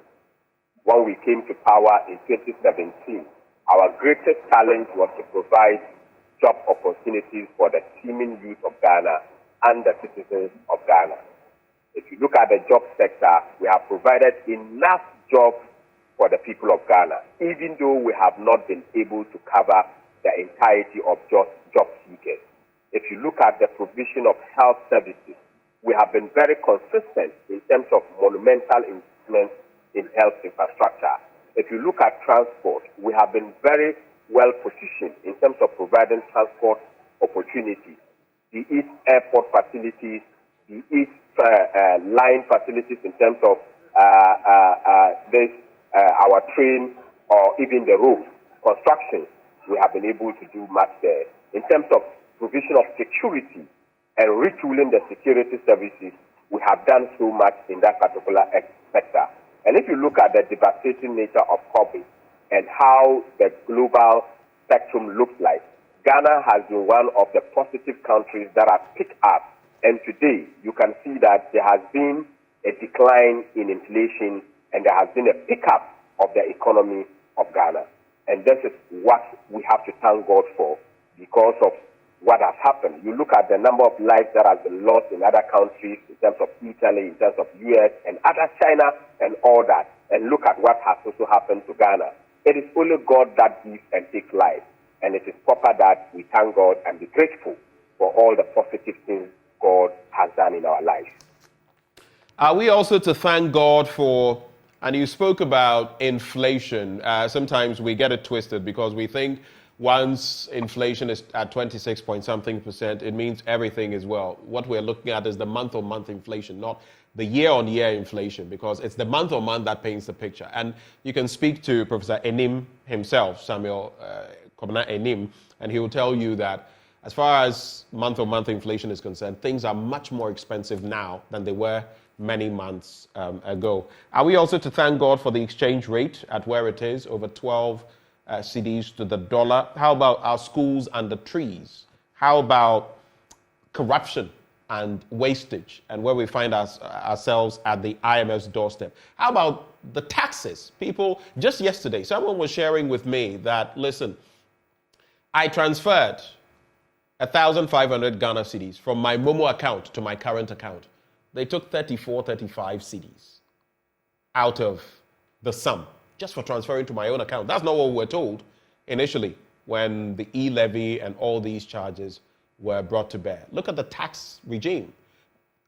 when we came to power in 2017, our greatest challenge was to provide job opportunities for the teeming youth of Ghana and the citizens of Ghana. If you look at the job sector, we have provided enough jobs for the people of Ghana, even though we have not been able to cover the entirety of job seekers. If you look at the provision of health services, we have been very consistent in terms of monumental investments in health infrastructure. If you look at transport, we have been very well positioned in terms of providing transport opportunities, be it airport facilities, be it line facilities in terms of our train or even the road construction. We have been able to do much there. In terms of provision of security and retooling the security services, we have done so much in that particular sector. And if you look at the devastating nature of COVID and how the global spectrum looks like, Ghana has been one of the positive countries that have picked up. And today, you can see that there has been a decline in inflation and there has been a pickup of the economy of Ghana. And this is what we have to thank God for because of what has happened. You look at the number of lives that has been lost in other countries, in terms of Italy, in terms of US, and other China, and all that. And look at what has also happened to Ghana. It is only God that gives and takes life. And it is proper that we thank God and be grateful for all the positive things God has done in our lives. Are we also to thank God for, and you spoke about inflation. Sometimes we get it twisted because we think once inflation is at 26 point something%, it means everything is well. What we're looking at is the month-on-month inflation, not the year-on-year inflation, because it's the month-on-month that paints the picture. And you can speak to Professor Enim himself, Samuel Kobana Enim, and he will tell you that as far as month-on-month inflation is concerned, things are much more expensive now than they were many months ago. Are we also to thank God for the exchange rate at where it is, over 12 cedis to the dollar? How about our schools under trees? How about corruption and wastage, and where we find ourselves at the IMF's doorstep? How about the taxes? People, just yesterday, someone was sharing with me that, listen, I transferred 1,500 Ghana cedis from my Momo account to my current account. They took 34, 35 cedis out of the sum just for transferring to my own account. That's not what we were told initially when the e-levy and all these charges were brought to bear. Look at the tax regime.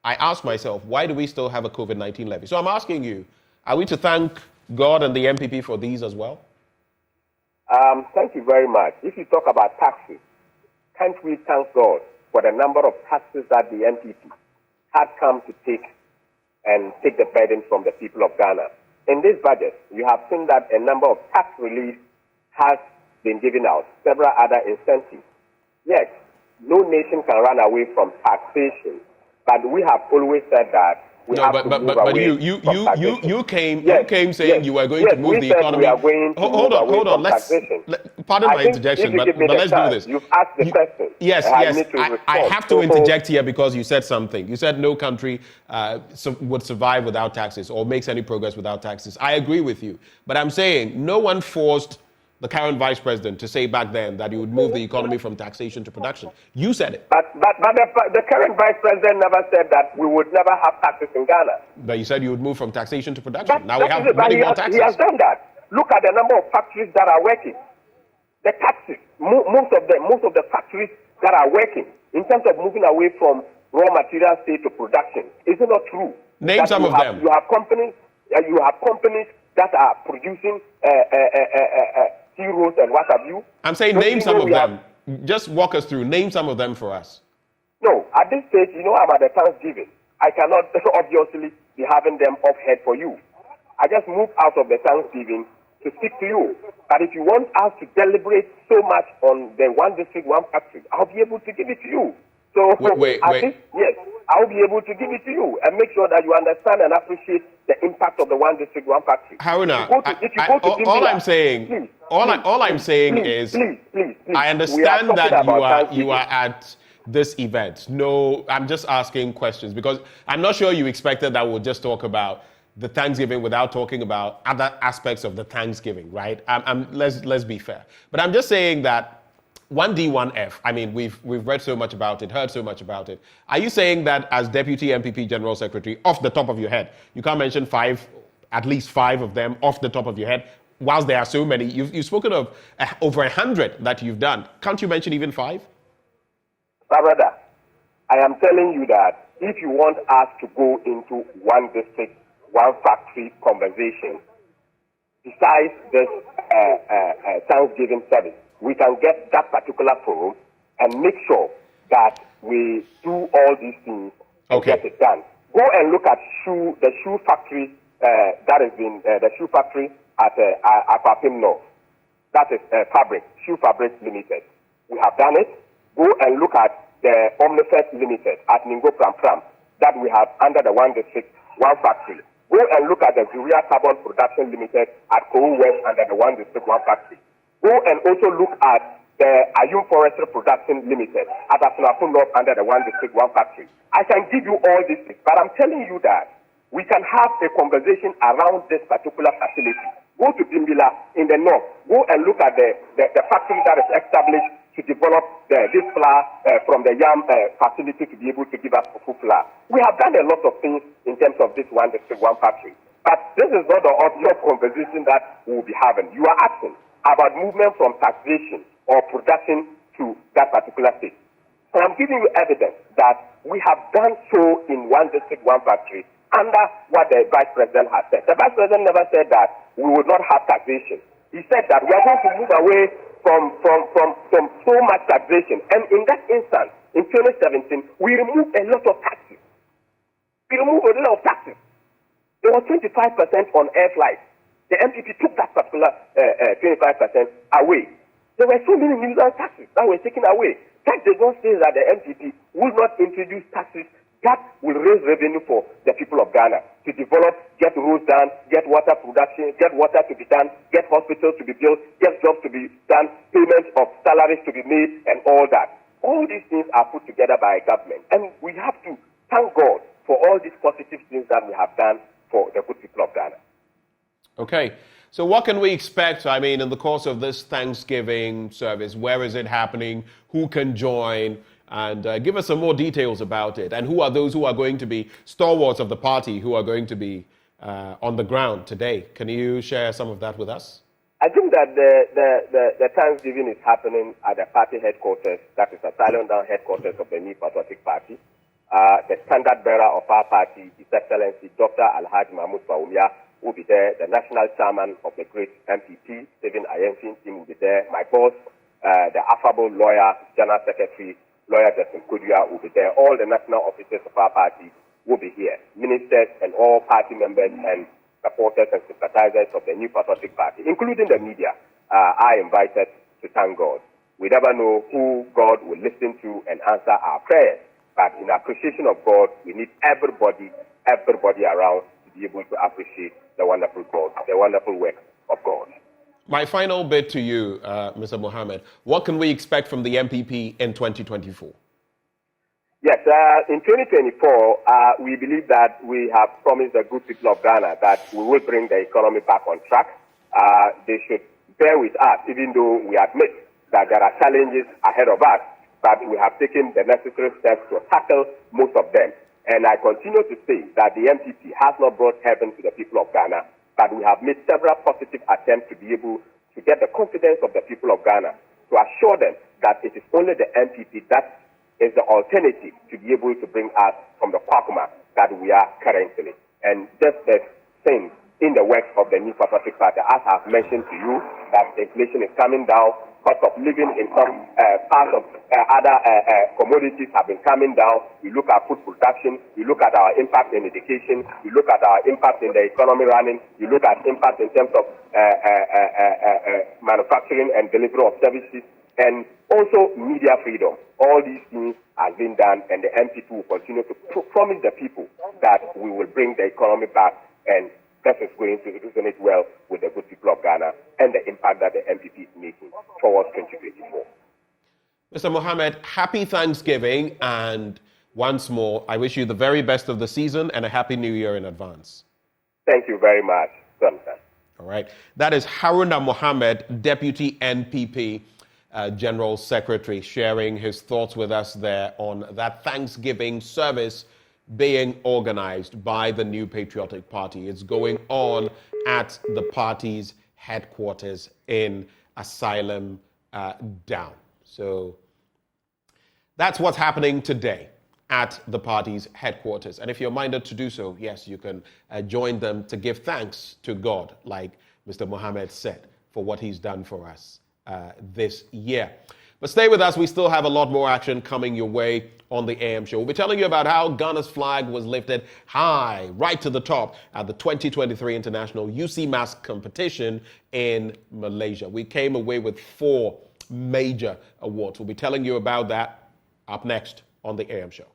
I asked myself, why do we still have a COVID-19 levy? So I'm asking you, are we to thank God and the NPP for these as well? Thank you very much. If you talk about taxes, can't we thank God for the number of taxes that the NPP had come to take the burden from the people of Ghana? In this budget, you have seen that a number of tax relief has been given out, several other incentives. Yes, no nation can run away from taxation, but we have always said that we have to move away from taxation. You came saying you were going to move the economy. Hold on. Pardon my interjection, but let's do this. You've asked the question. Yes. I have to interject here because you said something. You said no country would survive without taxes or makes any progress without taxes. I agree with you, but I'm saying no one forced the current vice president to say back then that he would move the economy from taxation to production. You said it. But the current vice president never said that we would never have taxes in Ghana. But you said you would move from taxation to production. Now we have many more taxes. He has done that. Look at the number of factories that are working. The taxes, most of the factories that are working in terms of moving away from raw material state to production. Is it not true? Name some of them. You have companies that are producing heroes and what have you. I'm saying name some of them. Just walk us through. Name some of them for us. No, at this stage, I'm at the Thanksgiving. I cannot obviously be having them off head for you. I just moved out of the Thanksgiving to speak to you. But if you want us to deliberate so much on the one district, one factory, I'll be able to give it to you. So wait. Yes, I'll be able to give it to you and make sure that you understand and appreciate the impact of the one district, one factory. Haruna, all I'm saying is, I understand that you are at this event. No, I'm just asking questions because I'm not sure you expected that we'll just talk about the Thanksgiving without talking about other aspects of the Thanksgiving, right? Let's be fair. But I'm just saying that 1D, 1F, I mean, we've read so much about it, heard so much about it. Are you saying that as Deputy NPP General Secretary, off the top of your head, you can't mention at least five of them off the top of your head, whilst there are so many? You've spoken of over 100 that you've done. Can't you mention even 5? Brother, I am telling you that if you want us to go into one district, one factory conversation, besides this Thanksgiving service, we can get that particular forum and make sure that we do all these things and get it done. Go and look at the shoe factory the shoe factory at Aquapim North. That is Shoe Fabrics Limited. We have done it. Go and look at the Omnifest Limited at Ningo Pram Pram that we have under the one district, one factory. Go and look at the Urea Carbon Production Limited at Kowu West under the one district, one factory. Go and also look at the Ayum Forestry Production Limited at Asunafo North under the one district, one factory. I can give you all these things, but I'm telling you that we can have a conversation around this particular facility. Go to Bimbila in the north. Go and look at the factory that is established to develop this flour from the yam facility to be able to give us fufu flour. We have done a lot of things in terms of this one district, one factory. But this is not the obvious conversation that we will be having. You are asking about movement from taxation or production to that particular state. And I'm giving you evidence that we have done so in one district, one factory, under what the Vice President has said. The Vice President never said that we would not have taxation. He said that we are going to move away from so much taxation. And in that instance, in 2017, we removed a lot of taxes. We removed a lot of taxes. There was 25% on air flights. The NPP took that particular 25% away. There were so many million taxes that were taken away. That does not say that the NPP will not introduce taxes that will raise revenue for the people of Ghana to develop, get roads done, get water production, get water to be done, get hospitals to be built, get jobs to be done, payments of salaries to be made, and all that. All these things are put together by a government. And we have to thank God for all these positive things that we have done for the good people of Ghana. Okay. So what can we expect, I mean, in the course of this Thanksgiving service? Where is it happening? Who can join? And give us some more details about it. And who are those who are going to be stalwarts of the party who are going to be on the ground today? Can you share some of that with us? I think that the Thanksgiving is happening at the party headquarters, that is the silent down headquarters of the New Patriotic Party. The standard bearer of our party, His Excellency Dr. Alhaji Mahmoud Bawumia, will be there. The national chairman of the great NPP, Stephen Ayensin team, will be there. My boss, the affable lawyer, General Secretary, Lawyer Justin Kodua, will be there. All the national officers of our party will be here. Ministers and all party members and supporters and sympathizers of the New Patriotic Party, including the media, are invited to thank God. We never know who God will listen to and answer our prayers. But in appreciation of God, we need everybody around to be able to appreciate the wonderful God, the wonderful work of God. My final bit to you, Mr. Mohammed. What can we expect from the NPP in 2024? Yes, in 2024, we believe that we have promised the good people of Ghana that we will bring the economy back on track. They should bear with us, even though we admit that there are challenges ahead of us, but we have taken the necessary steps to tackle most of them. And I continue to say that the NPP has not brought heaven to the people of Ghana, but we have made several positive attempts to be able to get the confidence of the people of Ghana, to assure them that it is only the NPP that is the alternative to be able to bring us from the quagmire that we are currently. And just as things in the works of the New Patriotic Party, as I've mentioned to you, that inflation is coming down, cost of living in some parts of other commodities have been coming down. We look at food production, we look at our impact in education, we look at our impact in the economy running, we look at impact in terms of manufacturing and delivery of services, and also media freedom. All these things have been done, and the NPP will continue to promise the people that we will bring the economy back, and that is going to resonate well with the good people of Ghana and the impact that the NPP is making towards 2024. Mr. Mohammed, happy Thanksgiving, and once more, I wish you the very best of the season and a happy new year in advance. Thank you very much, Jonathan. All right. That is Haruna Mohammed, Deputy NPP General Secretary, sharing his thoughts with us there on that Thanksgiving service being organized by the New Patriotic Party. It's going on at the party's headquarters in Asylum Down. So that's what's happening today at the party's headquarters. And if you're minded to do so, yes, you can join them to give thanks to God, like Mr. Mohammed said, for what he's done for us this year. But stay with us. We still have a lot more action coming your way on the AM show. We'll be telling you about how Ghana's flag was lifted high, right to the top at the 2023 International UC Mask competition in Malaysia. We came away with 4 major awards. We'll be telling you about that up next on the AM show.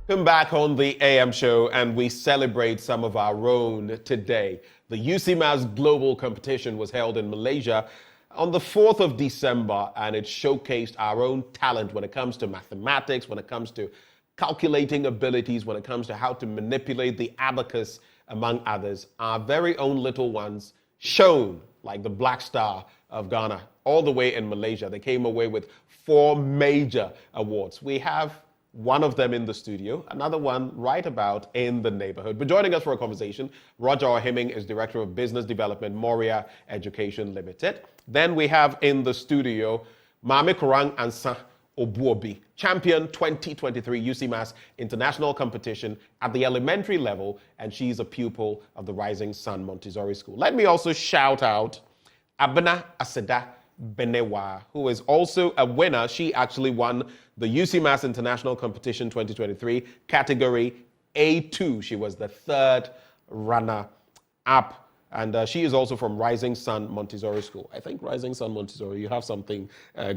Welcome back on the AM show, and we celebrate some of our own today. The UCMAS Global Competition was held in Malaysia on the 4th of December, and it showcased our own talent when it comes to mathematics, when it comes to calculating abilities, when it comes to how to manipulate the abacus, among others. Our very own little ones shone like the Black Star of Ghana, all the way in Malaysia. They came away with 4 major awards. We have one of them in the studio, another one right about in the neighborhood. But joining us for a conversation, Roger Ohiming is Director of Business Development, Moria Education Limited. Then we have in the studio, Mame Korang Ansa Obuobi, champion 2023 UCMAS international competition at the elementary level, and she's a pupil of the Rising Sun Montessori School. Let me also shout out Abena Aseda Benewa, who is also a winner. She actually won the UCMAS International Competition 2023 category A2. She was the 3rd runner-up. And she is also from Rising Sun Montessori School. I think Rising Sun Montessori, you have something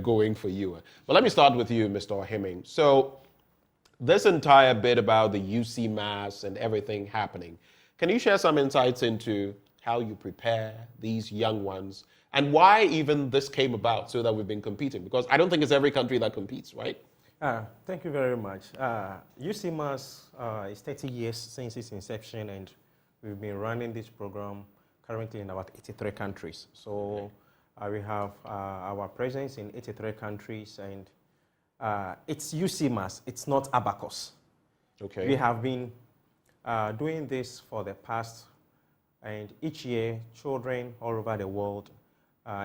going for you. But let me start with you, Mr. Ohiming. So this entire bit about the UCMAS and everything happening, can you share some insights into how you prepare these young ones and why even this came about so that we've been competing? Because I don't think it's every country that competes, right? Thank you very much. UCMAS is 30 years since its inception, and we've been running this program currently in about 83 countries. So we have our presence in 83 countries, and it's UCMAS, it's not Abacus. Okay. We have been doing this for the past, and each year, children all over the world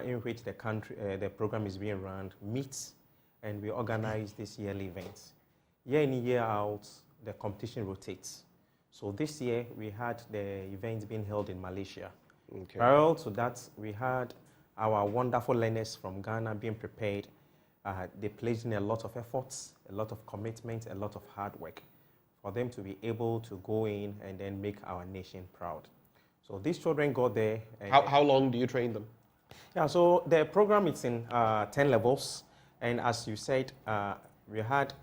in which the program is being run meets, and we organize these yearly events. Year in, year out, the competition rotates. So this year, we had the event being held in Malaysia. Okay. Prior to that, we had our wonderful learners from Ghana being prepared. They placed in a lot of efforts, a lot of commitment, a lot of hard work for them to be able to go in and then make our nation proud. So these children got there. And how long do you train them? Yeah, so the program is in 10 levels. And as you said, we had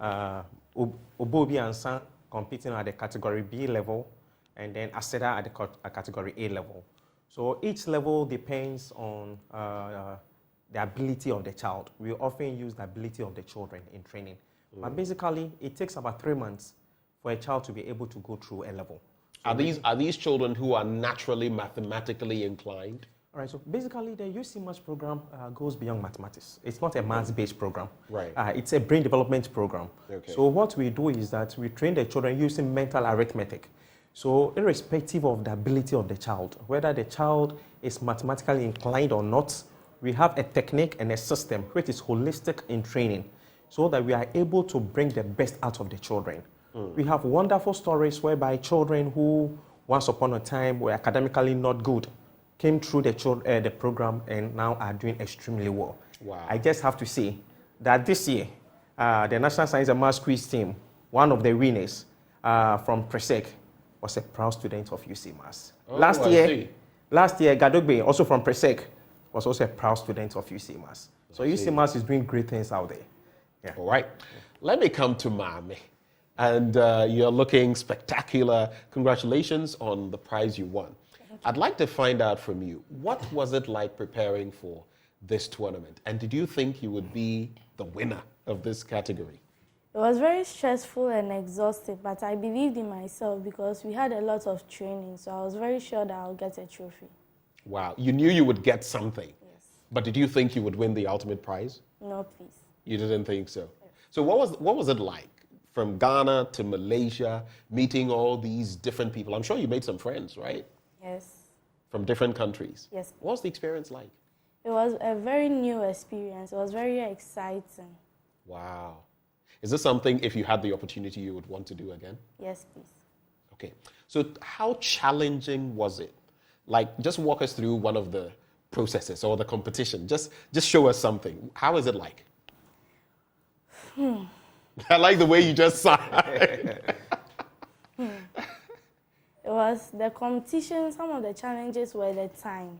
Obuobi and San competing at the category B level, and then Aseda at the category A level. So each level depends on the ability of the child. We often use the ability of the children in training. But basically, it takes about 3 months for a child to be able to go through a level. So Are these children who are naturally mathematically inclined? All right, so basically the UCMAS program goes beyond mathematics. It's not a maths-based program. Right. It's a brain development program. Okay. So what we do is that we train the children using mental arithmetic. So irrespective of the ability of the child, whether the child is mathematically inclined or not, we have a technique and a system which is holistic in training so that we are able to bring the best out of the children. We have wonderful stories whereby children who once upon a time were academically not good came through the program and now are doing extremely well. Wow. I just have to say that this year, the National Science and Maths Quiz team, one of the winners from Presec, was a proud student of UCMAS. Oh, last year, Gadogbe, also from Presec, was also a proud student of UCMAS. So UCMAS is doing great things out there. Yeah. All right. Let me come to Mame. And you're looking spectacular. Congratulations on the prize you won. I'd like to find out from you, what was it like preparing for this tournament? And did you think you would be the winner of this category? It was very stressful and exhausting, but I believed in myself because we had a lot of training, so I was very sure that I'll get a trophy. Wow, you knew you would get something. Yes. But did you think you would win the ultimate prize? No, please. You didn't think so? Yes. So what was it like from Ghana to Malaysia, meeting all these different people? I'm sure you made some friends, right? Yes. From different countries? Yes. What was the experience like? It was a very new experience. It was very exciting. Wow. Is this something, if you had the opportunity, you would want to do again? Yes, please. Okay. So how challenging was it? Like, just walk us through one of the processes or the competition. Just show us something. How is it like? I like the way you just sighed. It was the competition. Some of the challenges were the time.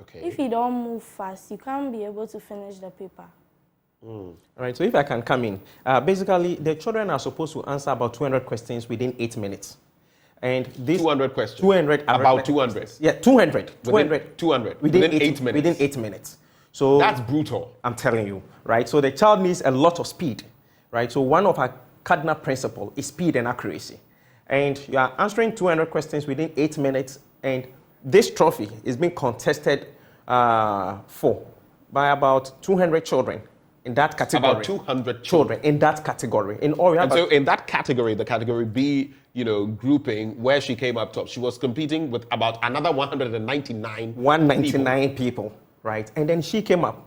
Okay. If you don't move fast, you can't be able to finish the paper. All right, so if I can come in. Basically, the children are supposed to answer about 200 questions within 8 minutes. And these 200 questions? 200. About 200? Questions. Yeah, 200. 200. Within 8 minutes? Within 8 minutes. So that's brutal. I'm telling you, right? So the child needs a lot of speed, right? So one of our cardinal principles is speed and accuracy. And you are answering 200 questions within 8 minutes, and this trophy is being contested for by about 200 children in that category. About 200 children in that category. In all, and so in that category, the category B, grouping, where she came up top, she was competing with about another 199 people, right? And then she came up.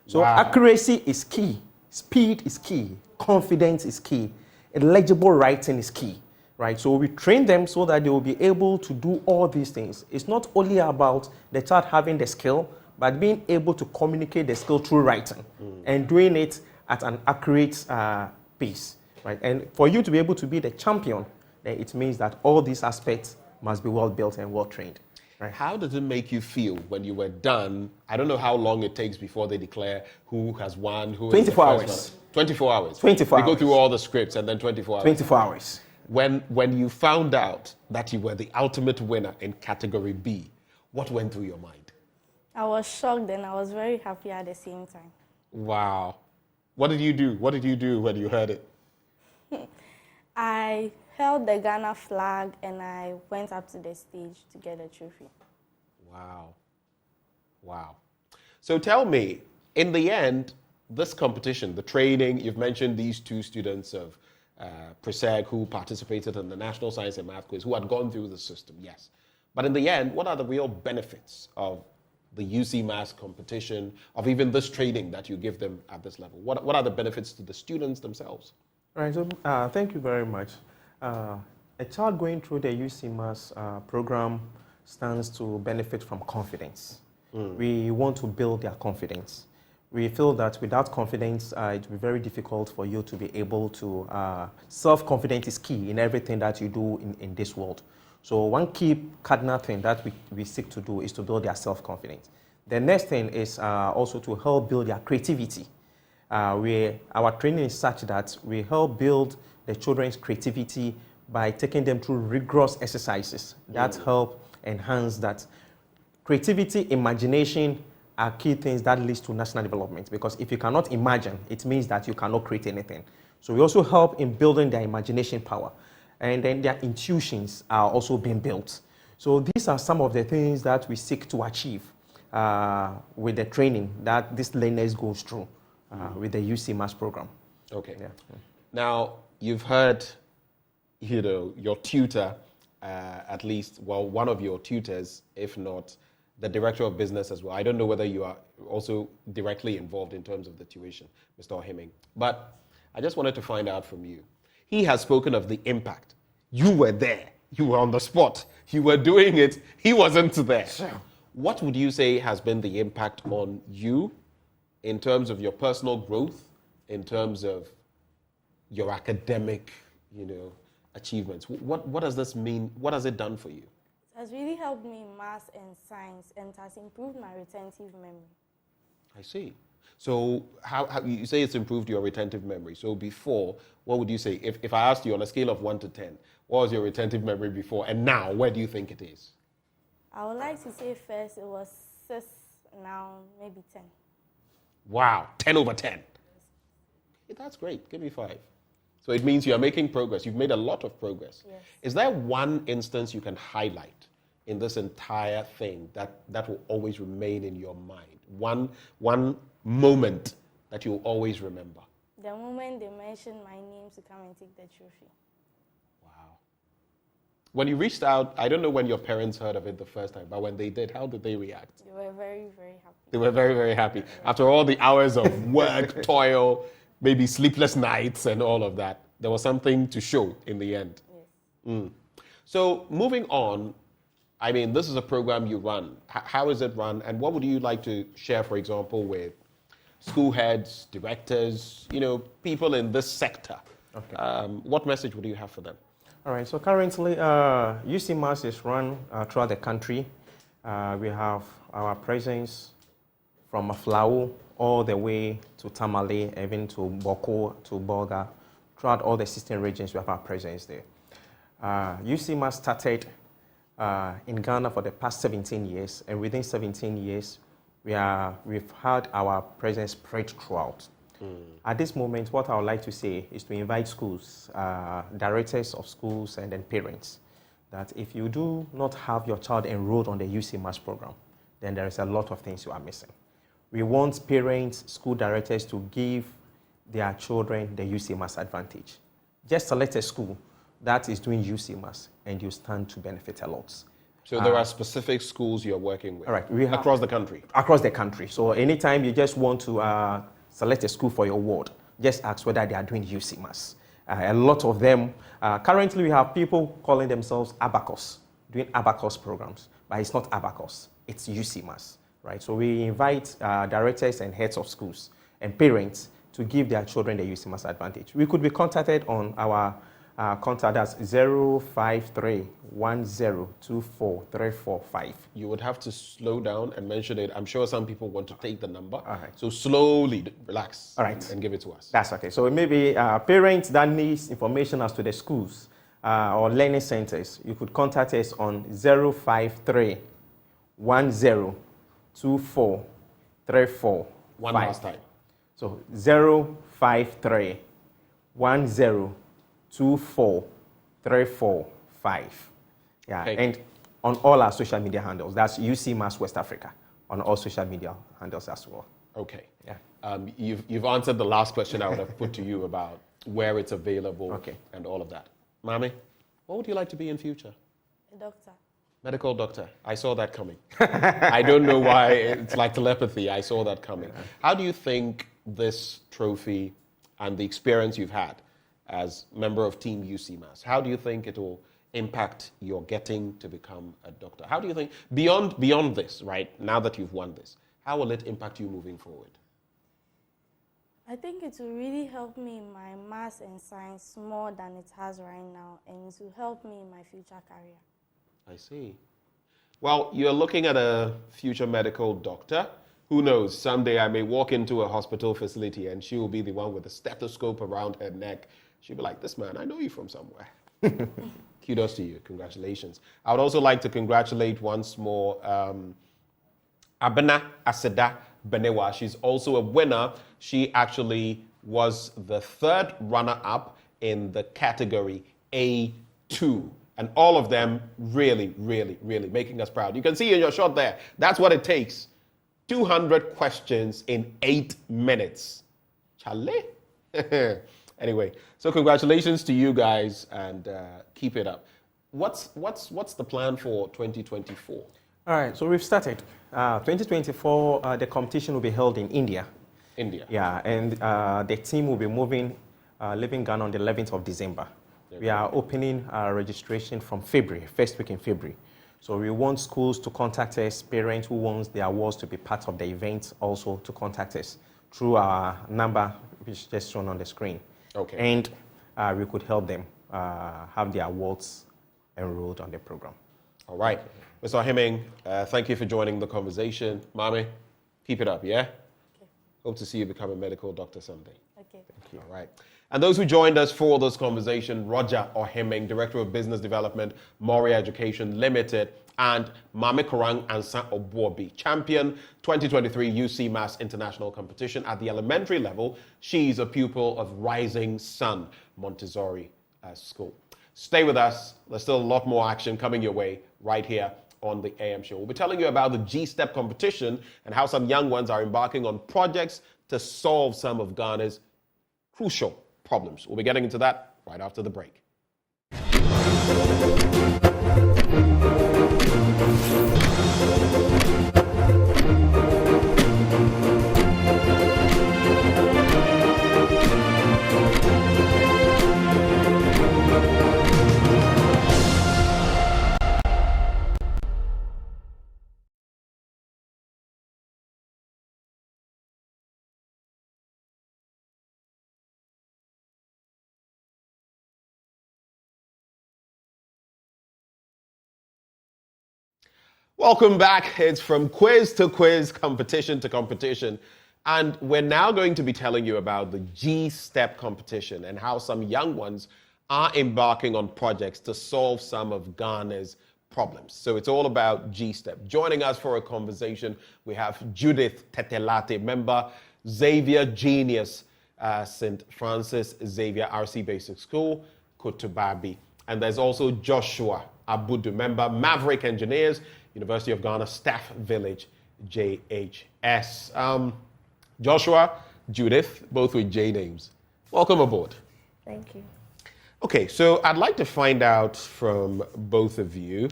So wow. Accuracy is key, speed is key, confidence is key, legible writing is key, right? So we train them so that they will be able to do all these things. It's not only about the child having the skill, but being able to communicate the skill through writing and doing it at an accurate pace, right? And for you to be able to be the champion, then it means that all these aspects must be well built and well trained. Right. How does it make you feel when you were done? I don't know how long it takes before they declare who has won, who 24 is the hours. first one. 24 hours. 24 hours. They go through hours. all the scripts and then 24 hours. 24 hours. When you found out that you were the ultimate winner in category B, what went through your mind? I was shocked and I was very happy at the same time. Wow. What did you do? What did you do when you heard it? I held the Ghana flag and I went up to the stage to get the trophy. Wow. Wow. So tell me, in the end, this competition, the training, you've mentioned these two students of PRESEG who participated in the National Science and Math Quiz, who had gone through the system, yes. But in the end, what are the real benefits of the UC Maths competition, of even this training that you give them at this level? What are the benefits to the students themselves? Right, so thank you very much. A child going through the UC Maths program stands to benefit from confidence. We want to build their confidence. We feel that without confidence, it will be very difficult for you to be able to, self-confidence is key in everything that you do in this world. So one key cardinal thing that we seek to do is to build their self-confidence. The next thing is also to help build their creativity. Our training is such that we help build the children's creativity by taking them through rigorous exercises that help enhance that. Creativity, imagination are key things that leads to national development, because if you cannot imagine, it means that you cannot create anything. So we also help in building their imagination power, and then their intuitions are also being built. So these are some of the things that we seek to achieve with the training that this learners goes through with the UC Maths program. Okay. Yeah. Now, you've heard, your tutor, at least, well, one of your tutors, if not the director of business as well. I don't know whether you are also directly involved in terms of the tuition, Mr. Ohiming. But I just wanted to find out from you. He has spoken of the impact. You were there. You were on the spot. You were doing it. He wasn't there. Sure. What would you say has been the impact on you in terms of your personal growth, in terms of your academic, achievements? What does this mean? What has it done for you? It has really helped me in maths and science, and it has improved my retentive memory. I see. So how you say it's improved your retentive memory. So before, what would you say? If I asked you on a scale of 1 to 10, what was your retentive memory before? And now, where do you think it is? I would like to say first it was 6, now maybe 10. Wow, 10 over 10. Yeah, that's great. Give me 5. So it means you are making progress. You've made a lot of progress. Yes. Is there one instance you can highlight in this entire thing that will always remain in your mind? One moment that you'll always remember? The moment they mentioned my name to come and take the trophy. Wow. When you reached out, I don't know when your parents heard of it the first time, but when they did, how did they react? They were very, very happy. They were very, very happy. After all the hours of work, toil, maybe sleepless nights and all of that, there was something to show in the end. Yes. So moving on, I mean, this is a program you run. How is it run? And what would you like to share, for example, with school heads, directors, people in this sector? Okay. What message would you have for them? All right, so currently, UC Maths is run throughout the country. We have our presence from Aflao all the way to Tamale, even to Boko, to Bolga. Throughout all the 16 regions, we have our presence there. UC Maths started in Ghana for the past 17 years, and within 17 years, we've had our presence spread throughout. At this moment, what I would like to say is to invite schools, directors of schools, and then parents that if you do not have your child enrolled on the UC Mass program, then there is a lot of things you are missing. We want parents, school directors to give their children the UC Mass advantage. Just select a school that is doing UC Mass and you stand to benefit a lot. So there are specific schools you're working with? All right. We have, across the country? Across the country. So anytime you just want to select a school for your ward, just ask whether they are doing UC Mass. A lot of them, currently we have people calling themselves Abacus, doing Abacus programs, but it's not Abacus, it's UC Mass, right? So we invite directors and heads of schools and parents to give their children the UC Mass advantage. We could be contacted on our contact, that's 053-1024-345. You would have to slow down and mention it. I'm sure some people want to take the number. All right. So slowly, relax. All right. And give it to us. That's okay. So maybe parents that needs information as to the schools or learning centers, you could contact us on 053-1024-345. One last time. So 053-1024-345. Yeah, Okay. and on all our social media handles, that's UC Mass West Africa, on all social media handles as well. Okay. Yeah. You've answered the last question I would have put to you about where it's available and all of that. Mami, what would you like to be in future? A doctor. Medical doctor. I saw that coming. I don't know why. It's like telepathy. I saw that coming. How do you think this trophy and the experience you've had as member of Team UC Mass, how do you think it will impact your getting to become a doctor? How do you think, beyond this, right, now that you've won this, how will it impact you moving forward? I think it will really help me in my maths and science more than it has right now, and it will help me in my future career. I see. Well, you're looking at a future medical doctor. Who knows, someday I may walk into a hospital facility and she will be the one with a stethoscope around her neck. She'll be like, this man, I know you from somewhere. Kudos to you. Congratulations. I would also like to congratulate once more Abena Aseda Benewa. She's also a winner. She actually was the third runner-up in the category A2. And all of them really, really, really making us proud. You can see in your shot there, that's what it takes. 200 questions in 8 minutes. Chale. Anyway, so congratulations to you guys and keep it up. What's the plan for 2024? All right, so we've started. 2024, the competition will be held in India. India. Yeah, and the team will be leaving Ghana on the 11th of December. Okay. We are opening registration from February, first week in February. So we want schools to contact us, parents who want their awards to be part of the event also to contact us through our number, which is just shown on the screen. Okay. And we could help them have their awards enrolled on the program. All right. Mr. Hemming, thank you for joining the conversation. Mami, keep it up, yeah? Okay. Hope to see you become a medical doctor someday. Okay. Thank you. All right. And those who joined us for this conversation, Roger Ohemeng, Director of Business Development, Mori Education Limited, and Mame Korang Ansa Obuobi, champion 2023 UC Mass International Competition at the elementary level. She's a pupil of Rising Sun Montessori School. Stay with us. There's still a lot more action coming your way right here on the AM show. We'll be telling you about the G-Step competition and how some young ones are embarking on projects to solve some of Ghana's crucial problems. We'll be getting into that right after the break. Welcome back. It's from quiz to quiz, competition to competition. And we're now going to be telling you about the G-Step competition and how some young ones are embarking on projects to solve some of Ghana's problems. So it's all about G-Step. Joining us for a conversation, we have Judith Tetelate, member, Xavier Genius, St. Francis Xavier RC Basic School, Kotobabi. And there's also Joshua Abudu, member, Maverick Engineers, University of Ghana Staff Village, JHS. Joshua, Judith, both with J names. Welcome aboard. Thank you. Okay, so I'd like to find out from both of you,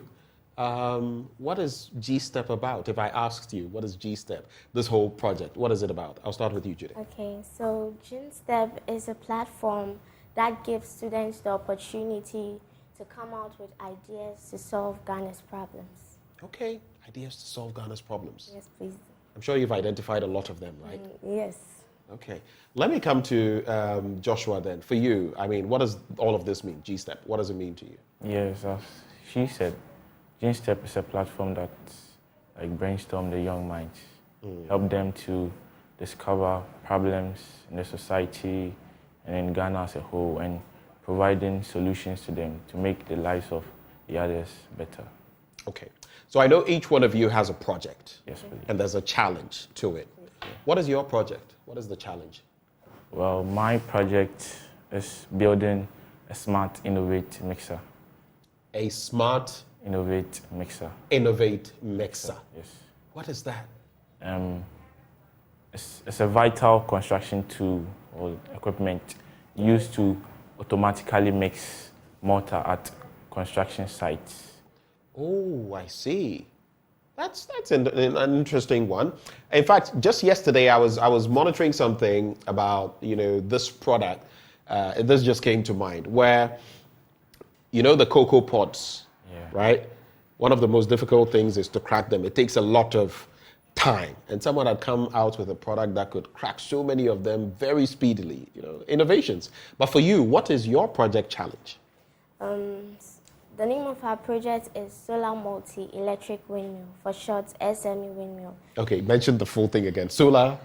what is G-Step about? If I asked you, what is G-Step, this whole project, what is it about? I'll start with you, Judith. Okay, so G-Step is a platform that gives students the opportunity to come out with ideas to solve Ghana's problems. Okay, ideas to solve Ghana's problems. Yes, please. I'm sure you've identified a lot of them, right? Yes. Okay. Let me come to Joshua then. For you, I mean, what does all of this mean, G-Step? What does it mean to you? Yes, as she said, G-Step is a platform that brainstorm the young minds, help them to discover problems in the society and in Ghana as a whole, and providing solutions to them to make the lives of the others better. Okay. So I know each one of you has a project. Yes, please. And there's a challenge to it. What is your project? What is the challenge? Well, my project is building a smart innovate mixer. A smart innovate mixer. Innovate mixer. Yes. What is that? It's a vital construction tool or equipment used to automatically mix mortar at construction sites. Oh, I see. That's an interesting one. In fact, just yesterday I was monitoring something about this product. This just came to mind where the cocoa pods, right? One of the most difficult things is to crack them. It takes a lot of time, and someone had come out with a product that could crack so many of them very speedily. Innovations. But for you, what is your project challenge? The name of our project is Solar Multi-Electric Windmill, for short, SME Windmill. Okay, mention the full thing again. Solar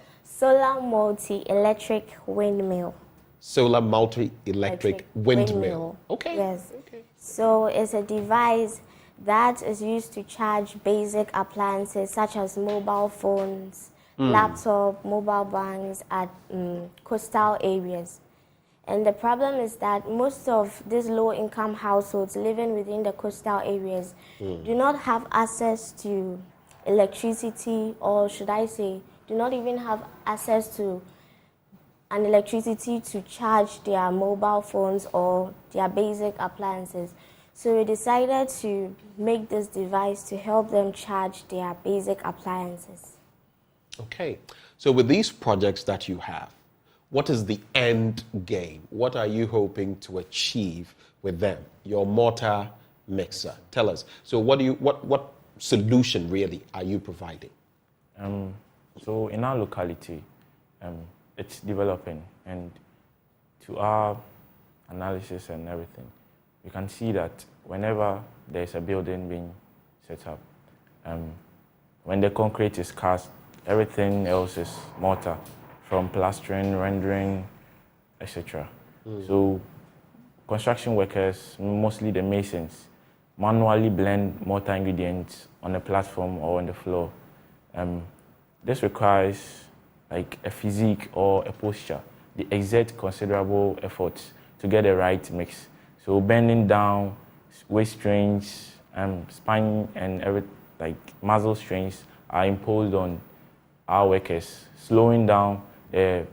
Multi-Electric Windmill. Solar Multi-Electric Windmill. Okay. Yes. Okay. So it's a device that is used to charge basic appliances such as mobile phones, laptop, mobile banks at coastal areas. And the problem is that most of these low-income households living within the coastal areas do not have access to electricity, or should I say, do not even have access to an electricity to charge their mobile phones or their basic appliances. So we decided to make this device to help them charge their basic appliances. Okay. So with these projects that you have, what is the end game? What are you hoping to achieve with them? Your mortar mixer. Tell us. So what solution really are you providing? So in our locality, it's developing, and to our analysis and everything, we can see that whenever there's a building being set up, when the concrete is cast, everything else is mortar, from plastering, rendering, etc. So construction workers, mostly the masons, manually blend mortar ingredients on the platform or on the floor. This requires a physique or a posture. They exert considerable efforts to get the right mix. So bending down, waist strains, spine and muscle strains are imposed on our workers, slowing down the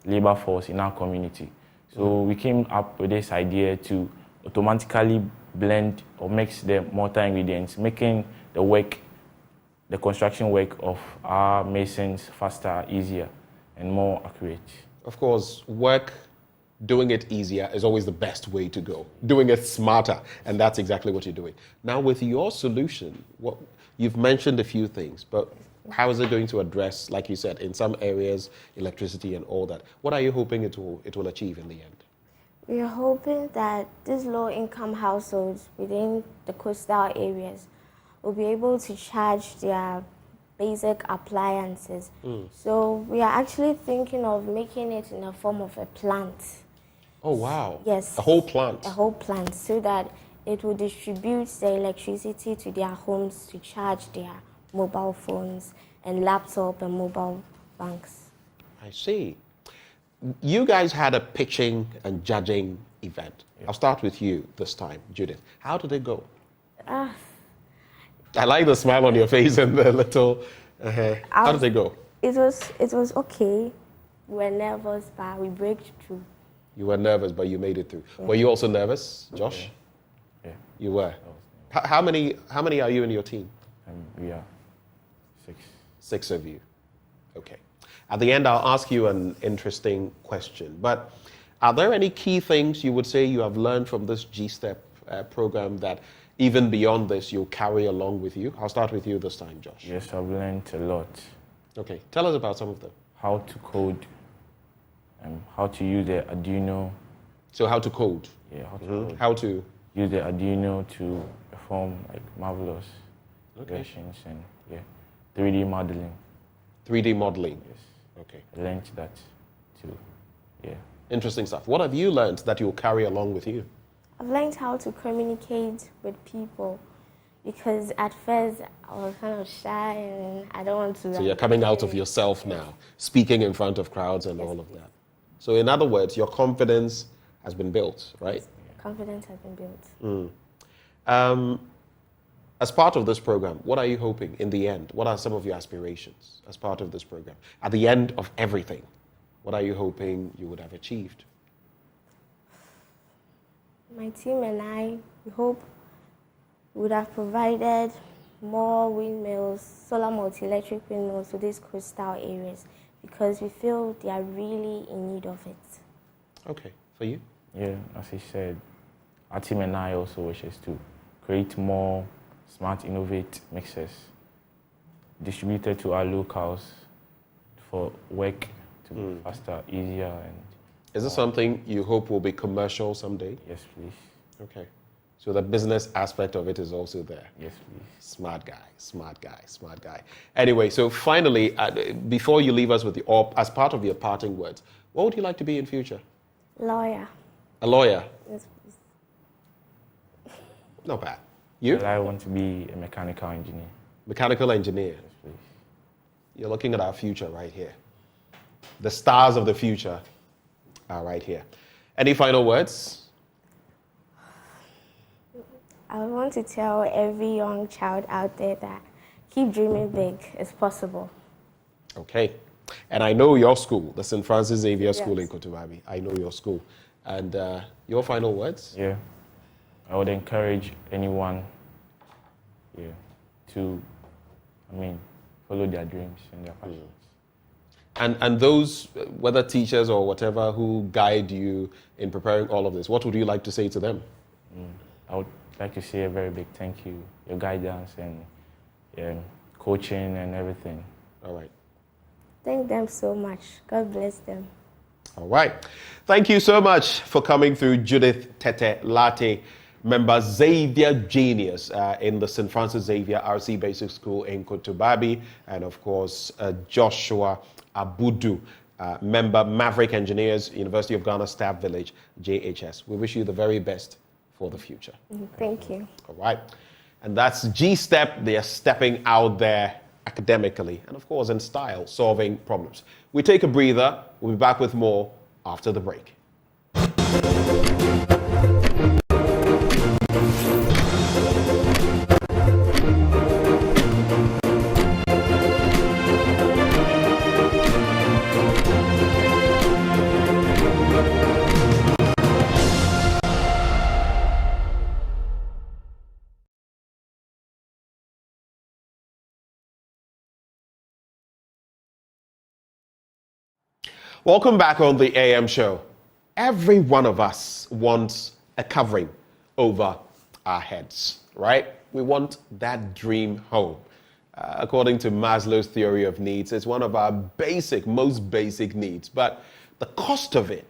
labor force in our community. So we came up with this idea to automatically blend or mix the mortar ingredients, making the construction work of our masons faster, easier, and more accurate. Of course, doing it easier is always the best way to go. Doing it smarter, and that's exactly what you're doing. Now, with your solution, you've mentioned a few things, but how is it going to address, like you said, in some areas, electricity and all that? What are you hoping it will achieve in the end? We are hoping that these low-income households within the coastal areas will be able to charge their basic appliances. So we are actually thinking of making it in the form of a plant. Oh, wow. Yes. A whole plant? A whole plant, so that it will distribute the electricity to their homes to charge their mobile phones and laptop and mobile banks. I see. You guys had a pitching and judging event. I'll start with you this time, Judith. How did it go? I like the smile on your face and the little. How did it go? It was okay. We were nervous, but we broke through. You were nervous, but you made it through. Yeah. Were you also nervous, Josh? Yeah. You were. How many are you in your team? We are 6. 6 of you. Okay. At the end, I'll ask you an interesting question. But are there any key things you would say you have learned from this G-Step program that even beyond this you'll carry along with you? I'll start with you this time, Josh. Yes, I've learned a lot. Okay. Tell us about some of them. How to code, how to use the Arduino. So how to code? Yeah, how to code. How to use the Arduino to perform like marvelous versions and 3D modeling. 3D modeling. Yes. Okay. I learned that too. Yeah. Interesting stuff. What have you learned that you'll carry along with you? I've learned how to communicate with people because at first I was kind of shy and I don't want to. So you're coming out of yourself now, speaking in front of crowds and all of that. So in other words, your confidence has been built, right? Confidence has been built. As part of this program, what are you hoping in the end? What are some of your aspirations as part of this program? At the end of everything, what are you hoping you would have achieved? My team and I, we hope we would have provided more windmills, solar multi-electric windmills to these coastal areas because we feel they are really in need of it. Okay. For you? Yeah, as he said, our team and I also wishes to create more smart, innovate mixers distributed to our locals for work to be faster, easier, and is this something you hope will be commercial someday? Yes, please. Okay. So the business aspect of it is also there. Yes, please. Smart guy, smart guy, smart guy. Anyway, so finally, before you leave us with as part of your parting words, what would you like to be in future? Lawyer. A lawyer? Yes, please. Not bad. You? Well, I want to be a mechanical engineer. Mechanical engineer? Yes, please. You're looking at our future right here. The stars of the future are right here. Any final words? I want to tell every young child out there that keep dreaming big. It's possible. Okay. And I know your school, the St. Francis Xavier School in Kotobabi. I know your school. And your final words? Yeah. I would encourage anyone to, follow their dreams and their passions. And those, whether teachers or whatever, who guide you in preparing all of this, what would you like to say to them? I would like to say a very big thank you, your guidance and coaching and everything. All right. Thank them so much. God bless them. All right. Thank you so much for coming through, Judith Tete Latte, member Xavier Genius in the St. Francis Xavier RC Basic School in Kotobabi, and of course, Joshua Abudu, member Maverick Engineers, University of Ghana Staff Village, JHS. We wish you the very best for the future. Thank you. All right. And that's G-Step. They are stepping out there academically and, of course, in style, solving problems. We take a breather. We'll be back with more after the break. Welcome back on the AM show. Every one of us wants a covering over our heads, right? We want that dream home. According to Maslow's theory of needs, it's one of our most basic needs. But the cost of it,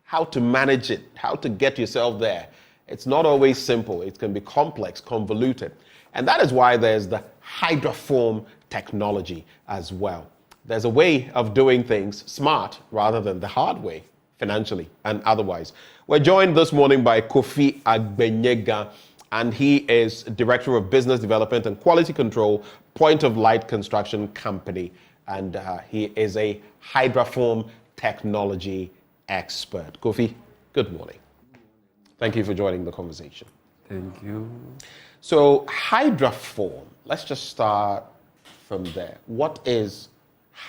how to manage it, how to get yourself there, it's not always simple. It can be complex, convoluted. And that is why there's the hydroform technology as well. There's a way of doing things smart rather than the hard way, financially and otherwise. We're joined this morning by Kofi Agbenyega, and he is Director of Business Development and Quality Control, Point of Light Construction Company, and he is a hydroform technology expert. Kofi, good morning. Thank you for joining the conversation. Thank you. So hydroform, let's just start from there. What is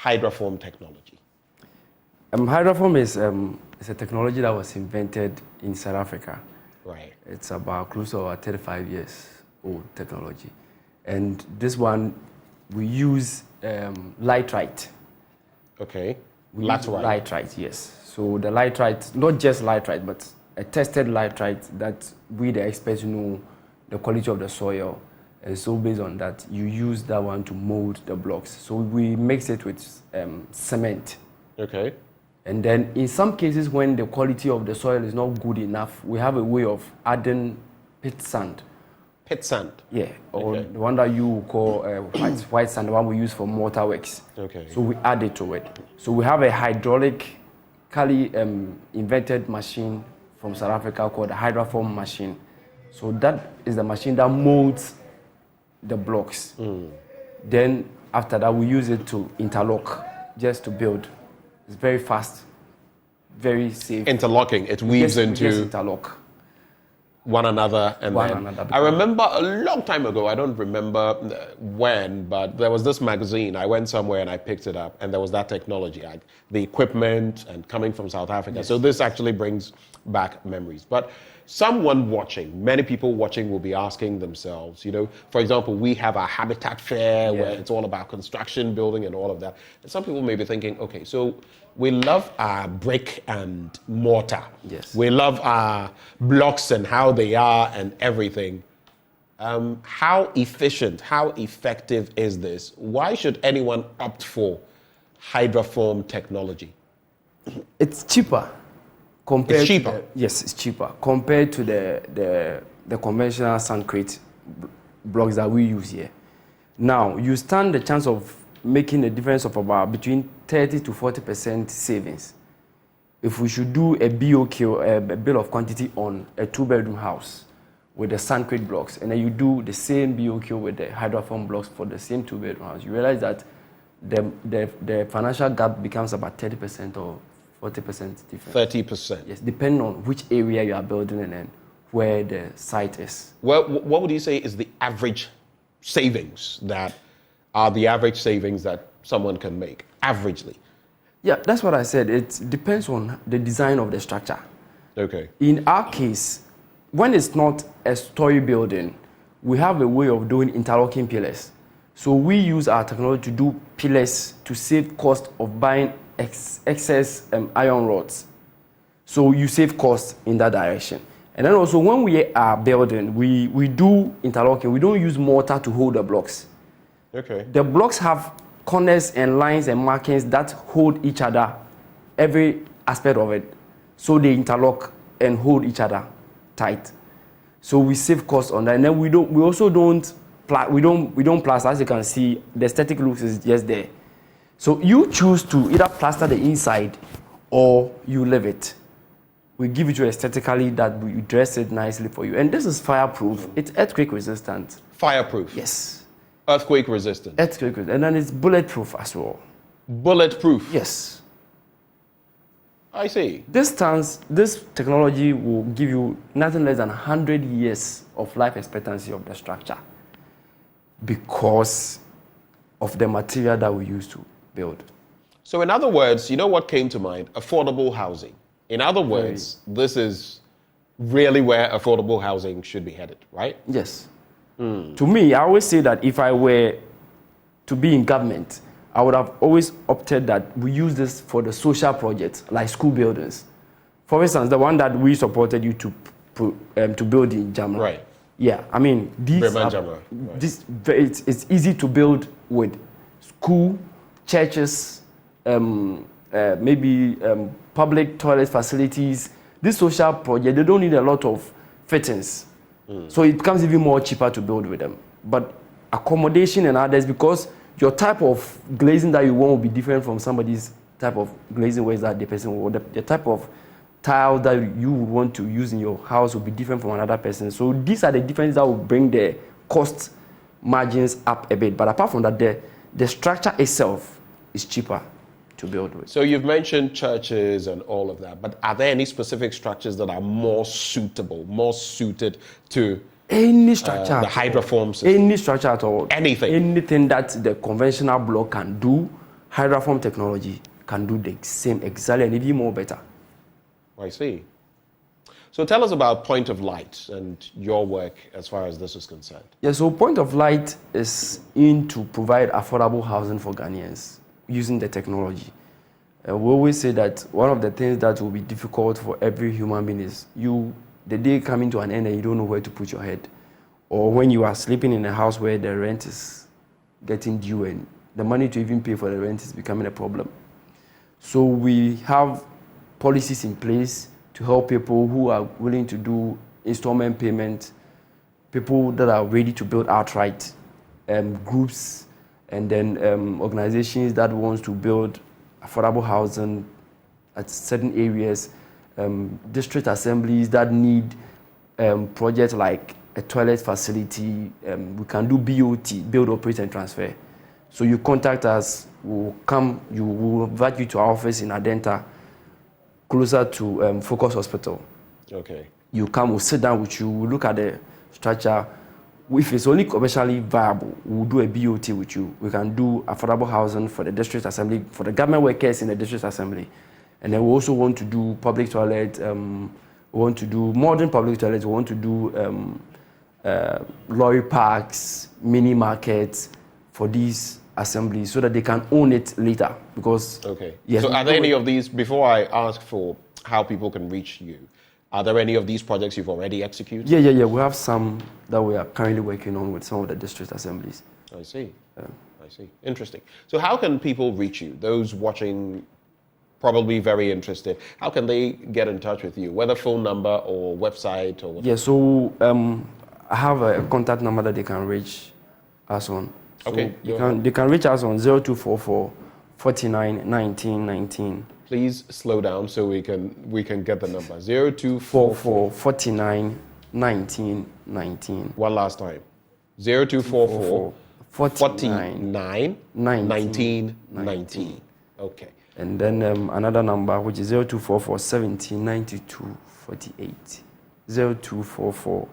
hydroform technology? Hydroform is a technology that was invented in South Africa. Right. It's about close to about 35 years old technology. And this one, we use lightrite. Okay. Lightrite, yes. So the lightrite, not just lightrite, but a tested lightrite that we, the experts, know the quality of the soil. And so based on that, you use that one to mold the blocks. So we mix it with cement. Okay. And then in some cases, when the quality of the soil is not good enough, we have a way of adding pit sand. Pit sand? Yeah, or the one that you call white sand, the one we use for mortar works. Okay. So we add it to it. So we have a hydraulically invented machine from South Africa called the hydroform machine. So that is the machine that molds the blocks. Then after that, we use it to interlock, just to build. It's very fast, very safe. Interlocking, it weaves into interlock. One another. And One then another. I remember a long time ago, I don't remember when, but there was this magazine. I went somewhere and I picked it up, and there was that technology, like the equipment and coming from South Africa. Yes. So this actually brings back memories. But someone watching, many people watching will be asking themselves, you know, for example, we have our Habitat Fair where it's all about construction, building and all of that. And some people may be thinking, okay, so we love our brick and mortar. Yes. We love our blocks and how they are and everything. How efficient, how effective is this? Why should anyone opt for hydroform technology? It's cheaper. Compared It's cheaper? To yes, it's cheaper. Compared to the conventional concrete blocks that we use here. Now, you stand the chance of making a difference of about between 30 to 40% savings. If we should do a BOQ, a bill of quantity on a 2-bedroom house with the concrete blocks, and then you do the same BOQ with the hydroform blocks for the same 2-bedroom house, you realize that the financial gap becomes about 30% or 40% difference. 30%? Yes, depending on which area you are building and then where the site is. Well, what would you say is the average savings that someone can make, averagely? Yeah, that's what I said. It depends on the design of the structure. Okay. In our case, when it's not a story building, we have a way of doing interlocking pillars. So we use our technology to do pillars to save cost of buying excess iron rods. So you save costs in that direction. And then also when we are building, we do interlocking. We don't use mortar to hold the blocks. Okay. The blocks have corners and lines and markings that hold each other, every aspect of it. So they interlock and hold each other tight. So we save costs on that. And then we don't plaster. As you can see, the aesthetic looks is just there. So you choose to either plaster the inside or you leave it. We give it to you aesthetically that we dress it nicely for you. And this is fireproof. It's earthquake resistant. Fireproof? Yes. Earthquake resistant? Earthquake resistant. And then it's bulletproof as well. Bulletproof? Yes. I see. This technology will give you nothing less than 100 years of life expectancy of the structure because of the material that we use to build. So in other words, you know what came to mind? Affordable housing. In other words, this is really where affordable housing should be headed, right? Yes. To me, I always say that if I were to be in government, I would have always opted that we use this for the social projects, like school buildings. For instance, the one that we supported you to build in Jamra. Right. Yeah, I mean, it's easy to build with school, churches, maybe public toilet facilities. This social project, they don't need a lot of fittings. So it becomes even more cheaper to build with them. But accommodation and others, because your type of glazing that you want will be different from somebody's type of glazing ways that the person will. The type of tile that you would want to use in your house will be different from another person. So these are the differences that will bring the cost margins up a bit. But apart from that, the structure itself is cheaper to build with. So you've mentioned churches and all of that, but are there any specific structures that are more suited to Any structure. The hydroform system. Any structure at all. Anything. Anything that the conventional block can do, hydroform technology can do the same exactly and even more better. I see. So tell us about Point of Light and your work as far as this is concerned. Yeah, so Point of Light is in to provide affordable housing for Ghanaians using the technology. We always say that one of the things that will be difficult for every human being is the day coming to an end and you don't know where to put your head. Or when you are sleeping in a house where the rent is getting due and the money to even pay for the rent is becoming a problem. So we have policies in place to help people who are willing to do installment payment, people that are ready to build outright, groups, and then organizations that want to build affordable housing at certain areas, district assemblies that need projects like a toilet facility. We can do BOT, build, operate, and transfer. So you contact us, we'll invite you to our office in Adenta, closer to Focus Hospital. Okay. You come, we'll sit down with you, we'll look at the structure. If it's only commercially viable, we'll do a BOT with you. We can do affordable housing for the district assembly, for the government workers in the district assembly. And then we also want to do public toilet, we want to do modern public toilets, we want to do lorry parks, mini markets for these assemblies so that they can own it later. Because yes, so are there any of these, before I ask for how people can reach you, are there any of these projects you've already executed? Yeah. We have some that we are currently working on with some of the district assemblies. I see. I see. Interesting. So how can people reach you? Those watching probably very interested. How can they get in touch with you? Whether phone number or website or whatever? Yeah, so I have a contact number that they can reach us on. So they can reach us on 0244 49 19 19. Please slow down so we can get the number. 0244 49 19 19. One last time. 0244 49 19 19. Okay. And then another number, which is 0244 17 92 48. 0244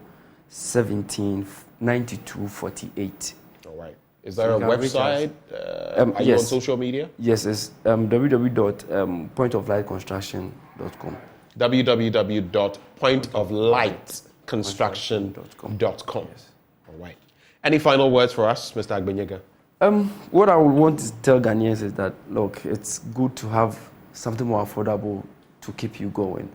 17 92 48. All right. Is there a website? Are you on social media? Yes, it's www.pointoflightconstruction.com. www.pointoflightconstruction.com. Yes. All right. Any final words for us, Mr. Agbenyega? What I would want to tell Ghanaians is that, look, it's good to have something more affordable to keep you going.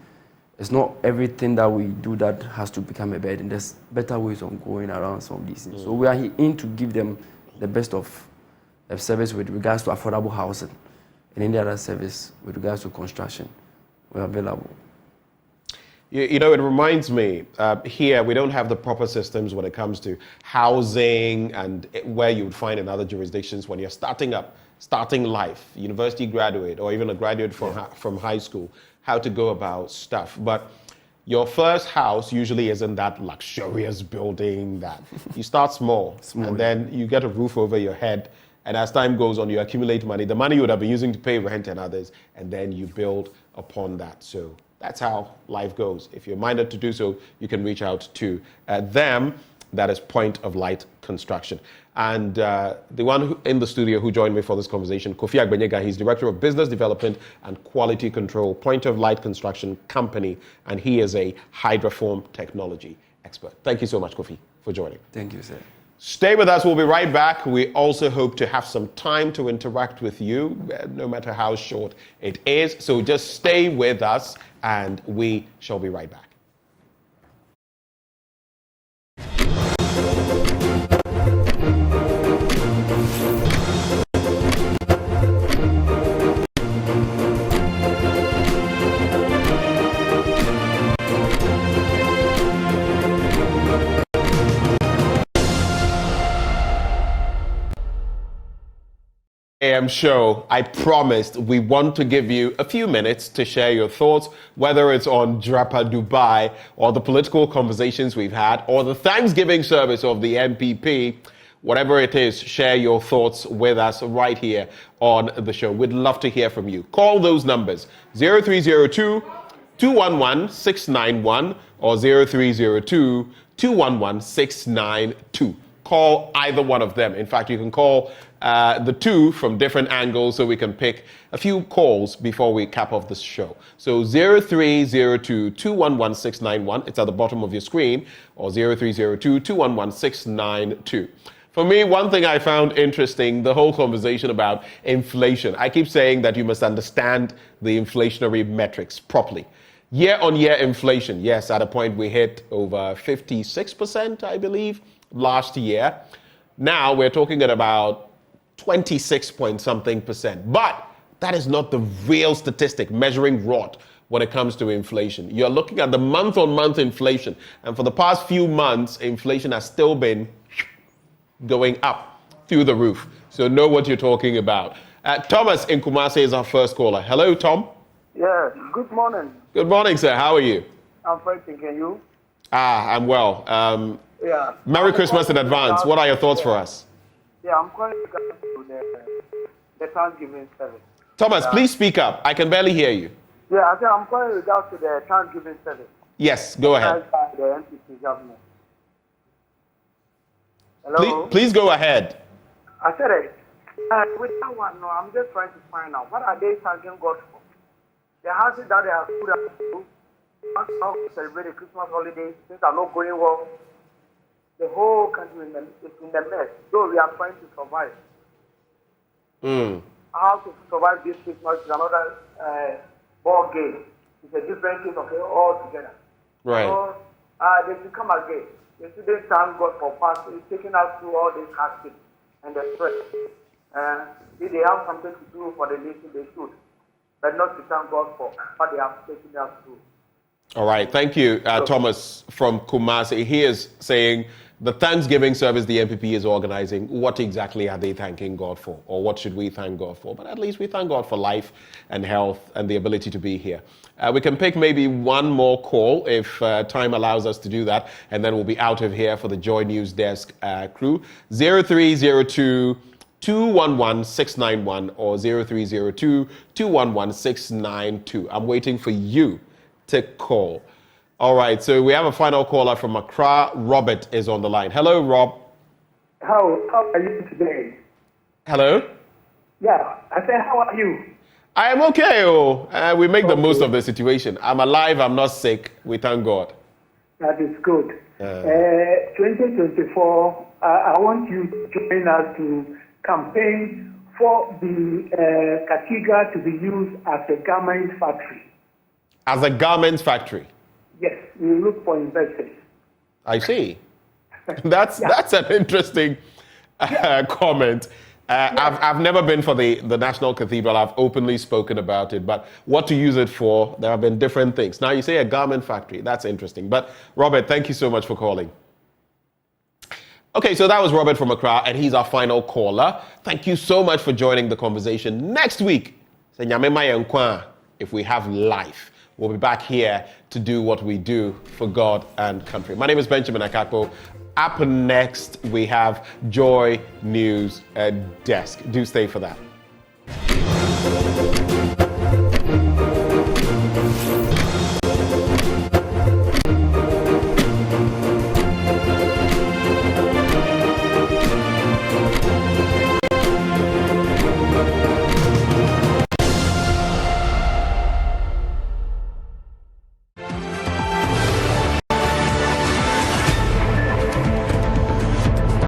It's not everything that we do that has to become a burden. There's better ways of going around some of these things. So we are in to give them the best of service with regards to affordable housing and any other service with regards to construction. We're available. You know, it reminds me, here we don't have the proper systems when it comes to housing and where you would find in other jurisdictions when you're starting life, university graduate, or even a graduate from high school, how to go about stuff. But your first house usually isn't that luxurious building that you start small, and then you get a roof over your head. And as time goes on, you accumulate money, the money you would have been using to pay rent and others, and then you build upon that. So that's how life goes. If you're minded to do so, you can reach out to them. That is Point of Light Construction. And the one in the studio who joined me for this conversation, Kofi Agbenyega, he's Director of Business Development and Quality Control, Point of Light Construction Company, and he is a hydroform technology expert. Thank you so much, Kofi, for joining. Thank you, sir. Stay with us. We'll be right back. We also hope to have some time to interact with you, no matter how short it is. So just stay with us, and we shall be right back. AM show, I promised we want to give you a few minutes to share your thoughts, whether it's on Drapa Dubai or the political conversations we've had or the Thanksgiving service of the NPP. Whatever it is, share your thoughts with us right here on the show. We'd love to hear from you. Call those numbers 0302 211-691 or 0302-211-692. Call either one of them. In fact, you can call the two from different angles so we can pick a few calls before we cap off this show. So 0302-211-691, it's at the bottom of your screen, or 0302-211-692. For me, one thing I found interesting, the whole conversation about inflation. I keep saying that you must understand the inflationary metrics properly. Year-on-year inflation, yes, at a point we hit over 56%, I believe, last year. Now we're talking at about 26 point something percent. But that is not the real statistic measuring rot when it comes to inflation. You're looking at the month-on-month inflation. And for the past few months, inflation has still been going up through the roof. So know what you're talking about. Thomas in Kumasi is our first caller. Hello, Tom. Yeah, good morning. Good morning, sir. How are you? I'm fine, thanking you. I'm well. Yeah. Merry Christmas in advance. What are your thoughts for us? Yeah, I'm calling to the Thanksgiving service. Thomas, please speak up. I can barely hear you. Yeah, I said I'm calling in regards to the Thanksgiving service. Yes, go ahead. By the NPP government. Hello? Please go ahead. I said it. With that one, no, I'm just trying to find out. What are they thanking God for? The houses that they have put up to, now to celebrate the Christmas holidays, things are not going well. The whole country is in the mess, though we are trying to survive. How to survive this Christmas is another ball game. It's a different thing altogether. Right. So they should come again. They shouldn't thank God for passing, taking us through all this hardship and the stress. If they have something to do for the nation, they should. But not to thank God for what they have taken us through. All right. Thank you, Thomas from Kumasi. He is saying the Thanksgiving service the NPP is organizing, what exactly are they thanking God for? Or what should we thank God for? But at least we thank God for life and health and the ability to be here. We can pick maybe one more call if time allows us to do that. And then we'll be out of here for the Joy News Desk crew. 0302-211-691 or 0302-211-692. I'm waiting for you to call. All right, so we have a final caller from Accra. Robert is on the line. Hello, Rob. How are you today? Hello? Yeah, I said, how are you? I am okay. We make the most of the situation. I'm alive, I'm not sick. We thank God. That is good. 2024, I want you to join us to campaign for the cathedral to be used as a garment factory. As a garment factory? Yes, we look for investors. I see. That's an interesting comment. I've never been for the National Cathedral. I've openly spoken about it. But what to use it for, there have been different things. Now you say a garment factory. That's interesting. But Robert, thank you so much for calling. Okay, so that was Robert from Accra, and he's our final caller. Thank you so much for joining the conversation. Next week, if we have life, we'll be back here to do what we do for God and country. My name is Benjamin Akakpo. Up next, we have Joy News Desk. Do stay for that.